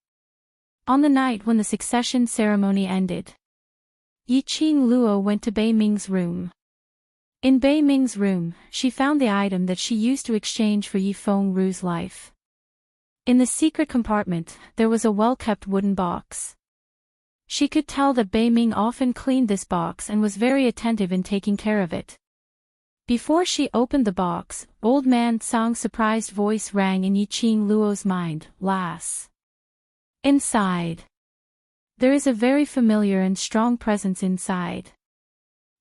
On the night when the succession ceremony ended, Yi Luo went to Bei Ming's room. In Bei Ming's room, she found the item that she used to exchange for Yi Fengru's life. In the secret compartment, there was a well-kept wooden box. She could tell that Bei Ming often cleaned this box and was very attentive in taking care of it. Before she opened the box, Old Man Song's surprised voice rang in Yi Luo's mind, "Lass." Inside. There is a very familiar and strong presence inside.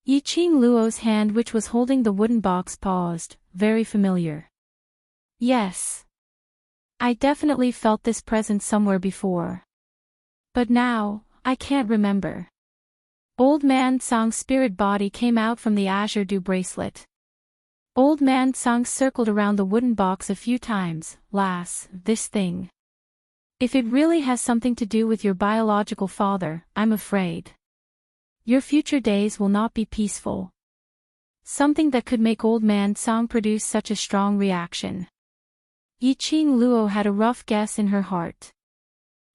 Yi Luo's hand which was holding the wooden box paused, very familiar. Yes. I definitely felt this presence somewhere before. But now, I can't remember. Old Man Song's spirit body came out from the azure dew bracelet. Old Man Song circled around the wooden box a few times. "Lass, this thing. If it really has something to do with your biological father, I'm afraid your future days will not be peaceful." Something that could make Old Man Song produce such a strong reaction. Yi Luo had a rough guess in her heart.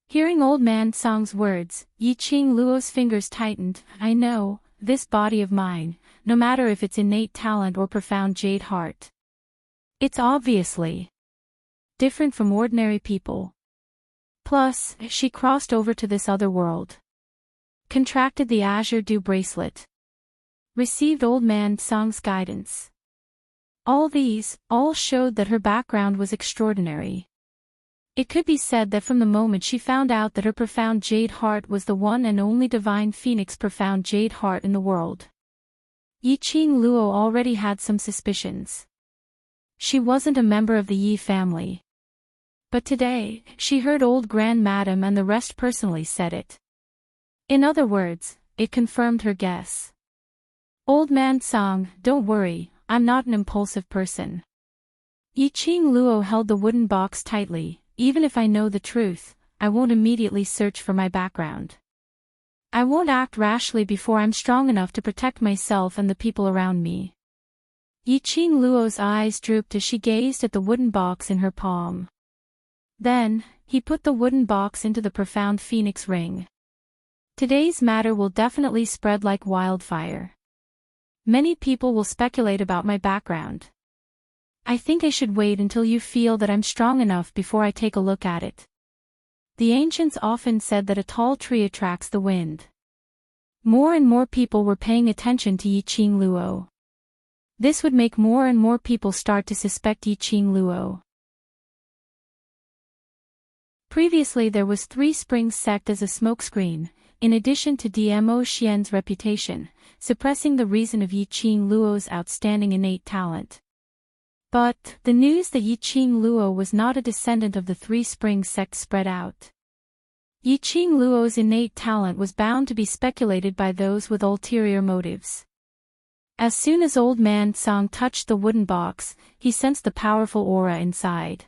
Hearing Old Man Song's words, Yi Luo's fingers tightened. "I know, this body of mine, no matter if it's innate talent or profound jade heart. It's obviously different from ordinary people. Plus, she crossed over to this other world. Contracted the azure dew bracelet. Received Old Man Song's guidance. All showed that her background was extraordinary. It could be said that from the moment she found out that her profound jade heart was the one and only divine phoenix profound jade heart in the world, Yi Luo already had some suspicions. She wasn't a member of the Yi family. But today, she heard old Grand Madam and the rest personally said it. In other words, it confirmed her guess. Old Man Song, don't worry, I'm not an impulsive person. Yiqing Luo held the wooden box tightly. Even if I know the truth, I won't immediately search for my background. I won't act rashly before I'm strong enough to protect myself and the people around me. Yiqing Luo's eyes drooped as she gazed at the wooden box in her palm. Then, he put the wooden box into the profound phoenix ring. Today's matter will definitely spread like wildfire. Many people will speculate about my background. I think I should wait until you feel that I'm strong enough before I take a look at it. The ancients often said that a tall tree attracts the wind. More and more people were paying attention to Yiqing Luo. This would make more and more people start to suspect Yiqing Luo. Previously there was Three Springs sect as a smokescreen, in addition to Dmo Xian's reputation, suppressing the reason of Yiqing Luo's outstanding innate talent. But, the news that Yiqing Luo was not a descendant of the Three Springs sect spread out. Yiqing Luo's innate talent was bound to be speculated by those with ulterior motives. As soon as Old Man Song touched the wooden box, he sensed the powerful aura inside.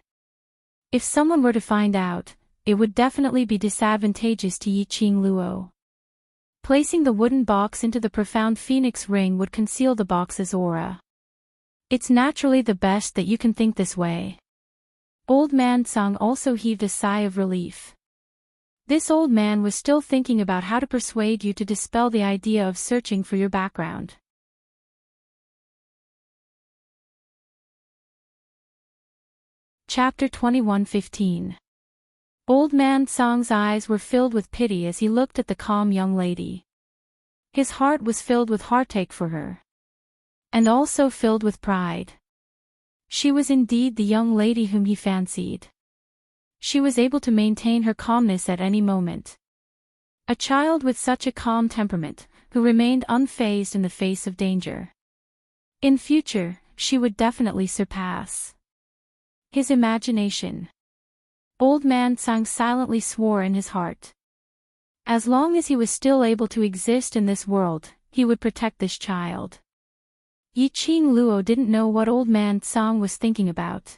If someone were to find out, it would definitely be disadvantageous to Yiqing Luo. Placing the wooden box into the profound phoenix ring would conceal the box's aura. It's naturally the best that you can think this way. Old Man Song also heaved a sigh of relief. This old man was still thinking about how to persuade you to dispel the idea of searching for your background. Chapter 21:15. Old Man Song's eyes were filled with pity as he looked at the calm young lady. His heart was filled with heartache for her. And also filled with pride. She was indeed the young lady whom he fancied. She was able to maintain her calmness at any moment. A child with such a calm temperament, who remained unfazed in the face of danger. In future, she would definitely surpass his imagination. Old Man Song silently swore in his heart. As long as he was still able to exist in this world, he would protect this child. Yiqing Luo didn't know what Old Man Song was thinking about.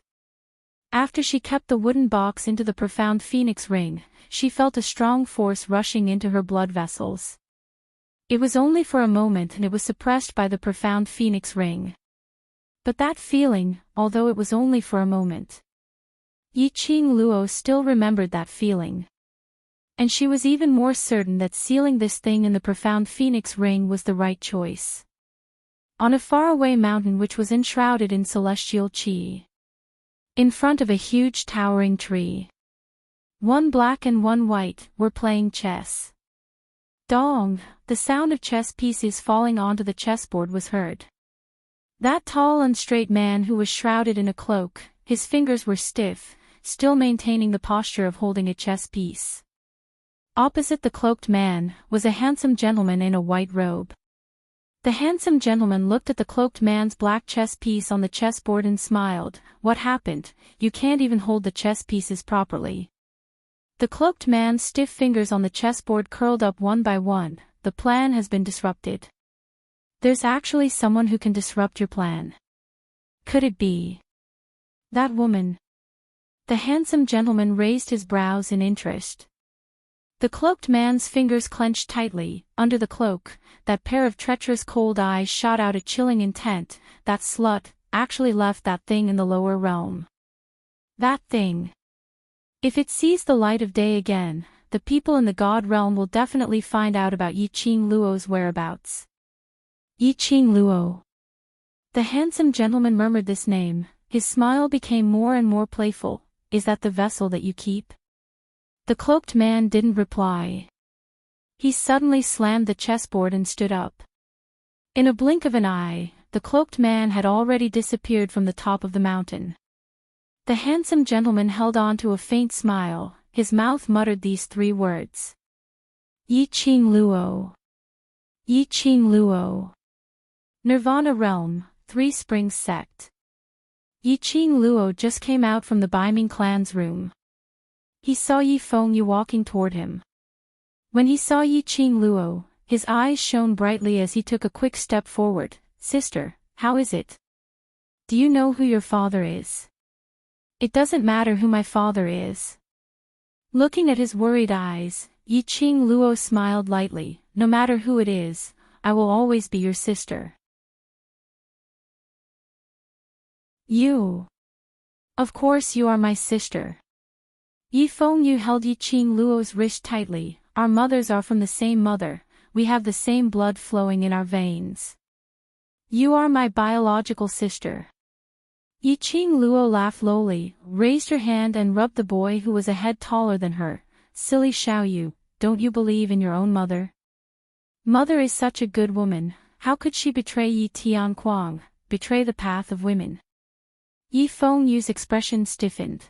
After she kept the wooden box into the profound phoenix ring, she felt a strong force rushing into her blood vessels. It was only for a moment and it was suppressed by the profound phoenix ring. But that feeling, although it was only for a moment. Yiqing Luo still remembered that feeling. And she was even more certain that sealing this thing in the profound phoenix ring was the right choice. On a faraway mountain which was enshrouded in celestial qi. In front of a huge towering tree. One black and one white were playing chess. Dong, the sound of chess pieces falling onto the chessboard was heard. That tall and straight man who was shrouded in a cloak, his fingers were stiff, still maintaining the posture of holding a chess piece. Opposite the cloaked man was a handsome gentleman in a white robe. The handsome gentleman looked at the cloaked man's black chess piece on the chessboard and smiled. What happened? You can't even hold the chess pieces properly. The cloaked man's stiff fingers on the chessboard curled up one by one. The plan has been disrupted. There's actually someone who can disrupt your plan. Could it be that woman? The handsome gentleman raised his brows in interest. The cloaked man's fingers clenched tightly. Under the cloak, that pair of treacherous cold eyes shot out a chilling intent. That slut actually left that thing in the lower realm. That thing. If it sees the light of day again, the people in the god realm will definitely find out about Yiqing Luo's whereabouts. Yiqing Luo. The handsome gentleman murmured this name. His smile became more and more playful. Is that the vessel that you keep? The cloaked man didn't reply. He suddenly slammed the chessboard and stood up. In a blink of an eye, the cloaked man had already disappeared from the top of the mountain. The handsome gentleman held on to a faint smile. His mouth muttered these three words. Yiqing Luo. Yiqing Luo. Nirvana Realm, Three Springs Sect. Yi Qing Luo just came out from the Baiming clan's room. He saw Yi Fengyu walking toward him. When he saw Yi Qing Luo, his eyes shone brightly as he took a quick step forward. Sister, how is it? Do you know who your father is? It doesn't matter who my father is. Looking at his worried eyes, Yi Qing Luo smiled lightly. No matter who it is, I will always be your sister. You. Of course you are my sister. Yi Fengyu held Yi Qing Luo's wrist tightly. Our mothers are from the same mother, we have the same blood flowing in our veins. You are my biological sister. Yi Qing Luo laughed lowly, raised her hand and rubbed the boy who was a head taller than her. Silly Xiaoyu, don't you believe in your own mother? Mother is such a good woman, how could she betray Yi Tianquang, betray the path of women? Yi Fengyu's expression stiffened.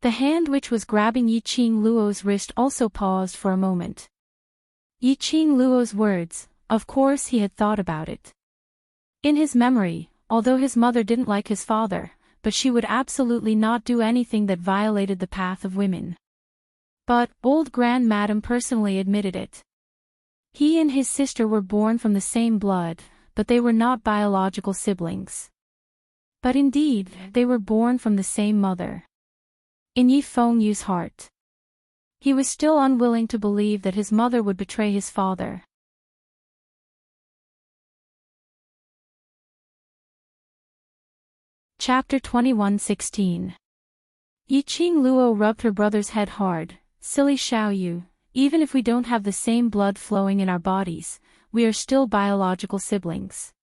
The hand which was grabbing Yi Qing Luo's wrist also paused for a moment. Yi Qing Luo's words, of course he had thought about it. In his memory, although his mother didn't like his father, but she would absolutely not do anything that violated the path of women. But, old Grand Madam personally admitted it. He and his sister were born from the same blood, but they were not biological siblings. But indeed, they were born from the same mother. In Yi Fengyu's heart, he was still unwilling to believe that his mother would betray his father. Chapter 21:16. Yi Qing Luo rubbed her brother's head hard. Silly Xiaoyu, even if we don't have the same blood flowing in our bodies, we are still biological siblings.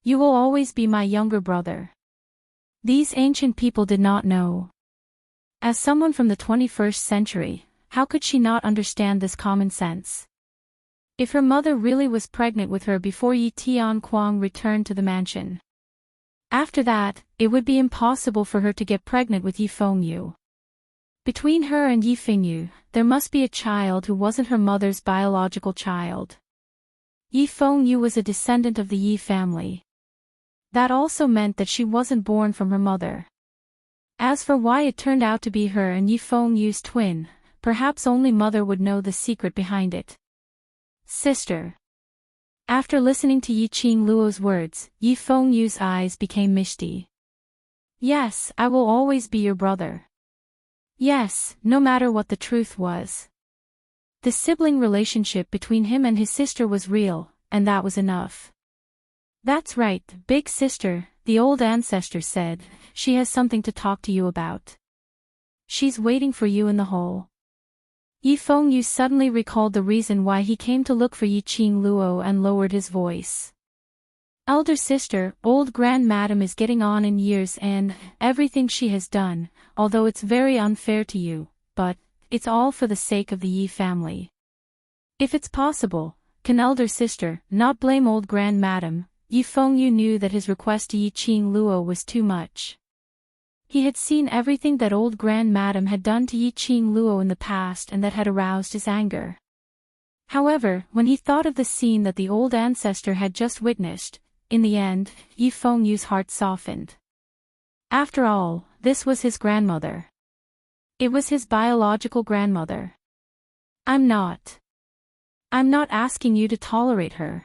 You will always be my younger brother. These ancient people did not know. As someone from the 21st century, how could she not understand this common sense? If her mother really was pregnant with her before Yi Tianquang returned to the mansion. After that, it would be impossible for her to get pregnant with Yi Fengyu. Between her and Yi Fengyu, there must be a child who wasn't her mother's biological child. Yi Fengyu was a descendant of the Yi family. That also meant that she wasn't born from her mother. As for why it turned out to be her and Yi Fengyu's twin, perhaps only mother would know the secret behind it. Sister. After listening to Yi Qing Luo's words, Yi Fengyu's eyes became misty. Yes, I will always be your brother. Yes, no matter what the truth was. The sibling relationship between him and his sister was real, and that was enough. That's right, big sister, the old ancestor said, she has something to talk to you about. She's waiting for you in the hall. Yi Fengyu suddenly recalled the reason why he came to look for Yi Qing Luo and lowered his voice. Elder sister, old Grand Madam is getting on in years and everything she has done, although it's very unfair to you, but it's all for the sake of the Yi family. If it's possible, can elder sister not blame old Grand Madam? Yi Fengyu knew that his request to Yi Qing Luo was too much. He had seen everything that old Grand Madam had done to Yi Qing Luo in the past and that had aroused his anger. However, when he thought of the scene that the old ancestor had just witnessed, in the end, Yi Fengyu's heart softened. After all, this was his grandmother. It was his biological grandmother. I'm not asking you to tolerate her.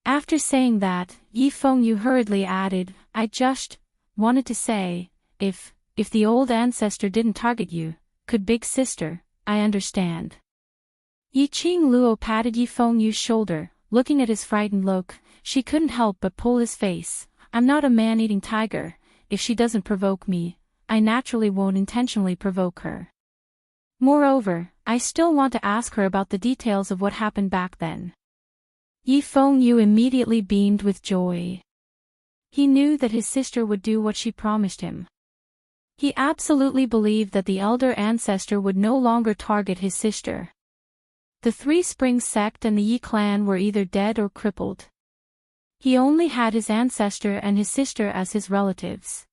After saying that, Yi Fengyu hurriedly added, I just wanted to say, if the old ancestor didn't target you, could big sister, I understand. Yi Qing Luo patted Yi Fengyu's shoulder, looking at his frightened look, she couldn't help but pull his face. I'm not a man-eating tiger, if she doesn't provoke me, I naturally won't intentionally provoke her. Moreover, I still want to ask her about the details of what happened back then. Yi Fengyu immediately beamed with joy. He knew that his sister would do what she promised him. He absolutely believed that the elder ancestor would no longer target his sister. The Three Springs sect and the Yi clan were either dead or crippled. He only had his ancestor and his sister as his relatives.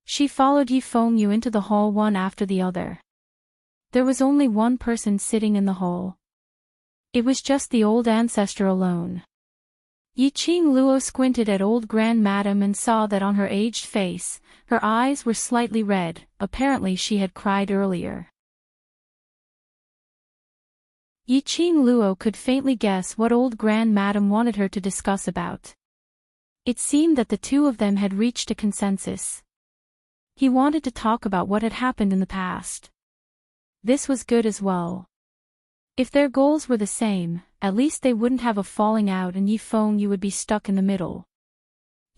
She followed Yi Fengyu into the hall one after the other. There was only one person sitting in the hall. It was just the old ancestor alone. Yiqing Luo squinted at old Grand Madam and saw that on her aged face, her eyes were slightly red. Apparently she had cried earlier. Yiqing Luo could faintly guess what old Grand Madam wanted her to discuss about. It seemed that the two of them had reached a consensus. He wanted to talk about what had happened in the past. This was good as well. If their goals were the same, at least they wouldn't have a falling out and Yifeng would be stuck in the middle.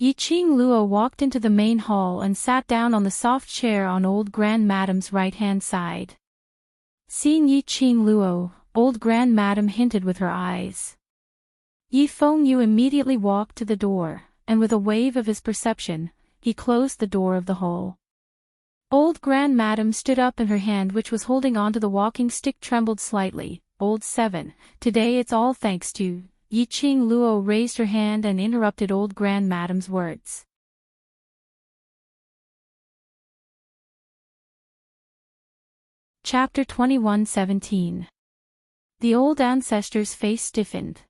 Yiqing Luo walked into the main hall and sat down on the soft chair on old Grand Madam's right-hand side. Seeing Yiqing Luo, old Grand Madam hinted with her eyes. Yifeng immediately walked to the door, and with a wave of his perception, he closed the door of the hall. Old Grand Madam stood up and her hand which was holding onto the walking stick trembled slightly. Old 7, today it's all thanks to... Yiqing Luo raised her hand and interrupted old Grand Madam's words. Chapter 21:17. The old ancestor's face stiffened.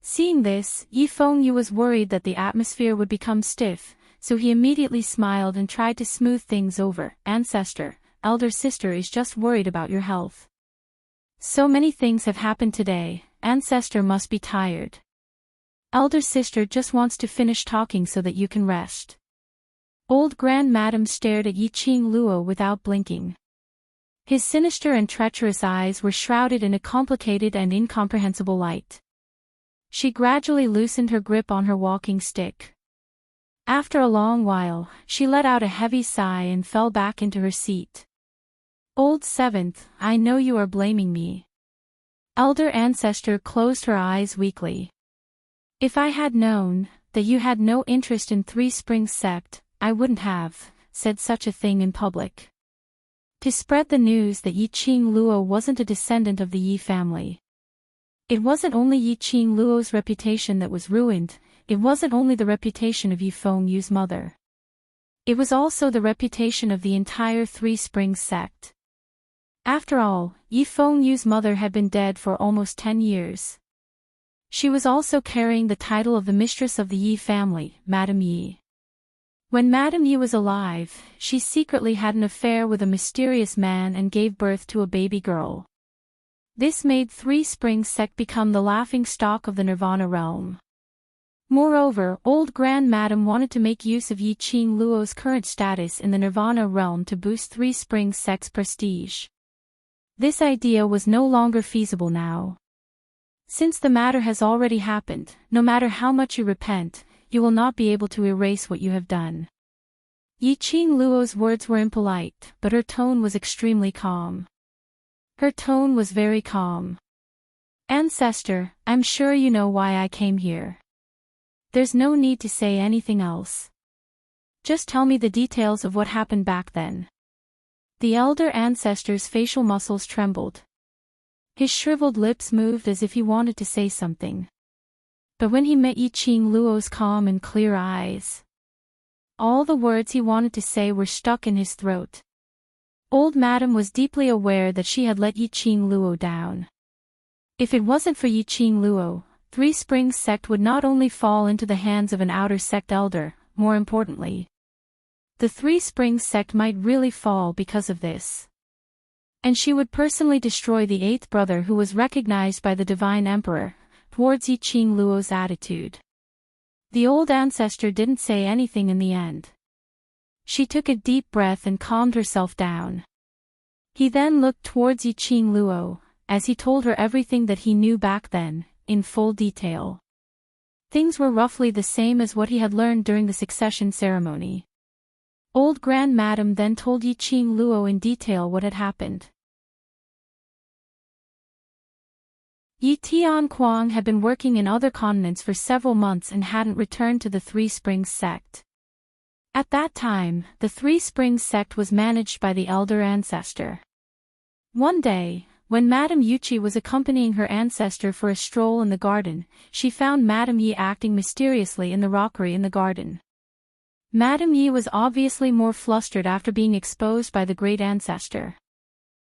Seeing this, Yifeng was worried that the atmosphere would become stiff, so he immediately smiled and tried to smooth things over. Ancestor, elder sister is just worried about your health. So many things have happened today, ancestor must be tired. Elder sister just wants to finish talking so that you can rest. Old Grand Madam stared at Yiqing Luo without blinking. His sinister and treacherous eyes were shrouded in a complicated and incomprehensible light. She gradually loosened her grip on her walking stick. After a long while, she let out a heavy sigh and fell back into her seat. Old 7th, I know you are blaming me. Elder ancestor closed her eyes weakly. If I had known that you had no interest in Three Springs sect, I wouldn't have said such a thing in public. To spread the news that Yiqing Luo wasn't a descendant of the Yi family. It wasn't only Yiqing Luo's reputation that was ruined, it wasn't only the reputation of Yifeng mother. It was also the reputation of the entire Three Springs sect. After all, Yifeng mother had been dead for almost 10 years. She was also carrying the title of the mistress of the Yi family, Madame Yi. When Madame Yi was alive, she secretly had an affair with a mysterious man and gave birth to a baby girl. This made Three Springs sect become the laughingstock of the Nirvana realm. Moreover, old Grand Madam wanted to make use of Yiqing Luo's current status in the Nirvana realm to boost Three Springs sect's prestige. This idea was no longer feasible now. Since the matter has already happened, no matter how much you repent, you will not be able to erase what you have done. Yiqing Luo's words were impolite, but her tone was extremely calm. Her tone was very calm. Ancestor, I'm sure you know why I came here. There's no need to say anything else. Just tell me the details of what happened back then. The elder ancestor's facial muscles trembled. His shriveled lips moved as if he wanted to say something. But when he met Yiqing Luo's calm and clear eyes, all the words he wanted to say were stuck in his throat. Old Madam was deeply aware that she had let Yiqing Luo down. If it wasn't for Yiqing Luo, Three Springs sect would not only fall into the hands of an outer sect elder, more importantly, the Three Springs sect might really fall because of this. And she would personally destroy the eighth brother who was recognized by the Divine Emperor, towards Yiqing Luo's attitude. The old ancestor didn't say anything in the end. She took a deep breath and calmed herself down. He then looked towards Yiqing Luo, as he told her everything that he knew back then, in full detail. Things were roughly the same as what he had learned during the succession ceremony. Old Grand Madam then told Yiqing Luo in detail what had happened. Yi Tianquang had been working in other continents for several months and hadn't returned to the Three Springs sect. At that time, the Three Springs sect was managed by the elder ancestor. One day, when Madame Yuchi was accompanying her ancestor for a stroll in the garden, she found Madame Yi acting mysteriously in the rockery in the garden. Madame Yi was obviously more flustered after being exposed by the great ancestor.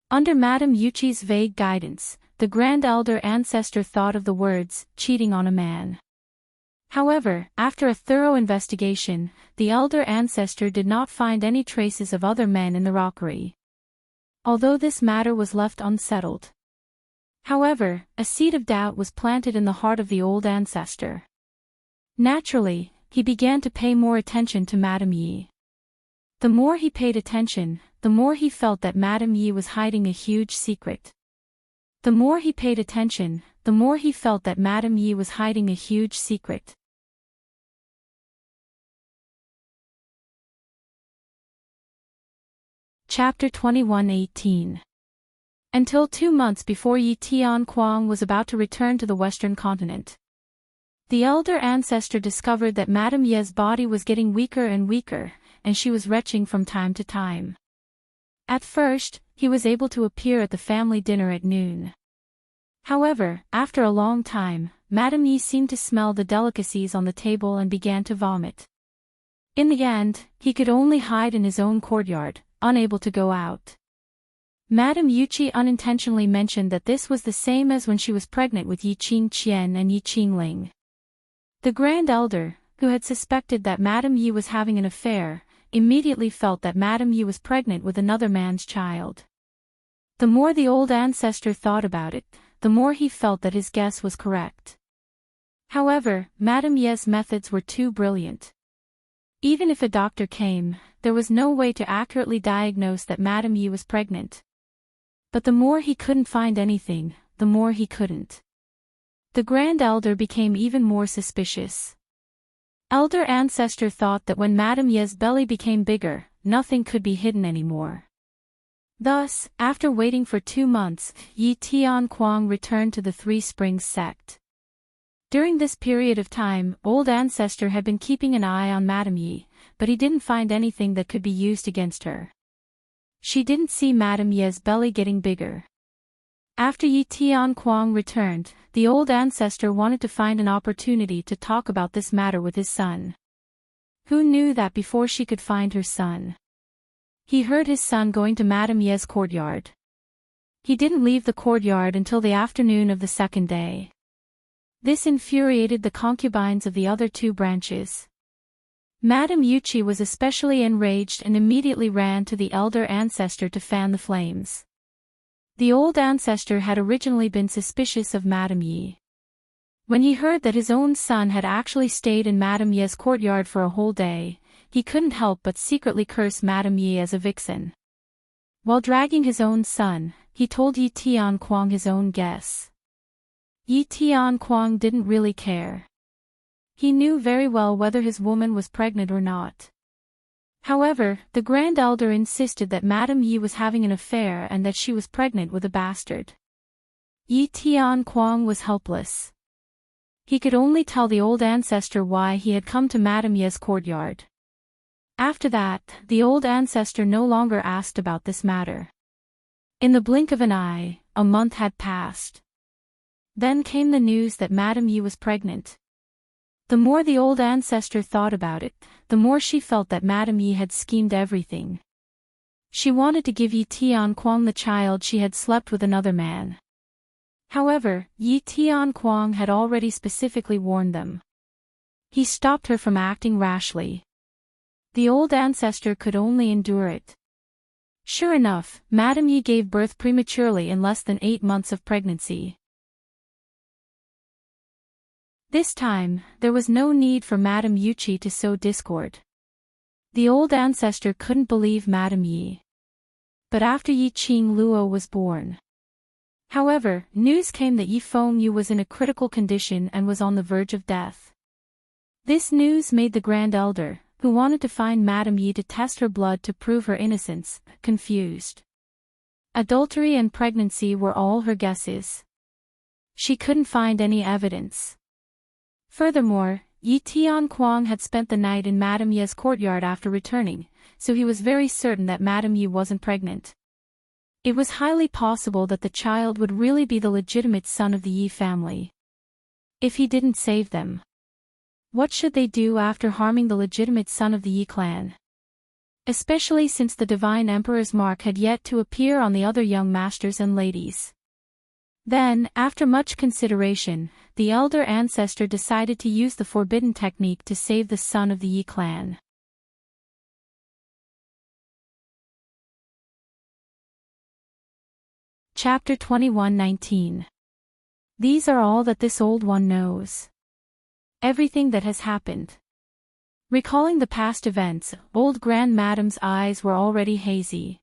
Under Madame Yuchi's vague guidance, the grand elder ancestor thought of the words, cheating on a man. However, after a thorough investigation, the elder ancestor did not find any traces of other men in the rockery, although this matter was left unsettled. However, a seed of doubt was planted in the heart of the old ancestor. Naturally, he began to pay more attention to Madame Yi. The more he paid attention, the more he felt that Madame Yi was hiding a huge secret. The more he paid attention, the more he felt that Madame Yi was hiding a huge secret. Chapter 21:18. Until 2 months before Yi Tianquang was about to return to the western continent, the elder ancestor discovered that Madame Ye's body was getting weaker and weaker, and she was retching from time to time. At first, he was able to appear at the family dinner at noon. However, after a long time, Madame Yi seemed to smell the delicacies on the table and began to vomit. In the end, he could only hide in his own courtyard, unable to go out. Madame Yuqi unintentionally mentioned that this was the same as when she was pregnant with Yi Qingqian and Yi Qingling. The Grand Elder, who had suspected that Madame Yi was having an affair, immediately felt that Madame Yi was pregnant with another man's child. The more the old ancestor thought about it, the more he felt that his guess was correct. However, Madame Ye's methods were too brilliant. Even if a doctor came, there was no way to accurately diagnose that Madame Yi was pregnant. But the more he couldn't find anything, the more he couldn't. The Grand Elder became even more suspicious. Elder Ancestor thought that when Madame Ye's belly became bigger, nothing could be hidden anymore. Thus, after waiting for 2 months, Yi Tianquang returned to the Three Springs sect. During this period of time, Old Ancestor had been keeping an eye on Madame Yi, but he didn't find anything that could be used against her. She didn't see Madame Ye's belly getting bigger. After Yi Tianquang returned, the old ancestor wanted to find an opportunity to talk about this matter with his son. Who knew that before she could find her son, he heard his son going to Madame Ye's courtyard. He didn't leave the courtyard until the afternoon of the second day. This infuriated the concubines of the other 2 branches. Madame Yuqi was especially enraged and immediately ran to the elder ancestor to fan the flames. The old ancestor had originally been suspicious of Madame Yi. When he heard that his own son had actually stayed in Madame Ye's courtyard for a whole day, he couldn't help but secretly curse Madame Yi as a vixen. While dragging his own son, he told Yi Tianquang his own guess. Yi Tianquang didn't really care. He knew very well whether his woman was pregnant or not. However, the Grand Elder insisted that Madame Yi was having an affair and that she was pregnant with a bastard. Yi Tianquang was helpless. He could only tell the old ancestor why he had come to Madame Ye's courtyard. After that, the old ancestor no longer asked about this matter. In the blink of an eye, a month had passed. Then came the news that Madame Yi was pregnant. The more the old ancestor thought about it, the more she felt that Madame Yi had schemed everything. She wanted to give Yi Tianquang the child she had slept with another man. However, Yi Tianquang had already specifically warned them. He stopped her from acting rashly. The old ancestor could only endure it. Sure enough, Madame Yi gave birth prematurely in less than 8 months of pregnancy. This time, there was no need for Madame Yuqi to sow discord. The old ancestor couldn't believe Madame Yi. But after Yi Qing Luo was born. However, news came that Yi Fengyu was in a critical condition and was on the verge of death. This news made the Grand Elder, who wanted to find Madame Yi to test her blood to prove her innocence, confused. Adultery and pregnancy were all her guesses. She couldn't find any evidence. Furthermore, Yi Tianquang had spent the night in Madame Ye's courtyard after returning, so he was very certain that Madame Yi wasn't pregnant. It was highly possible that the child would really be the legitimate son of the Yi family. If he didn't save them, what should they do after harming the legitimate son of the Yi clan? Especially since the Divine Emperor's mark had yet to appear on the other young masters and ladies. Then, after much consideration, the elder ancestor decided to use the forbidden technique to save the son of the Yi clan. Chapter 21:19. These are all that this old one knows. Everything that has happened. Recalling the past events, old Grand Madame's eyes were already hazy.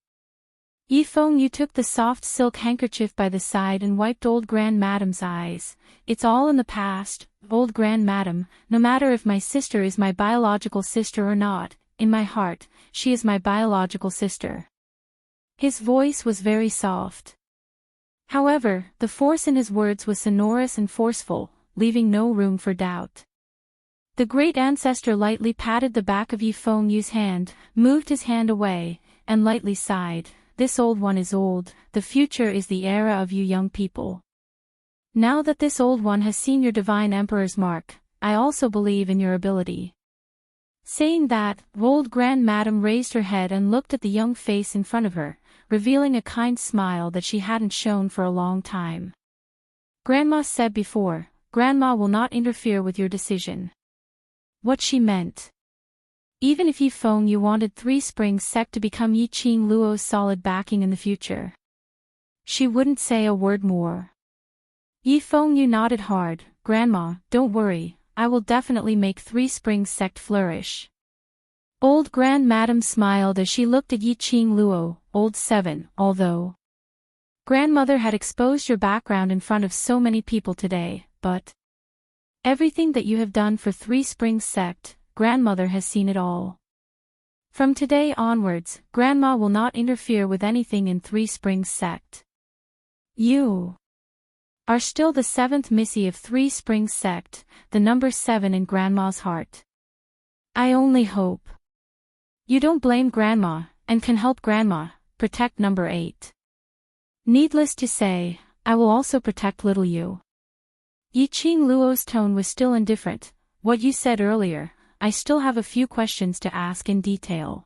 Yi Fengyu took the soft silk handkerchief by the side and wiped old Grand Madame's eyes. It's all in the past, old Grand Madame, no matter if my sister is my biological sister or not, in my heart, she is my biological sister. His voice was very soft. However, the force in his words was sonorous and forceful, leaving no room for doubt. The great ancestor lightly patted the back of Yi Fengyu's hand, moved his hand away, and lightly sighed. This old one is old, the future is the era of you young people. Now that this old one has seen your divine emperor's mark, I also believe in your ability. Saying that, old Grand Madame raised her head and looked at the young face in front of her, revealing a kind smile that she hadn't shown for a long time. Grandma said before, Grandma will not interfere with your decision. What she meant. Even if Yi Fengyu wanted Three Springs sect to become Yi Qing Luo's solid backing in the future, she wouldn't say a word more. Yi Fengyu nodded hard. Grandma, don't worry, I will definitely make Three Springs sect flourish. Old Grand Madame smiled as she looked at Yi Qing Luo, old 7, although Grandmother had exposed your background in front of so many people today, but everything that you have done for Three Springs sect, Grandmother has seen it all. From today onwards, Grandma will not interfere with anything in Three Springs sect. You are still the 7th Missy of Three Springs sect, the number 7 in Grandma's heart. I only hope you don't blame Grandma, and can help Grandma protect number 8. Needless to say, I will also protect little you. Yi Qing Luo's tone was still indifferent. What you said earlier, I still have a few questions to ask in detail.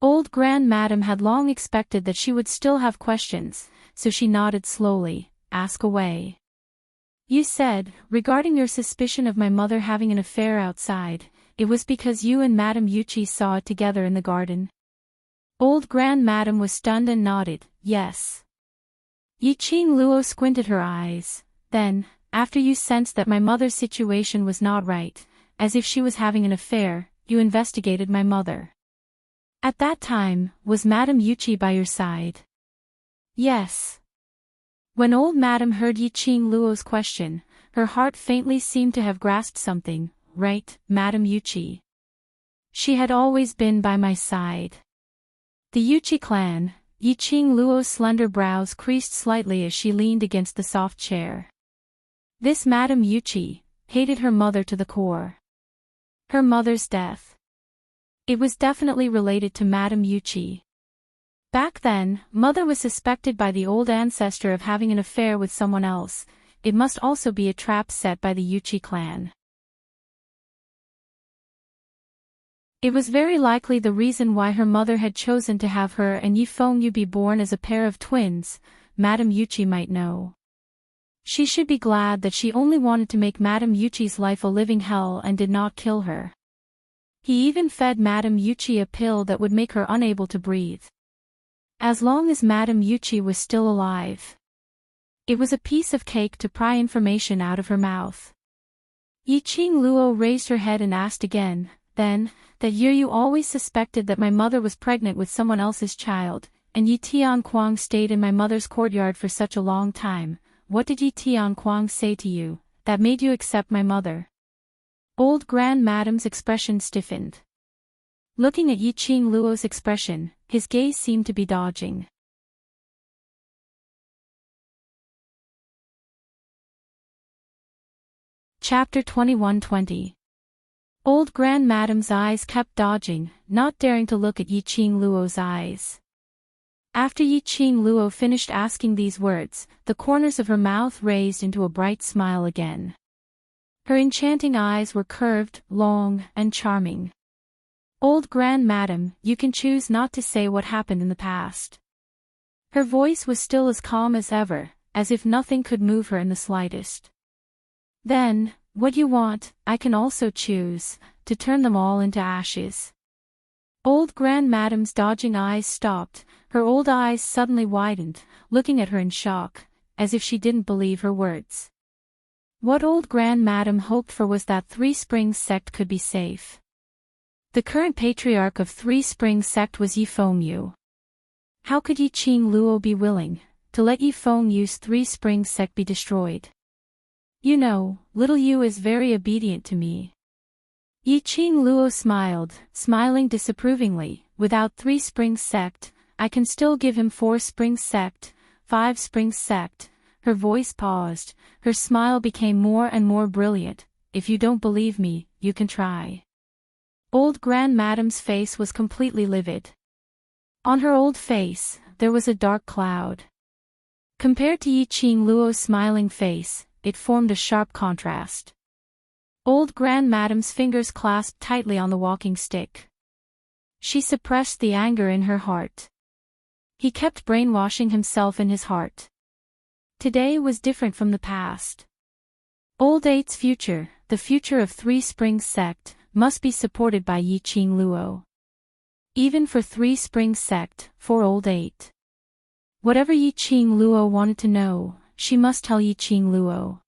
Old Grand Madame had long expected that she would still have questions, so she nodded slowly. Ask away. You said, regarding your suspicion of my mother having an affair outside, it was because you and Madame Yuchi saw it together in the garden. Old Grand Madame was stunned and nodded, yes. Yi Qing Luo squinted her eyes. Then, after you sensed that my mother's situation was not right, as if she was having an affair, you investigated my mother. At that time, was Madame Yuchi by your side? Yes. When old Madame heard Yi Qing Luo's question, her heart faintly seemed to have grasped something. Right, Madame Yuchi. She had always been by my side. The Yuchi clan. Yi Qing Luo's slender brows creased slightly as she leaned against the soft chair. This Madame Yuchi hated her mother to the core. Her mother's death. It was definitely related to Madame Yuchi. Back then, Mother was suspected by the old ancestor of having an affair with someone else. It must also be a trap set by the Yuchi clan. It was very likely the reason why her mother had chosen to have her and Yi Fengyu be born as a pair of twins. Madame Yuchi might know. She should be glad that she only wanted to make Madame Yuchi's life a living hell and did not kill her. He even fed Madame Yuchi a pill that would make her unable to breathe. As long as Madame Yuchi was still alive, it was a piece of cake to pry information out of her mouth. Yi Qing Luo raised her head and asked again, then, that year you always suspected that my mother was pregnant with someone else's child, and Yi Tianquang stayed in my mother's courtyard for such a long time. What did Yi Tianquang say to you, that made you accept my mother? Old Grand Madame's expression stiffened. Looking at Yi Qing Luo's expression, his gaze seemed to be dodging. Chapter 21:20. Old Grand Madame's eyes kept dodging, not daring to look at Yi Qing Luo's eyes. After Yi Qing Luo finished asking these words, the corners of her mouth raised into a bright smile again. Her enchanting eyes were curved, long, and charming. Old Grand Madame, you can choose not to say what happened in the past. Her voice was still as calm as ever, as if nothing could move her in the slightest. Then, what you want, I can also choose, to turn them all into ashes. Old Grandmadame's dodging eyes stopped, her old eyes suddenly widened, looking at her in shock, as if she didn't believe her words. What old Grandmadame hoped for was that Three Springs sect could be safe. The current patriarch of Three Springs sect was Yi Fengyu. How could Yi Qing Luo be willing to let Yi Fengyu's Three Springs sect be destroyed? You know, little Yu is very obedient to me. Yi Qing Luo smiled, smiling disapprovingly. Without Three Springs sect, I can still give him Four Springs sect, Five Springs sect. Her voice paused, her smile became more and more brilliant. If you don't believe me, you can try. Old Grandmadame's face was completely livid. On her old face, there was a dark cloud. Compared to Yi Qing Luo's smiling face, it formed a sharp contrast. Old Grandmadame's fingers clasped tightly on the walking stick. She suppressed the anger in her heart. He kept brainwashing himself in his heart. Today was different from the past. Old Eight's future, the future of Three Springs sect, must be supported by Yi Qing Luo. Even for Three Springs sect, for Old Eight. Whatever Yi Qing Luo wanted to know, she must tell Yi Qing Luo.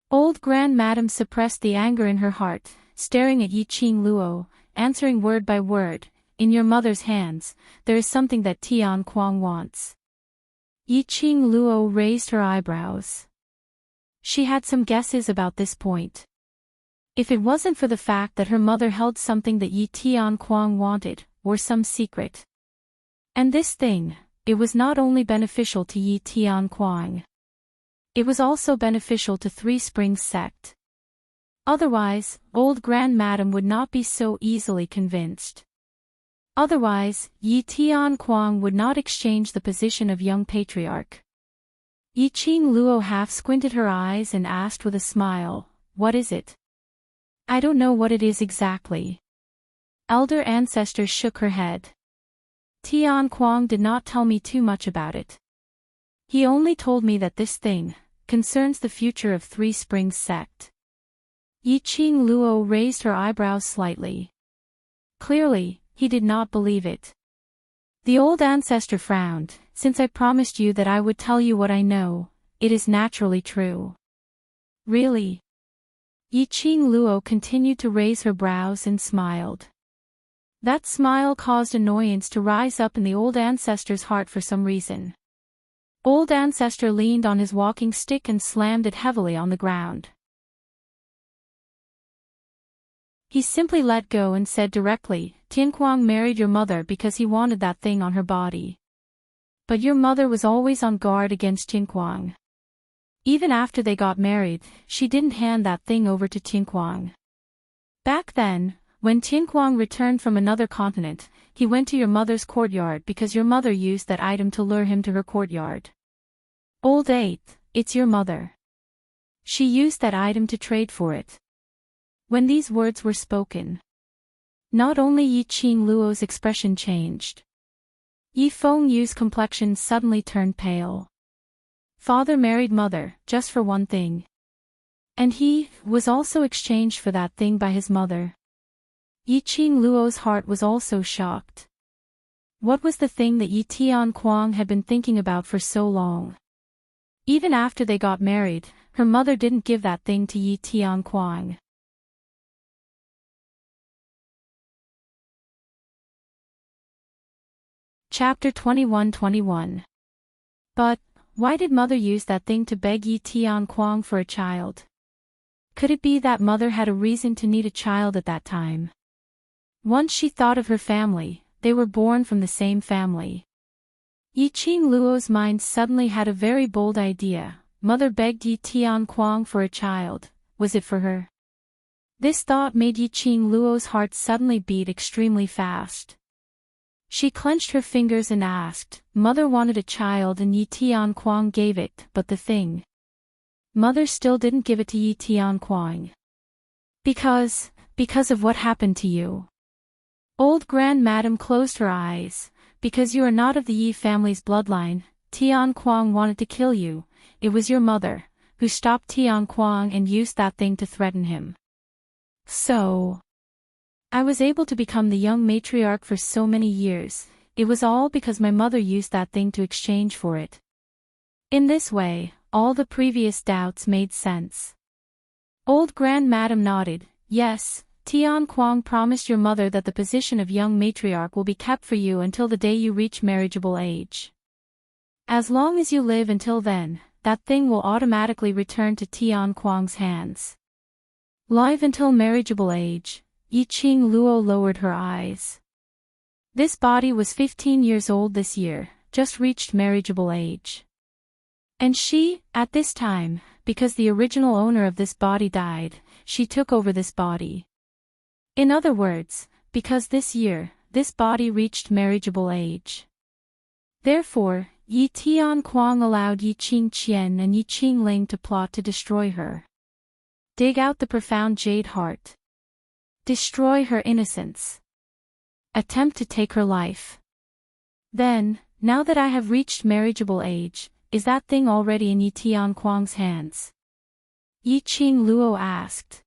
Old Grandmadame suppressed the anger in her heart, staring at Yi Qing Luo, answering word by word. In your mother's hands, there is something that Tian Kuang wants. Yi Qing Luo raised her eyebrows. She had some guesses about this point. If it wasn't for the fact that her mother held something that Yi Tian Kuang wanted, or some secret. And this thing, it was not only beneficial to Yi Tian Kuang. It was also beneficial to Three Springs sect. Otherwise, old Grandmadame would not be so easily convinced. Otherwise, Yi Tian Kuang would not exchange the position of young patriarch. Yi Qing Luo half squinted her eyes and asked with a smile, "What is it?" "I don't know what it is exactly." Elder Ancestor shook her head. Tian Kuang did not tell me too much about it. He only told me that this thing concerns the future of Three Springs sect. Yi Qing Luo raised her eyebrows slightly. Clearly, he did not believe it. The old ancestor frowned. "Since I promised you that I would tell you what I know, it is naturally true." "Really?" Yi Qing Luo continued to raise her brows and smiled. That smile caused annoyance to rise up in the old ancestor's heart for some reason. Old ancestor leaned on his walking stick and slammed it heavily on the ground. He simply let go and said directly, "Tian Kuang married your mother because he wanted that thing on her body. But your mother was always on guard against Tian Kuang. Even after they got married, she didn't hand that thing over to Tian Kuang. Back then, when Tian Kuang returned from another continent, he went to your mother's courtyard because your mother used that item to lure him to her courtyard. Old Eight, it's your mother. She used that item to trade for it." When these words were spoken, not only Yi Qing Luo's expression changed. Yi Fengyu's complexion suddenly turned pale. Father married mother, just for one thing. And he was also exchanged for that thing by his mother. Yi Qing Luo's heart was also shocked. What was the thing that Yi Tian Kuang had been thinking about for so long? Even after they got married, her mother didn't give that thing to Yi Tian Kuang. Chapter 21-21. But, why did mother use that thing to beg Yi Tian Kuang for a child? Could it be that mother had a reason to need a child at that time? Once she thought of her family, they were born from the same family. Yi Qing Luo's mind suddenly had a very bold idea. Mother begged Yi Tian Kuang for a child. Was it for her? This thought made Yi Qing Luo's heart suddenly beat extremely fast. She clenched her fingers and asked, "Mother wanted a child and Yi Tian Kuang gave it, but the thing. Mother still didn't give it to Yi Tian Kuang. Because of what happened to you." Old Grandmadame closed her eyes. "Because you are not of the Yi family's bloodline, Tian Kuang wanted to kill you, it was your mother, who stopped Tian Kuang and used that thing to threaten him. So, I was able to become the young matriarch for so many years, it was all because my mother used that thing to exchange for it. In this way, all the previous doubts made sense. Old Grand Madam nodded, yes, Tian Kuang promised your mother that the position of young matriarch will be kept for you until the day you reach marriageable age. As long as you live until then, that thing will automatically return to Tian Kuang's hands. Live until marriageable age, Yiqing Luo lowered her eyes. This body was 15 years old this year, just reached marriageable age. And she, at this time, because the original owner of this body died, she took over this body. In other words, because this year, this body reached marriageable age. Therefore, Yi Tian Kuang allowed Yi Qing Qian and Yi Qing Ling to plot to destroy her. Dig out the profound jade heart. Destroy her innocence. Attempt to take her life. Then, now that I have reached marriageable age, is that thing already in Yi Tian Kuang's hands? Yi Qing Luo asked.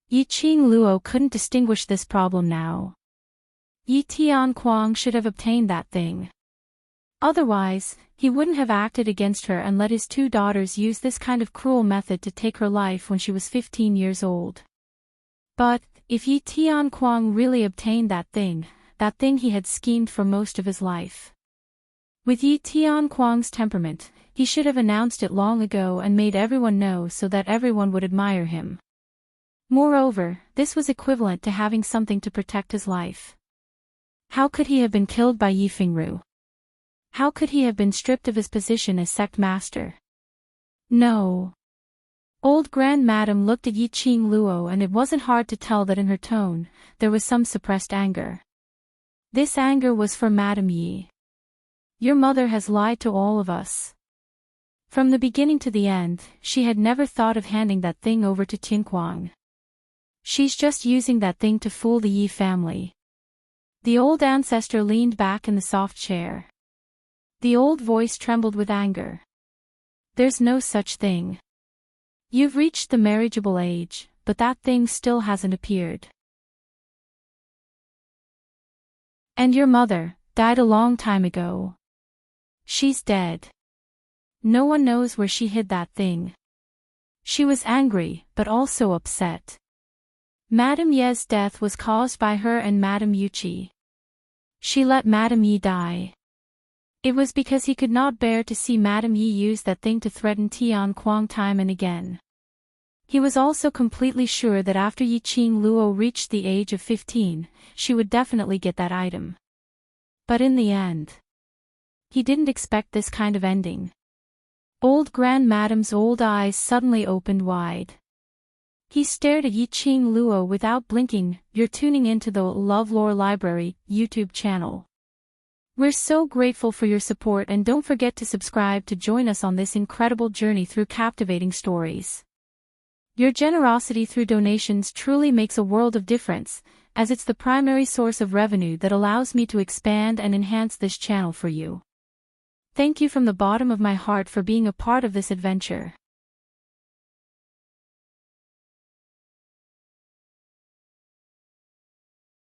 Yi Qing Luo couldn't distinguish this problem now. Yi Tian Kuang should have obtained that thing. Otherwise, he wouldn't have acted against her and let his two daughters use this kind of cruel method to take her life when she was 15 years old. But, if Yi Tian Kuang really obtained that thing he had schemed for most of his life. With Yi Tian Kuang's temperament, he should have announced it long ago and made everyone know so that everyone would admire him. Moreover, this was equivalent to having something to protect his life. How could he have been killed by Yi Fingru? How could he have been stripped of his position as sect master? No. Old Grand Madam looked at Yi Qing Luo and it wasn't hard to tell that in her tone, there was some suppressed anger. This anger was for Madam Yi. Your mother has lied to all of us. From the beginning to the end, she had never thought of handing that thing over to Tian Kuang. She's just using that thing to fool the Yi family. The old ancestor leaned back in the soft chair. The old voice trembled with anger. There's no such thing. You've reached the marriageable age, but that thing still hasn't appeared. And your mother died a long time ago. She's dead. No one knows where she hid that thing. She was angry, but also upset. Madame Ye's death was caused by her and Madame Yuqi. She let Madame Yi die. It was because he could not bear to see Madame Yi use that thing to threaten Tian Kuang time and again. He was also completely sure that after Yi Qing Luo reached the age of 15, she would definitely get that item. But in the end, he didn't expect this kind of ending. Old Grand Madam's old eyes suddenly opened wide. He stared at Yi Qing Luo without blinking. You're tuning into the LoveLore Library YouTube channel. We're so grateful for your support and don't forget to subscribe to join us on this incredible journey through captivating stories. Your generosity through donations truly makes a world of difference, as it's the primary source of revenue that allows me to expand and enhance this channel for you. Thank you from the bottom of my heart for being a part of this adventure.